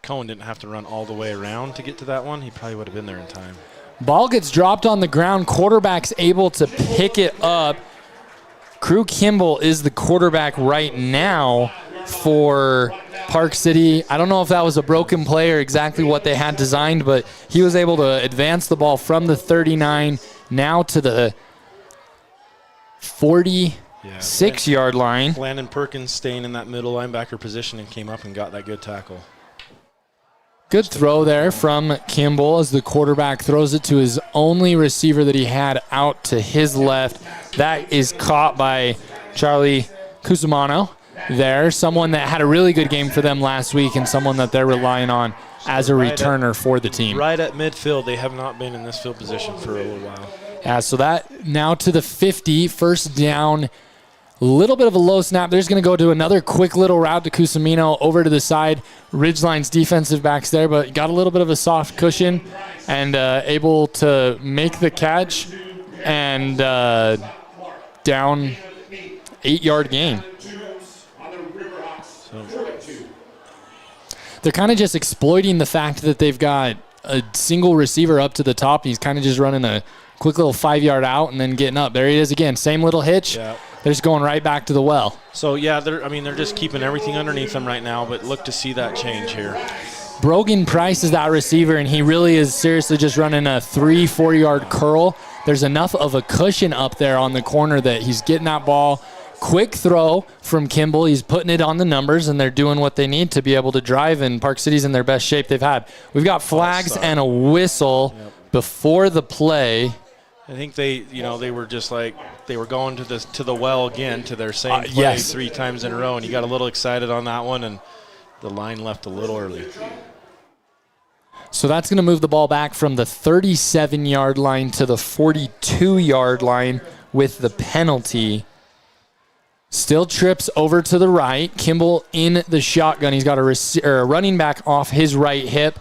Speaker 4: Cohen didn't have to run all the way around to get to that one, he probably would have been there in time.
Speaker 1: Ball gets dropped on the ground. Quarterback's able to pick it up. Crew Kimball is the quarterback right now for Park City. I don't know if that was a broken play or exactly what they had designed, but he was able to advance the ball from the 39 now to the 46-yard line.
Speaker 4: Landon Perkins staying in that middle linebacker position and came up and got that good tackle.
Speaker 1: Good throw there from Kimball as the quarterback throws it to his only receiver that he had out to his left. That is caught by Charlie Cusimano there, someone that had a really good game for them last week and someone that they're relying on as a returner for the team.
Speaker 4: Right at midfield, they have not been in this field position for a little while.
Speaker 1: Yeah, so that now to the 50, first down. A little bit of a low snap. There's going to go to another quick little route to Cusimino over to the side. Ridgeline's defensive backs there, but got a little bit of a soft cushion and able to make the catch and down 8-yard gain. They're kind of just exploiting the fact that they've got a single receiver up to the top. He's kind of just running a quick little 5-yard out and then getting up. There he is again. Same little hitch.
Speaker 4: Yeah.
Speaker 1: They're just going right back to the well.
Speaker 4: So, yeah, they're just keeping everything underneath them right now, but look to see that change here.
Speaker 1: Brogan Price is that receiver, and he really is seriously just running a 3-4-yard curl. There's enough of a cushion up there on the corner that he's getting that ball. Quick throw from Kimball. He's putting it on the numbers, and they're doing what they need to be able to drive, and Park City's in their best shape they've had. We've got flags and a whistle before the play.
Speaker 4: I think they were just like they were going to the well again to their same play 3 times in a row, and he got a little excited on that one, and the line left a little early.
Speaker 1: So that's going to move the ball back from the 37-yard line to the 42-yard line with the penalty. Still trips over to the right. Kimball in the shotgun. He's got a running back off his right hip.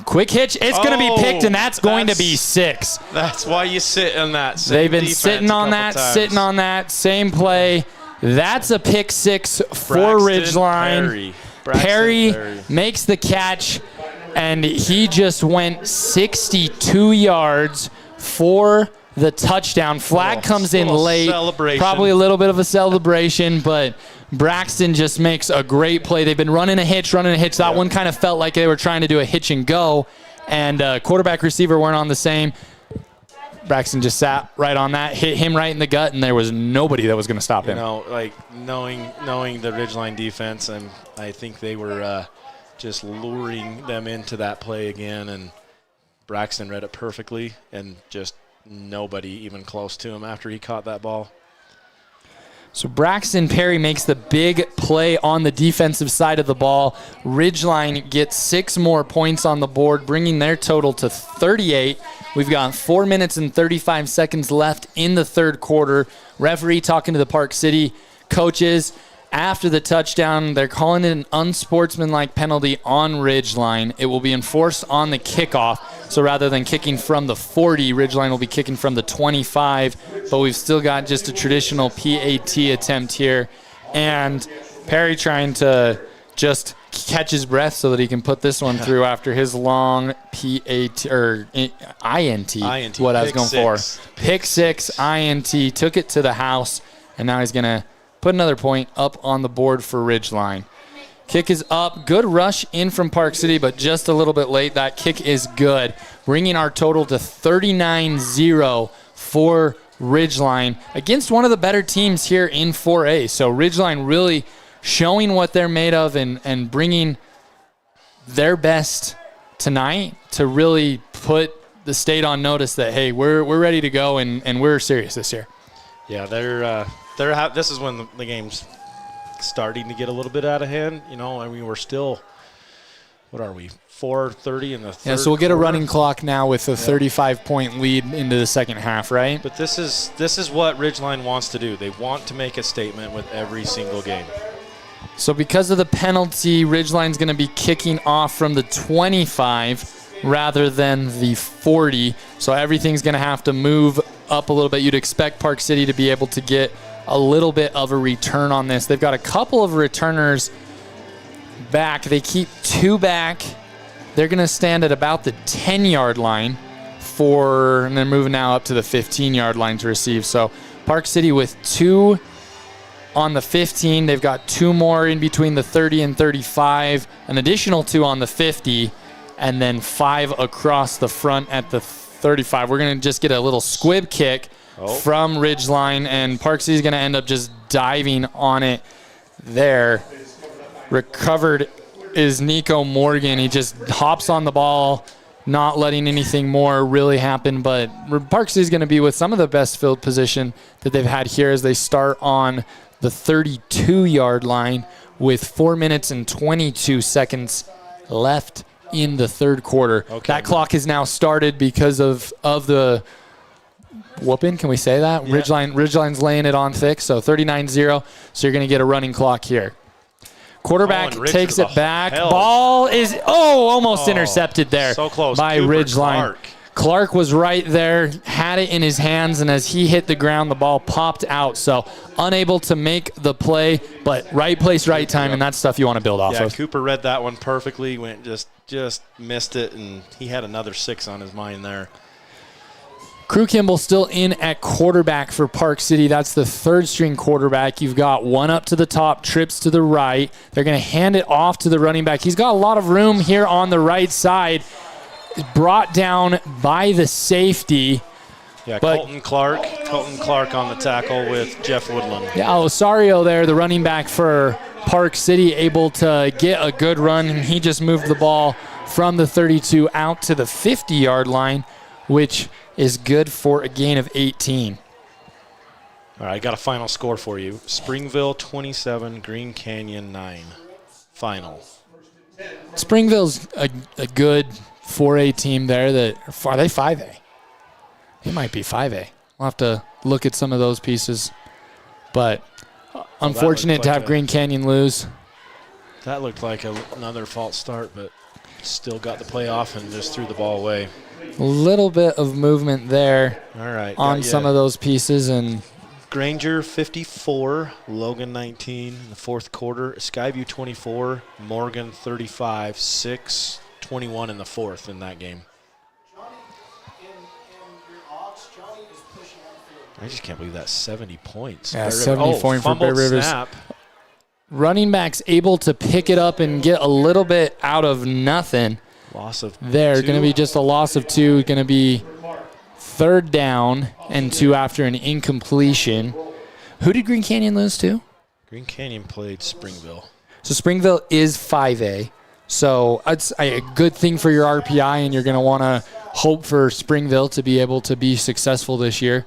Speaker 1: Quick hitch. It's going to be picked, and that's going to be 6.
Speaker 4: That's why you sit on that.
Speaker 1: They've been sitting on that, same play. That's a pick 6 for Ridgeline. Perry makes the catch, and he just went 62 yards for the touchdown. Flag comes in late. Probably a little bit of a celebration, but Braxton just makes a great play. They've been running a hitch. That one kind of felt like they were trying to do a hitch and go, and quarterback receiver weren't on the same. Braxton just sat right on that, hit him right in the gut, and there was nobody that was going to stop him.
Speaker 4: Knowing the Ridgeline defense, and I think they were just luring them into that play again, and Braxton read it perfectly, and just nobody even close to him after he caught that ball.
Speaker 1: So Braxton Perry makes the big play on the defensive side of the ball. Ridgeline gets 6 more points on the board, bringing their total to 38. We've got 4 minutes and 35 seconds left in the third quarter. Referee talking to the Park City coaches. After the touchdown, they're calling it an unsportsmanlike penalty on Ridgeline. It will be enforced on the kickoff. So rather than kicking from the 40, Ridgeline will be kicking from the 25. But we've still got just a traditional PAT attempt here. And Perry trying to just catch his breath so that he can put this one through after his long PAT or INT. What I was going for. Pick 6, INT, took it to the house, and now he's going to put another point up on the board for Ridgeline. Kick is up. Good rush in from Park City, but just a little bit late. That kick is good, bringing our total to 39-0 for Ridgeline against one of the better teams here in 4A. So Ridgeline really showing what they're made of and bringing their best tonight to really put the state on notice that, hey, we're ready to go and we're serious this year.
Speaker 4: Yeah, this is when the game's starting to get a little bit out of hand. We're still, what are we, 4:30 in the third
Speaker 1: Yeah, so we'll get a
Speaker 4: quarter?
Speaker 1: running clock now with a 35-point lead into the second half, right?
Speaker 4: But this is what Ridgeline wants to do. They want to make a statement with every single game.
Speaker 1: So because of the penalty, Ridgeline's going to be kicking off from the 25 rather than the 40. So everything's going to have to move up a little bit. You'd expect Park City to be able to get a little bit of a return on this. They've got a couple of returners back. They keep 2 back. They're going to stand at about the 10-yard line and they're moving now up to the 15-yard line to receive. So Park City with 2 on the 15. They've got 2 more in between the 30 and 35, an additional 2 on the 50, and then 5 across the front at the 35. We're going to just get a little squib kick from Ridgeline, and Park City's going to end up just diving on it there. Recovered is Nico Morgan. He just hops on the ball, not letting anything more really happen, but Park City's going to be with some of the best field position that they've had here as they start on the 32-yard line with 4 minutes and 22 seconds left in the third quarter. That clock is now started because of the whooping. Can we say that? Yeah. Ridgeline's laying it on thick, so 39-0. So you're going to get a running clock here. Quarterback takes it back. Ball is almost intercepted there.
Speaker 4: So close
Speaker 1: by Ridgeline. Clark was right there, had it in his hands, and as he hit the ground, the ball popped out. So unable to make the play, but right place, right time, and that's stuff you want to build off of.
Speaker 4: Yeah, Cooper read that one perfectly, went just missed it, and he had another 6 on his mind there.
Speaker 1: Crew Kimball still in at quarterback for Park City. That's the third string quarterback. You've got one up to the top, trips to the right. They're going to hand it off to the running back. He's got a lot of room here on the right side. Brought down by the safety.
Speaker 4: Yeah, Colton Clark on the tackle with Jeff Woodland.
Speaker 1: Yeah, Osario there, the running back for Park City, able to get a good run. And he just moved the ball from the 32 out to the 50-yard line, which is good for a gain of 18.
Speaker 4: All right, I got a final score for you. Springville 27, Green Canyon 9. Final.
Speaker 1: Springville's a good 4A team there. Are they 5A? They might be 5A. We'll have to look at some of those pieces. But unfortunate to have Green Canyon lose.
Speaker 4: That looked like another false start, but still got the play off and just threw the ball away.
Speaker 1: A little bit of movement there on some of those pieces. And
Speaker 4: Granger 54, Logan 19 in the fourth quarter. Skyview 24, Morgan 35, 6, 21 in the fourth in that game. I just can't believe that 70 points.
Speaker 1: Yeah, 70 points for Bear Rivers.
Speaker 4: Snap.
Speaker 1: Running back's able to pick it up and get a little bit out of nothing.
Speaker 4: Loss of
Speaker 1: there. Going to be just a loss of 2. Going to be third down and 2 after an incompletion. Who did Green Canyon lose to?
Speaker 4: Green Canyon played Springville.
Speaker 1: So Springville is 5A. So it's a good thing for your RPI, and you're going to want to hope for Springville to be able to be successful this year,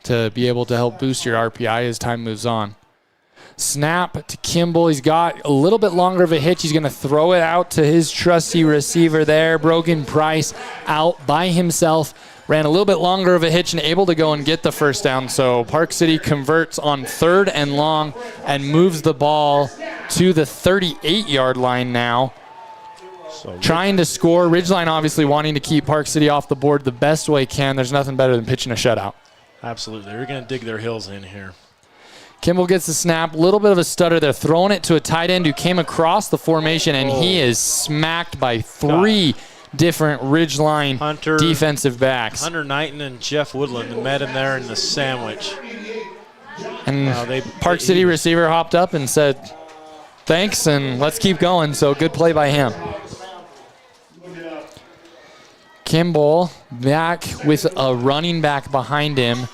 Speaker 1: to be able to help boost your RPI as time moves on. Snap to Kimball. He's got a little bit longer of a hitch. He's going to throw it out to his trusty receiver there. Brogan Price out by himself. Ran a little bit longer of a hitch and able to go and get the first down. So Park City converts on 3rd and long and moves the ball to the 38-yard line now. So trying to score. Ridgeline obviously wanting to keep Park City off the board the best way can. There's nothing better than pitching a shutout.
Speaker 4: Absolutely. They're going to dig their heels in here.
Speaker 1: Kimball gets the snap. A little bit of a stutter. They're throwing it to a tight end who came across the formation, and he is smacked by 3 different Ridgeline defensive backs.
Speaker 4: Hunter Knighton and Jeff Woodland met him there in the sandwich.
Speaker 1: And Park City receiver hopped up and said, thanks, and let's keep going. So good play by him. Kimball back with a running back behind him.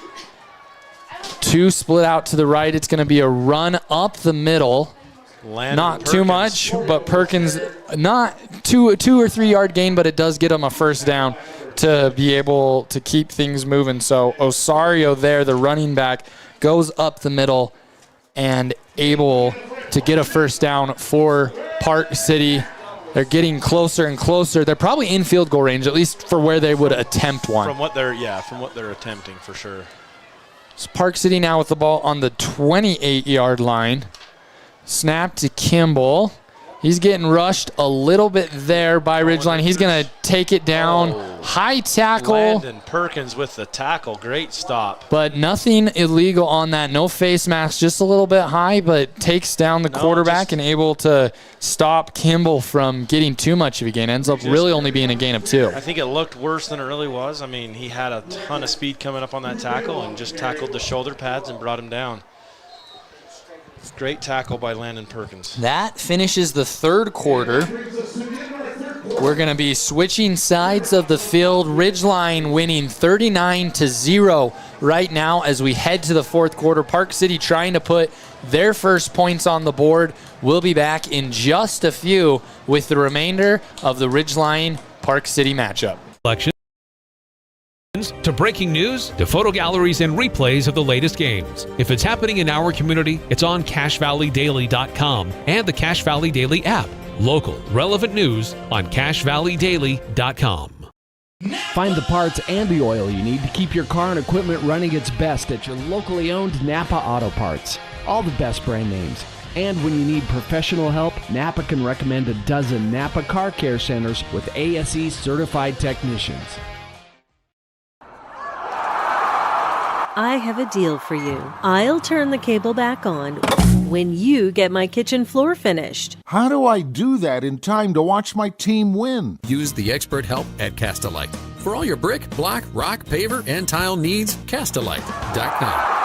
Speaker 1: 2 split out to the right. It's going to be a run up the middle. Not too much, but Perkins, not 2 or 3 yard gain, but it does get him a first down to be able to keep things moving. So Osario there, the running back, goes up the middle and able to get a first down for Park City. They're getting closer and closer. They're probably in field goal range, at least for where they would attempt one.
Speaker 4: From what they're attempting, for sure.
Speaker 1: So Park City now with the ball on the 28-yard line. Snap to Kimball. He's getting rushed a little bit there by Ridgeline. He's going to take it down. High tackle.
Speaker 4: Landon Perkins with the tackle. Great stop.
Speaker 1: But nothing illegal on that. No face mask, just a little bit high, but takes down the quarterback and able to stop Kimball from getting too much of a gain. Ends up really only being a gain of 2.
Speaker 4: I think it looked worse than it really was. I mean, he had a ton of speed coming up on that tackle and just tackled the shoulder pads and brought him down. Great tackle by Landon Perkins.
Speaker 1: That finishes the third quarter. We're going to be switching sides of the field. Ridgeline winning 39-0 right now as we head to the fourth quarter. Park City trying to put their first points on the board. We'll be back in just a few with the remainder of the Ridgeline Park City matchup.
Speaker 20: To breaking news, to photo galleries and replays of the latest games. If it's happening in our community, it's on CashValleyDaily.com and the Cache Valley Daily app. Local, relevant news on CashValleyDaily.com.
Speaker 21: Find the parts and the oil you need to keep your car and equipment running its best at your locally owned Napa Auto Parts. All the best brand names. And when you need professional help, Napa can recommend a dozen Napa Car Care Centers with ASE certified technicians.
Speaker 5: I have a deal for you. I'll turn the cable back on when you get my kitchen floor finished.
Speaker 6: How do I do that in time to watch my team win?
Speaker 7: Use the expert help at Castalite. For all your brick, block, rock, paver, and tile needs, Castalite.com.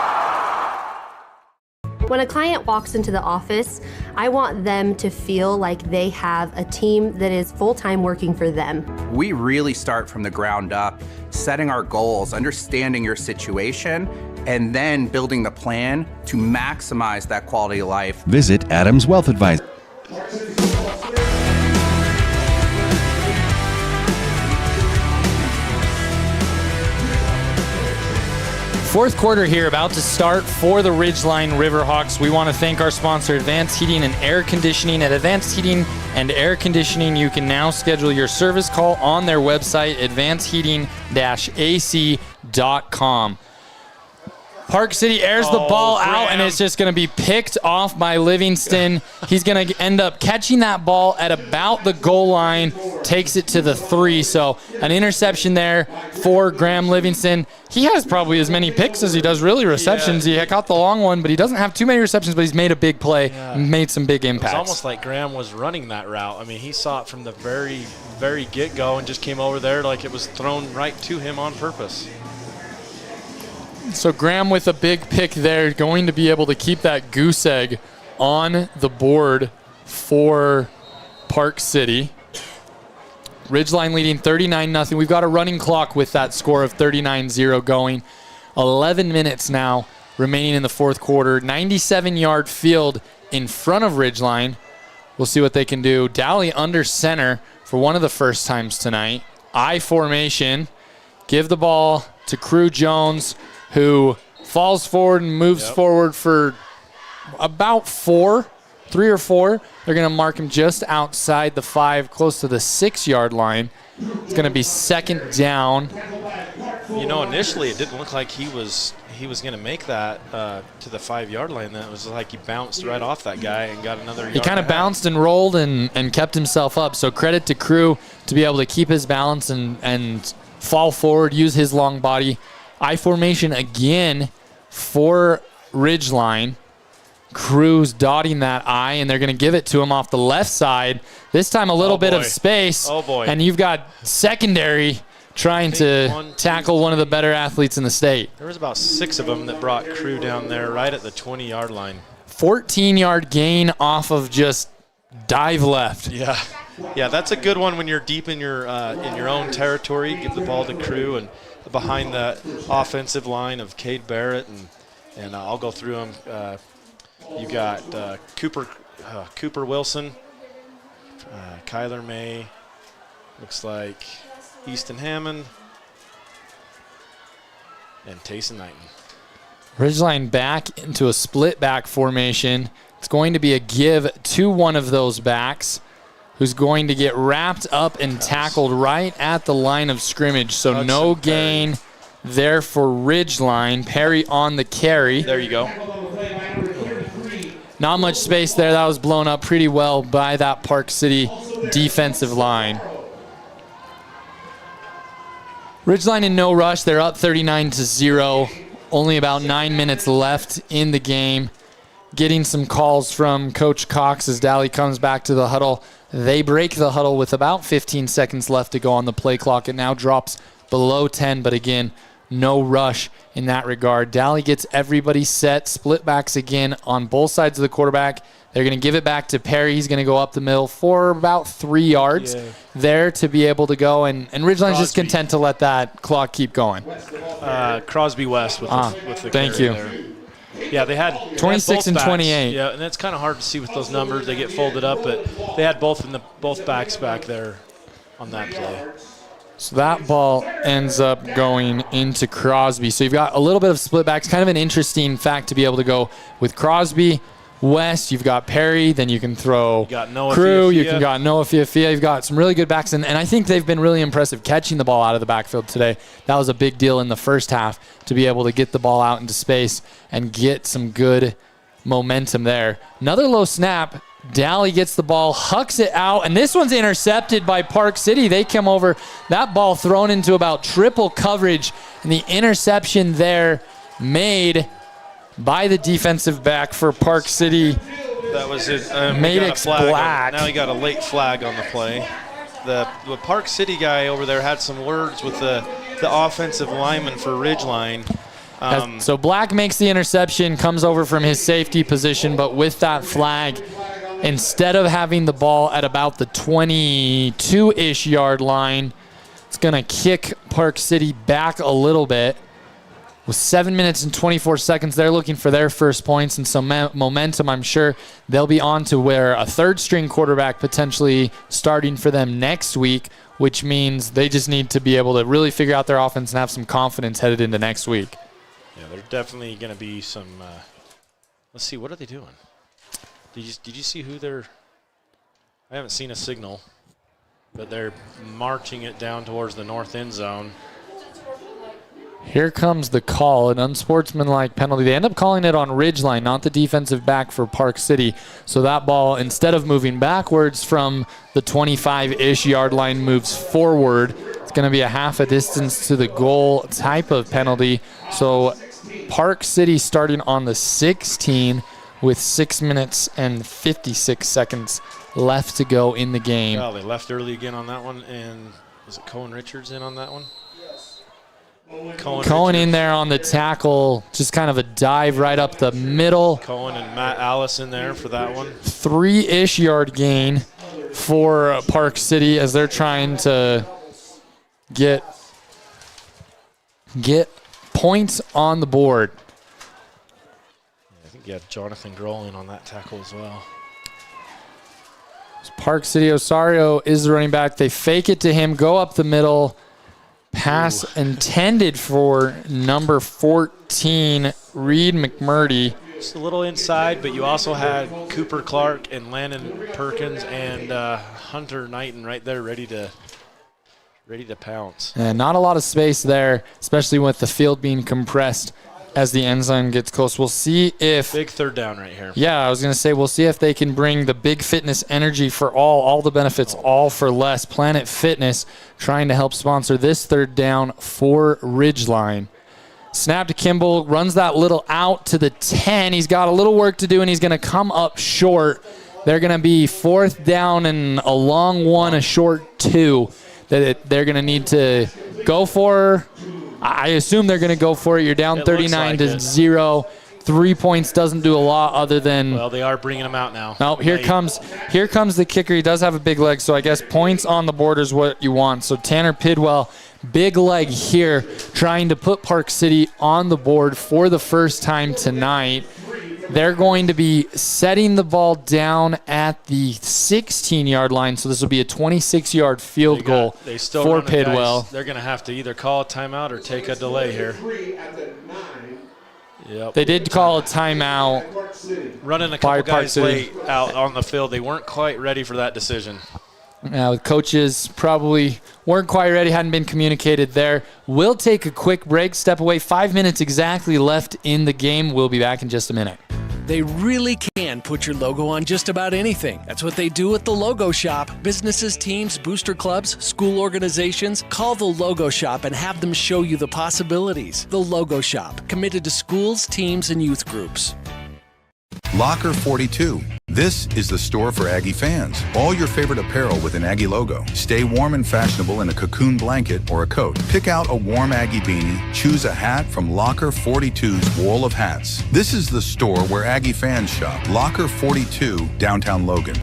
Speaker 8: When a client walks into the office, I want them to feel like they have a team that is full-time working for them.
Speaker 9: We really start from the ground up, setting our goals, understanding your situation, and then building the plan to maximize that quality of life.
Speaker 15: Visit Adams Wealth Advisor.
Speaker 1: Fourth quarter here, about to start for the Ridgeline Riverhawks. We want to thank our sponsor, Advanced Heating and Air Conditioning. At Advanced Heating and Air Conditioning, you can now schedule your service call on their website, advancedheating-ac.com. Park City airs the ball out, and it's just going to be picked off by Livingston. He's going to end up catching that ball at about the goal line, takes it to the 3. So an interception there for Graham Livingston. He has probably as many picks as he does really receptions. He caught the long one, but he doesn't have too many receptions, but he's made a big play, made some big impacts.
Speaker 4: It was almost like Graham was running that route. I mean, he saw it from the very, very get-go and just came over there like it was thrown right to him on purpose.
Speaker 1: So Graham with a big pick there, going to be able to keep that goose egg on the board for Park City. Ridgeline leading 39-0. We've got a running clock with that score of 39-0 going. 11 minutes now remaining in the fourth quarter. 97-yard field in front of Ridgeline. We'll see what they can do. Dowley under center for one of the first times tonight. I formation. Give the ball to Crew Jones, who falls forward and moves forward for about 3 or 4. They're going to mark him just outside the 5, close to the 6-yard line. It's going to be second down.
Speaker 4: You know, initially it didn't look like he was going to make that to the 5-yard line. That was like he bounced right off that guy and got another yard.
Speaker 1: He kind of bounced and rolled and kept himself up. So credit to Crew to be able to keep his balance and fall forward, use his long body. I formation again for Ridgeline. Crew's dotting that I, and they're going to give it to him off the left side. This time a little bit of space.
Speaker 4: Oh, boy.
Speaker 1: And you've got secondary trying to tackle one of the better athletes in the state.
Speaker 4: There was about 6 of them that brought Crew down there right at the 20-yard line.
Speaker 1: 14-yard gain off of just dive left.
Speaker 4: Yeah, that's a good one when you're deep in your own territory. Give the ball to Crew and behind the offensive line of Cade Barrett, and I'll go through them. You got Cooper Wilson, Kyler May, looks like Easton Hammond, and Tayson Knighton.
Speaker 1: Ridgeline back into a split back formation. It's going to be a give to one of those backs, who's going to get wrapped up and tackled right at the line of scrimmage. So no gain there for Ridgeline. Perry on the carry.
Speaker 4: There you go.
Speaker 1: Not much space there. That was blown up pretty well by that Park City defensive line. Ridgeline in no rush. They're up 39-0. Only about 9 minutes left in the game. Getting some calls from Coach Cox as Dowley comes back to the huddle. They break the huddle with about 15 seconds left to go on the play clock. It now drops below 10, but again, no rush in that regard. Dowley gets everybody set. Split backs again on both sides of the quarterback. They're going to give it back to Perry. He's going to go up the middle for about 3 yards there to be able to go. And Ridgeline's just content to let that clock keep going.
Speaker 4: Crosby West with the
Speaker 1: thank you.
Speaker 4: there. Yeah, they had
Speaker 1: 26 and 28.
Speaker 4: Yeah, and it's kind of hard to see with those numbers. They get folded up, but they had both backs back there on that play.
Speaker 1: So that ball ends up going into Crosby. So you've got a little bit of split backs. Kind of an interesting fact to be able to go with Crosby, West, you've got Perry, then you can throw Crew, you can got Noah Fiafia. You've got some really good backs, and I think they've been really impressive catching the ball out of the backfield today. That was a big deal in the first half to be able to get the ball out into space and get some good momentum there. Another low snap. Daly gets the ball, hucks it out, and this one's intercepted by Park City. They come over, that ball thrown into about triple coverage, and the interception there made by the defensive back for Park City.
Speaker 4: That was it.
Speaker 1: Maddox Black.
Speaker 4: Now he got a late flag on the play. The Park City guy over there had some words with the offensive lineman for Ridgeline.
Speaker 1: So Black makes the interception, comes over from his safety position, but with that flag, instead of having the ball at about the 22-ish yard line, it's going to kick Park City back a little bit. With 7 minutes and 24 seconds, they're looking for their first points and some momentum. I'm sure they'll be on to where a third-string quarterback potentially starting for them next week, which means they just need to be able to really figure out their offense and have some confidence headed into next week.
Speaker 4: Yeah, there's definitely going to be some let's see, what are they doing? Did you see who they're – I haven't seen a signal, but they're marching it down towards the north end zone.
Speaker 1: Here comes the call, an unsportsmanlike penalty. They end up calling it on Ridgeline, not the defensive back for Park City. So that ball, instead of moving backwards from the 25-ish yard line, moves forward. It's going to be a half a distance to the goal type of penalty. So Park City starting on the 16 with 6 minutes and 56 seconds left to go in the game.
Speaker 4: Well, they left early again on that one, and was it Cohen Richards in on that one?
Speaker 1: Cohen in there on the tackle, just kind of a dive right up the middle.
Speaker 4: Cohen and Matt Alice in there for that one.
Speaker 1: 3-ish yard gain for Park City as they're trying to get points on the board.
Speaker 4: I think you had Jonathan Grohl in on that tackle as well.
Speaker 1: Park City, Osario is the running back. They fake it to him, go up the middle. Pass intended for number 14, Reed McMurdy.
Speaker 4: Just a little inside, but you also had Cooper Clark and Landon Perkins and Hunter Knighton right there ready to pounce.
Speaker 1: And not a lot of space there, especially with the field being compressed as the end zone gets close. We'll see if...
Speaker 4: Big third down right here.
Speaker 1: Yeah, I was going to say, we'll see if they can bring the big fitness energy for all the benefits, all for less. Planet Fitness trying to help sponsor this third down for Ridgeline. Snap to Kimball, runs that little out to the 10. He's got a little work to do, and he's going to come up short. They're going to be fourth down and a long one, a short two that they're going to need to go for. I assume they're going to go for it. You're down 39-0. 3 points doesn't do a lot other than...
Speaker 4: Well, they are bringing him out now.
Speaker 1: No, here comes the kicker. He does have a big leg, so I guess points on the board is what you want. So Tanner Pidwell, big leg here, trying to put Park City on the board for the first time tonight. They're going to be setting the ball down at the 16-yard line, so this will be a 26-yard field goal for Pidwell.
Speaker 4: They're going to have to either call a timeout or take a delay here. Yep.
Speaker 1: They did call a timeout.
Speaker 4: Running a couple guys late out on the field. They weren't quite ready for that decision.
Speaker 1: Coaches probably weren't quite ready, hadn't been communicated there. We'll take a quick break, step away. 5 minutes exactly left in the game. We'll be back in just a minute.
Speaker 10: They really can put your logo on just about anything. That's what they do at the Logo Shop. Businesses, teams, booster clubs, school organizations. Call the Logo Shop and have them show you the possibilities. The Logo Shop, committed to schools, teams, and youth groups.
Speaker 11: Locker 42. This is the store for Aggie fans. All your favorite apparel with an Aggie logo. Stay warm and fashionable in a cocoon blanket or a coat. Pick out a warm Aggie beanie. Choose a hat from Locker 42's wall of hats. This is the store where Aggie fans shop. Locker 42, downtown Logan.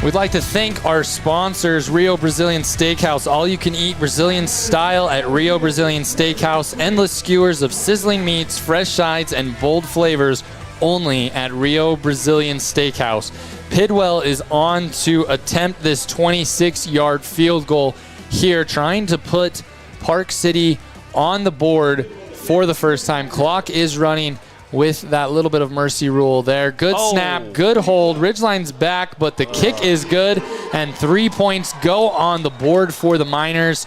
Speaker 1: We'd like to thank our sponsors, Rio Brazilian Steakhouse. All you can eat Brazilian style at Rio Brazilian Steakhouse. Endless skewers of sizzling meats, fresh sides, and bold flavors only at Rio Brazilian Steakhouse. Pidwell is on to attempt this 26-yard field goal here, trying to put Park City on the board for the first time. Clock is running with that little bit of mercy rule there. Good snap, good hold. Ridgeline's back, but the kick is good, and 3 points go on the board for the Miners.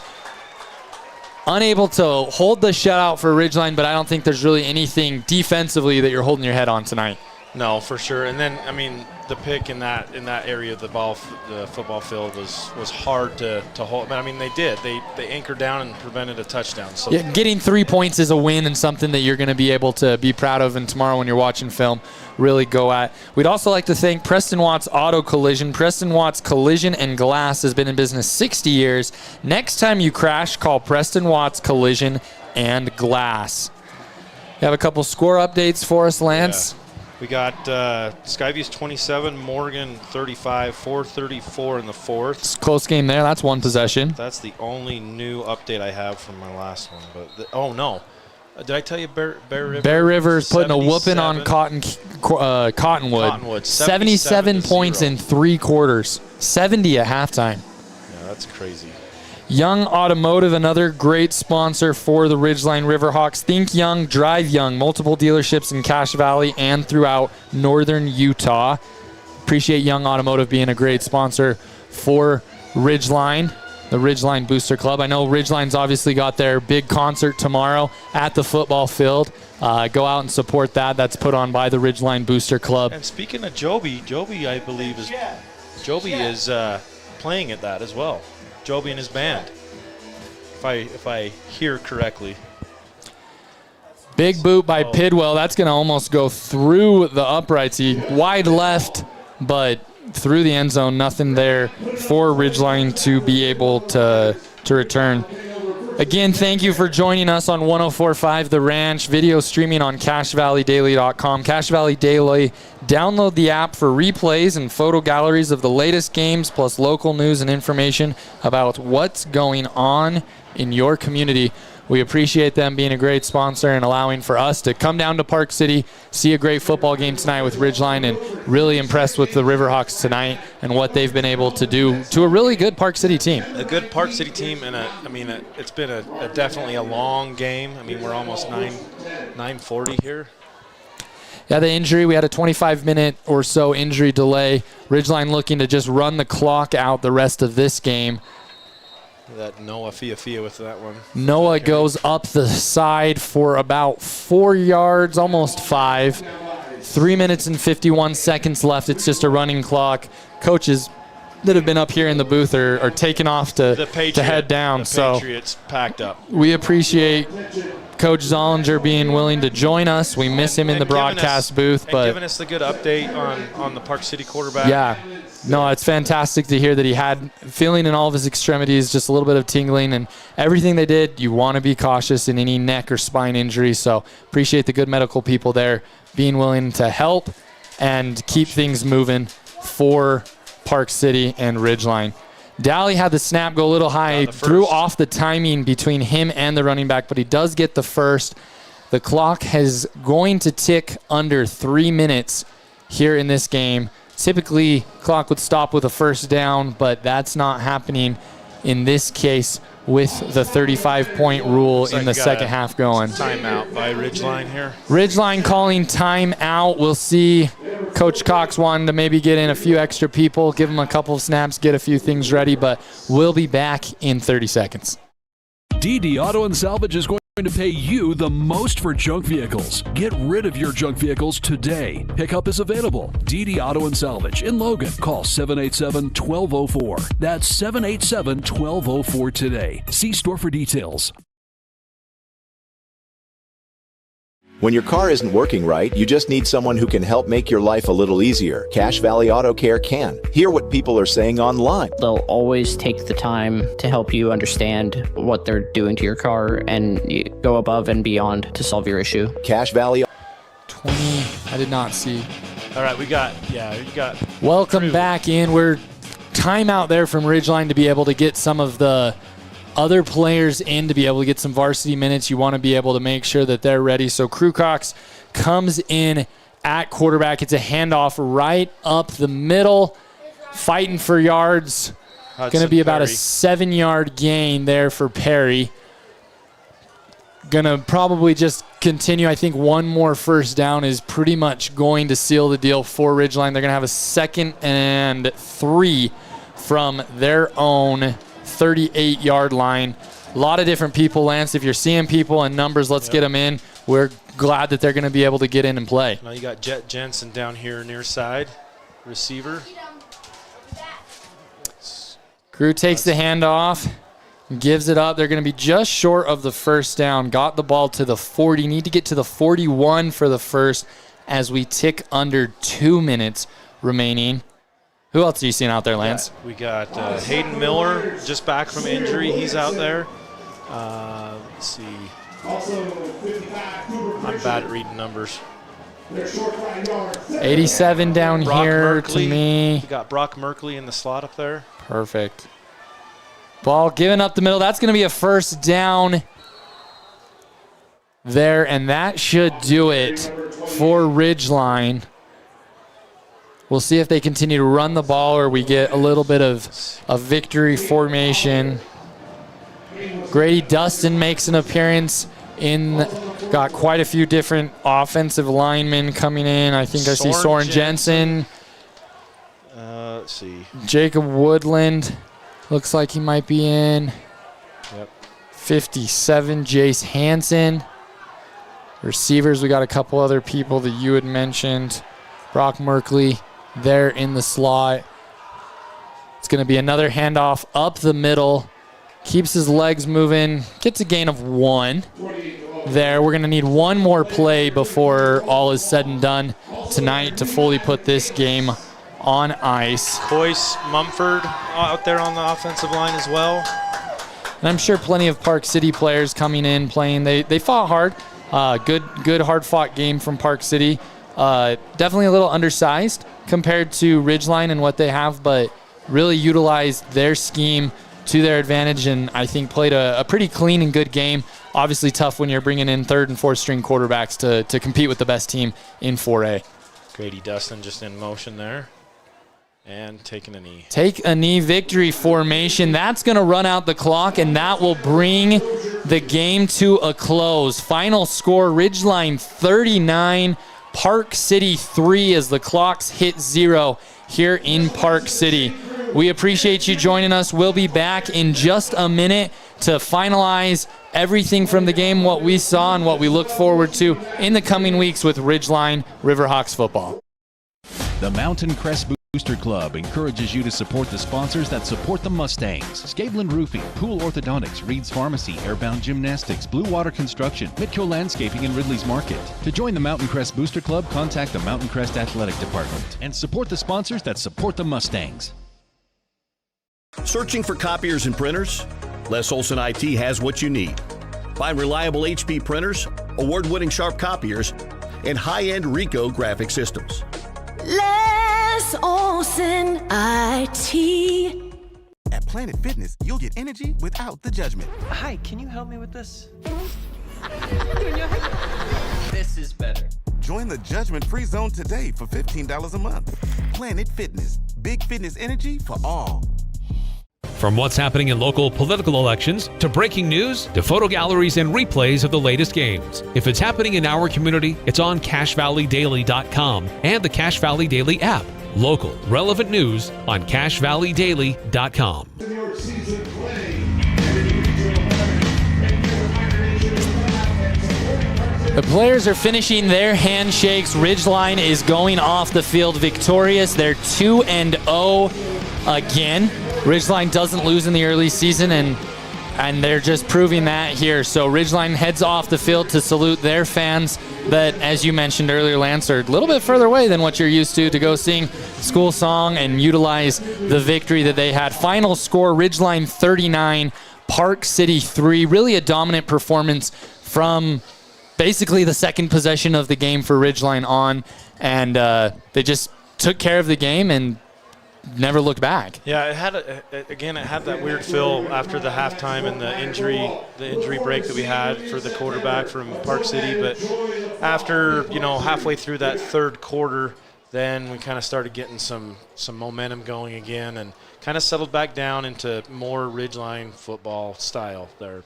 Speaker 1: Unable to hold the shutout for Ridgeline, but I don't think there's really anything defensively that you're holding your head on tonight.
Speaker 4: No, for sure. And then, I mean, the pick in that area of the football field was hard to hold. But I mean, they did. They anchored down and prevented a touchdown. So
Speaker 1: yeah, getting 3 points is a win and something that you're going to be able to be proud of, and tomorrow when you're watching film, really go at. We'd also like to thank Preston Watts Auto Collision. Preston Watts Collision and Glass has been in business 60 years. Next time you crash, call Preston Watts Collision and Glass. You have a couple score updates for us, Lance?
Speaker 4: Yeah. We got Skyview's 27, Morgan 35, 434 in the fourth.
Speaker 1: It's a close game there. That's one possession.
Speaker 4: That's the only new update I have from my last one. But oh no, did I tell you Bear River?
Speaker 1: Bear River's putting a whooping on Cottonwood. 77 points in 3 quarters. 70 at halftime.
Speaker 4: Yeah, that's crazy.
Speaker 1: Young Automotive, another great sponsor for the Ridgeline Riverhawks. Think young, drive young. Multiple dealerships in Cache Valley and throughout northern Utah. Appreciate Young Automotive being a great sponsor for Ridgeline, the Ridgeline Booster Club. I know Ridgeline's obviously got their big concert tomorrow at the football field. Go out and support that. That's put on by the Ridgeline Booster Club.
Speaker 4: And speaking of Joby I believe is playing at that as well. Joby and his band, if I hear correctly.
Speaker 1: Big boot by Pidwell. That's going to almost go through the uprights. He wide left, but through the end zone. Nothing there for Ridgeline to be able to return. Again, thank you for joining us on 104.5 The Ranch, video streaming on CacheValleyDaily.com. Cache Valley Daily, download the app for replays and photo galleries of the latest games, plus local news and information about what's going on in your community. We appreciate them being a great sponsor and allowing for us to come down to Park City, see a great football game tonight with Ridgeline, and really impressed with the Riverhawks tonight and what they've been able to do to a really good Park City team.
Speaker 4: A good Park City team, and it's been definitely a long game. I mean, we're almost 9:40 here.
Speaker 1: Yeah, the injury, we had a 25-minute or so injury delay. Ridgeline looking to just run the clock out the rest of this game.
Speaker 4: That Noah Fia with that one.
Speaker 1: Noah goes up the side for about 4 yards, almost 5. 3 minutes and 51 seconds left. It's just a running clock. Coaches that have been up here in the booth are taking off to head down.
Speaker 4: The Patriots packed up.
Speaker 1: We appreciate Coach Zollinger being willing to join us. We miss him in the broadcast booth. But
Speaker 4: giving us the good update on the Park City quarterback.
Speaker 1: Yeah. No, it's fantastic to hear that he had feeling in all of his extremities, just a little bit of tingling, and everything they did, you want to be cautious in any neck or spine injury. So appreciate the good medical people there being willing to help and keep things moving for Park City and Ridgeline. Dally had the snap go a little high, threw off the timing between him and the running back, but he does get the first. The clock is going to tick under 3 minutes here in this game. Typically, clock would stop with a first down, but that's not happening in this case with the 35-point rule in the second half going.
Speaker 4: Timeout by Ridgeline here.
Speaker 1: Ridgeline calling timeout. We'll see. Coach Cox wanted to maybe get in a few extra people, give them a couple of snaps, get a few things ready, but we'll be back in 30 seconds.
Speaker 3: DD Auto and Salvage is going to pay you the most for junk vehicles. Get rid of your junk vehicles today. Pickup is available. DD Auto and Salvage in Logan. Call 787-1204. That's 787-1204 today. See store for details.
Speaker 13: When your car isn't working right, you just need someone who can help make your life a little easier. Cache Valley Auto Care can. Hear what people are saying online.
Speaker 14: They'll always take the time to help you understand what they're doing to your car and go above and beyond to solve your issue.
Speaker 13: Cache Valley
Speaker 1: 20, I did not see.
Speaker 4: All right, we got.
Speaker 1: Welcome back in. We're timeout there from Ridgeline to be able to get some of the other players in to be able to get some varsity minutes. You want to be able to make sure that they're ready. So Crew Cox comes in at quarterback. It's a handoff right up the middle, fighting for yards. Going to be about a 7-yard gain there for Perry. going to probably just continue. I think one more first down is pretty much going to seal the deal for Ridgeline. They're going to have a 2nd and 3 from their own 38-yard line. A lot of different people, Lance. If you're seeing people and numbers, let's get them in. We're glad that they're going to be able to get in and play.
Speaker 4: Now you got Jet Jensen down here near side, receiver.
Speaker 1: Crew takes the handoff, gives it up. They're going to be just short of the first down. Got the ball to the 40. Need to get to the 41 for the first as we tick under 2 minutes remaining. Who else are you seeing out there, Lance?
Speaker 4: We got Hayden Miller, just back from injury. He's out there. Let's see. I'm bad at reading numbers.
Speaker 1: 87 down
Speaker 4: Brock
Speaker 1: here
Speaker 4: Merkley.
Speaker 1: to me.
Speaker 4: You got Brock Merkley in the slot up there.
Speaker 1: Perfect. Ball given up the middle. That's going to be a first down there, and that should do it for Ridgeline. We'll see if they continue to run the ball or we get a little bit of a victory formation. Grady Dustin makes an appearance got quite a few different offensive linemen coming in. I think I see Soren Jensen.
Speaker 4: Let's see.
Speaker 1: Jacob Woodland looks like he might be in.
Speaker 4: Yep.
Speaker 1: 57, Jace Hansen. Receivers, we got a couple other people that you had mentioned. Brock Merkley there in the slot. It's going to be another handoff up the middle. Keeps his legs moving. Gets a gain of 1 there. We're going to need one more play before all is said and done tonight to fully put this game on ice.
Speaker 4: Boyce Mumford out there on the offensive line as well.
Speaker 1: And I'm sure plenty of Park City players coming in, playing. They fought hard. Good hard-fought game from Park City. Definitely a little undersized compared to Ridgeline and what they have, but really utilized their scheme to their advantage and I think played a pretty clean and good game. Obviously tough when you're bringing in 3rd and 4th string quarterbacks to compete with the best team in 4A.
Speaker 4: Grady Dustin just in motion there and taking a knee.
Speaker 1: Take a knee victory formation. That's going to run out the clock, and that will bring the game to a close. Final score, Ridgeline 39, Park City 3 as the clocks hit 0 here in Park City. We appreciate you joining us. We'll be back in just a minute to finalize everything from the game, what we saw and what we look forward to in the coming weeks with Ridgeline Riverhawks football.
Speaker 15: The Mountain Crest Booster Club encourages you to support the sponsors that support the Mustangs. Scablin Roofing, Pool Orthodontics, Reed's Pharmacy, Airbound Gymnastics, Blue Water Construction, Midco Landscaping, and Ridley's Market. To join the Mountain Crest Booster Club, contact the Mountain Crest Athletic Department and support the sponsors that support the Mustangs.
Speaker 16: Searching for copiers and printers? Les Olson IT has what you need. Find reliable HP printers, award-winning Sharp copiers, and high-end Ricoh graphic systems.
Speaker 22: Les Olson IT.
Speaker 18: At Planet Fitness, you'll get energy without the judgment.
Speaker 19: Hi, can you help me with this? This is better.
Speaker 18: Join the judgment-free zone today for $15 a month. Planet Fitness. Big fitness energy for all.
Speaker 20: From what's happening in local political elections, to breaking news, to photo galleries and replays of the latest games. If it's happening in our community, it's on CashValleyDaily.com and the Cache Valley Daily app. Local, relevant news on CashValleyDaily.com.
Speaker 1: The players are finishing their handshakes. Ridgeline is going off the field victorious. They're 2-0 again. Ridgeline doesn't lose in the early season, and they're just proving that here. So Ridgeline heads off the field to salute their fans that, as you mentioned earlier, Lance, are a little bit further away than what you're used to go sing school song and utilize the victory that they had. Final score, Ridgeline 39, Park City 3. Really a dominant performance from basically the second possession of the game for Ridgeline on, and they just took care of the game and never looked back.
Speaker 4: Yeah, it had that weird feel after the halftime and the injury break that we had for the quarterback from Park City. But after, halfway through that third quarter, then we kind of started getting some momentum going again and kind of settled back down into more Ridgeline football style there.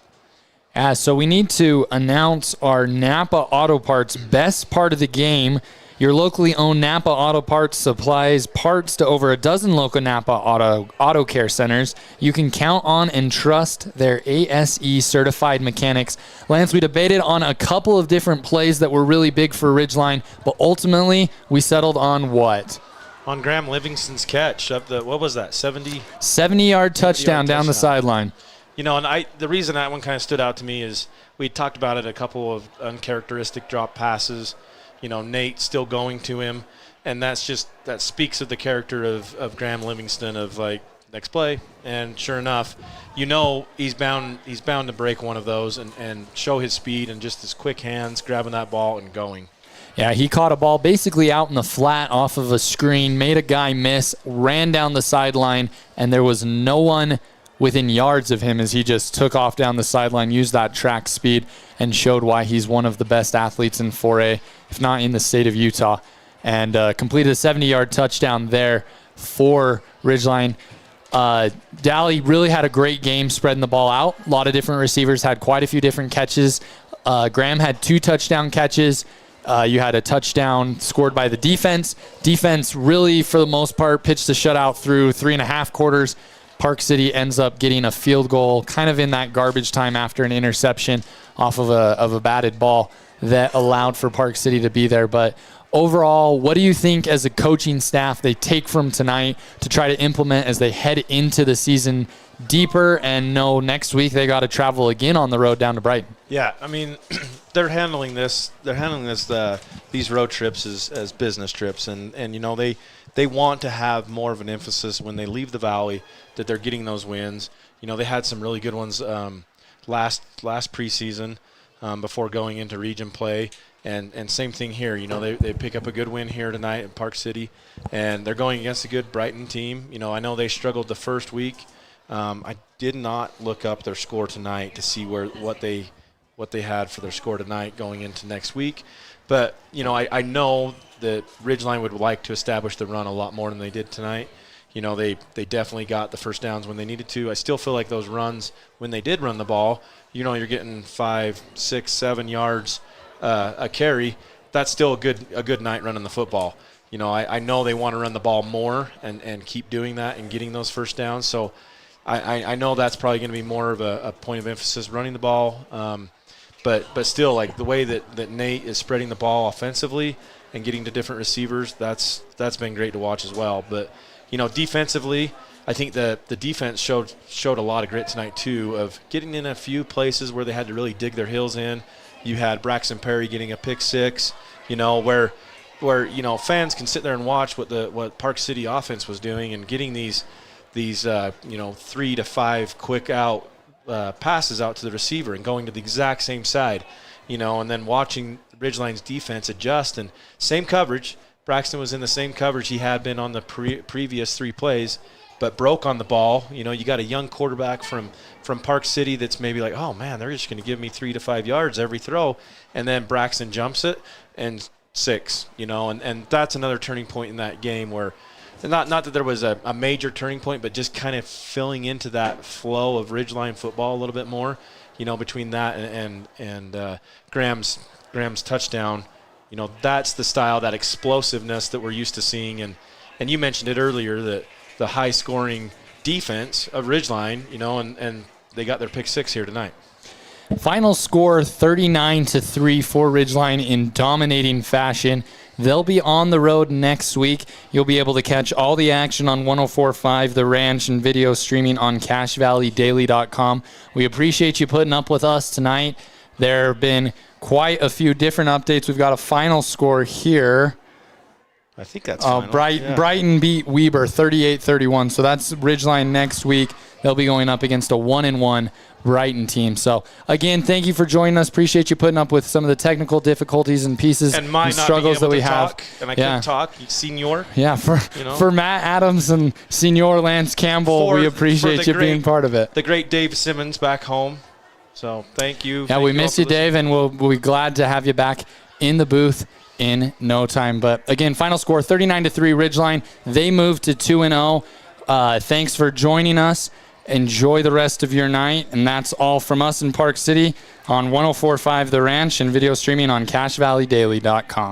Speaker 1: So we need to announce our Napa Auto Parts best part of the game. Your locally owned Napa Auto Parts supplies parts to over a dozen local Napa auto care centers. You can count on and trust their ASE certified mechanics. Lance, we debated on a couple of different plays that were really big for Ridgeline, but ultimately we settled on what?
Speaker 4: On Graham Livingston's catch up what was that,
Speaker 1: 70-yard touchdown down the sideline.
Speaker 4: You know, and the reason that one kind of stood out to me is we talked about it, a couple of uncharacteristic drop passes. You know, Nate still going to him, and that speaks of the character of Graham Livingston of like next play. And sure enough, you know he's bound to break one of those and show his speed and just his quick hands grabbing that ball and going.
Speaker 1: Yeah, he caught a ball basically out in the flat off of a screen, made a guy miss, ran down the sideline, and there was no one within yards of him as he just took off down the sideline, used that track speed, and showed why he's one of the best athletes in 4A, if not in the state of Utah, and completed a 70-yard touchdown there for Ridgeline. Daly really had a great game spreading the ball out. A lot of different receivers had quite a few different catches. Graham had 2 touchdown catches. You had a touchdown scored by the defense. Defense really, for the most part, pitched the shutout through 3.5 quarters. Park City ends up getting a field goal kind of in that garbage time after an interception off of a batted ball that allowed for Park City to be there. But overall, what do you think as a coaching staff they take from tonight to try to implement as they head into the season deeper and know next week they got to travel again on the road down to Brighton?
Speaker 4: Yeah, I mean, they're handling these road trips as business trips, and you know they want to have more of an emphasis when they leave the Valley that they're getting those wins. You know, they had some really good ones last preseason before going into region play, and same thing here. You know, they pick up a good win here tonight in Park City, and they're going against a good Brighton team. You know, I know they struggled the first week. I did not look up their score tonight to see what they had for their score tonight going into next week. But, you know, I know that Ridgeline would like to establish the run a lot more than they did tonight. You know, they definitely got the first downs when they needed to. I still feel like those runs, when they did run the ball, you know, you're getting 5, 6, 7 yards a carry. That's still a good night running the football. You know, I know they want to run the ball more and keep doing that and getting those first downs. So I know that's probably going to be more of a point of emphasis, running the ball. But still, like the way that Nate is spreading the ball offensively and getting to different receivers, that's been great to watch as well. But, you know, defensively, I think the defense showed a lot of grit tonight too, of getting in a few places where they had to really dig their heels in. You had Braxton Perry getting a pick six, you know, where you know fans can sit there and watch what Park City offense was doing and getting these you know 3 to 5 quick out passes out to the receiver and going to the exact same side, you know, and then watching Ridgeline's defense adjust and same coverage. Braxton was in the same coverage he had been on the previous 3 plays, but broke on the ball. You know, you got a young quarterback from Park City that's maybe like, oh man, they're just going to give me 3 to 5 yards every throw, and then Braxton jumps it and 6, you know, and that's another turning point in that game where not that there was a major turning point, but just kind of filling into that flow of Ridgeline football a little bit more, you know, between that and Graham's touchdown. You know, that's the style, that explosiveness that we're used to seeing. And you mentioned it earlier, that the high-scoring defense of Ridgeline, you know, and they got their pick 6 here tonight.
Speaker 1: Final score 39-3 for Ridgeline in dominating fashion. They'll be on the road next week. You'll be able to catch all the action on 104.5 The Ranch and video streaming on CashValleyDaily.com. We appreciate you putting up with us tonight. There have been quite a few different updates. We've got a final score here.
Speaker 4: I think that's final.
Speaker 1: Brighton beat Weber 38-31. So that's Ridgeline next week. They'll be going up against a 1-1 Brighton team. So, again, thank you for joining us. Appreciate you putting up with some of the technical difficulties and pieces and struggles that we have.
Speaker 4: And I couldn't talk. Senior.
Speaker 1: Yeah, for Matt Adams and Senior Lance Campbell, we appreciate you being part of it.
Speaker 4: The great Dave Simmons back home. So, thank you.
Speaker 1: Yeah, we miss you, Dave, and we'll be glad to have you back in the booth in no time. But, again, final score 39-3 Ridgeline. They moved to 2-0. Thanks for joining us. Enjoy the rest of your night, and that's all from us in Park City on 104.5 The Ranch and video streaming on CashValleyDaily.com.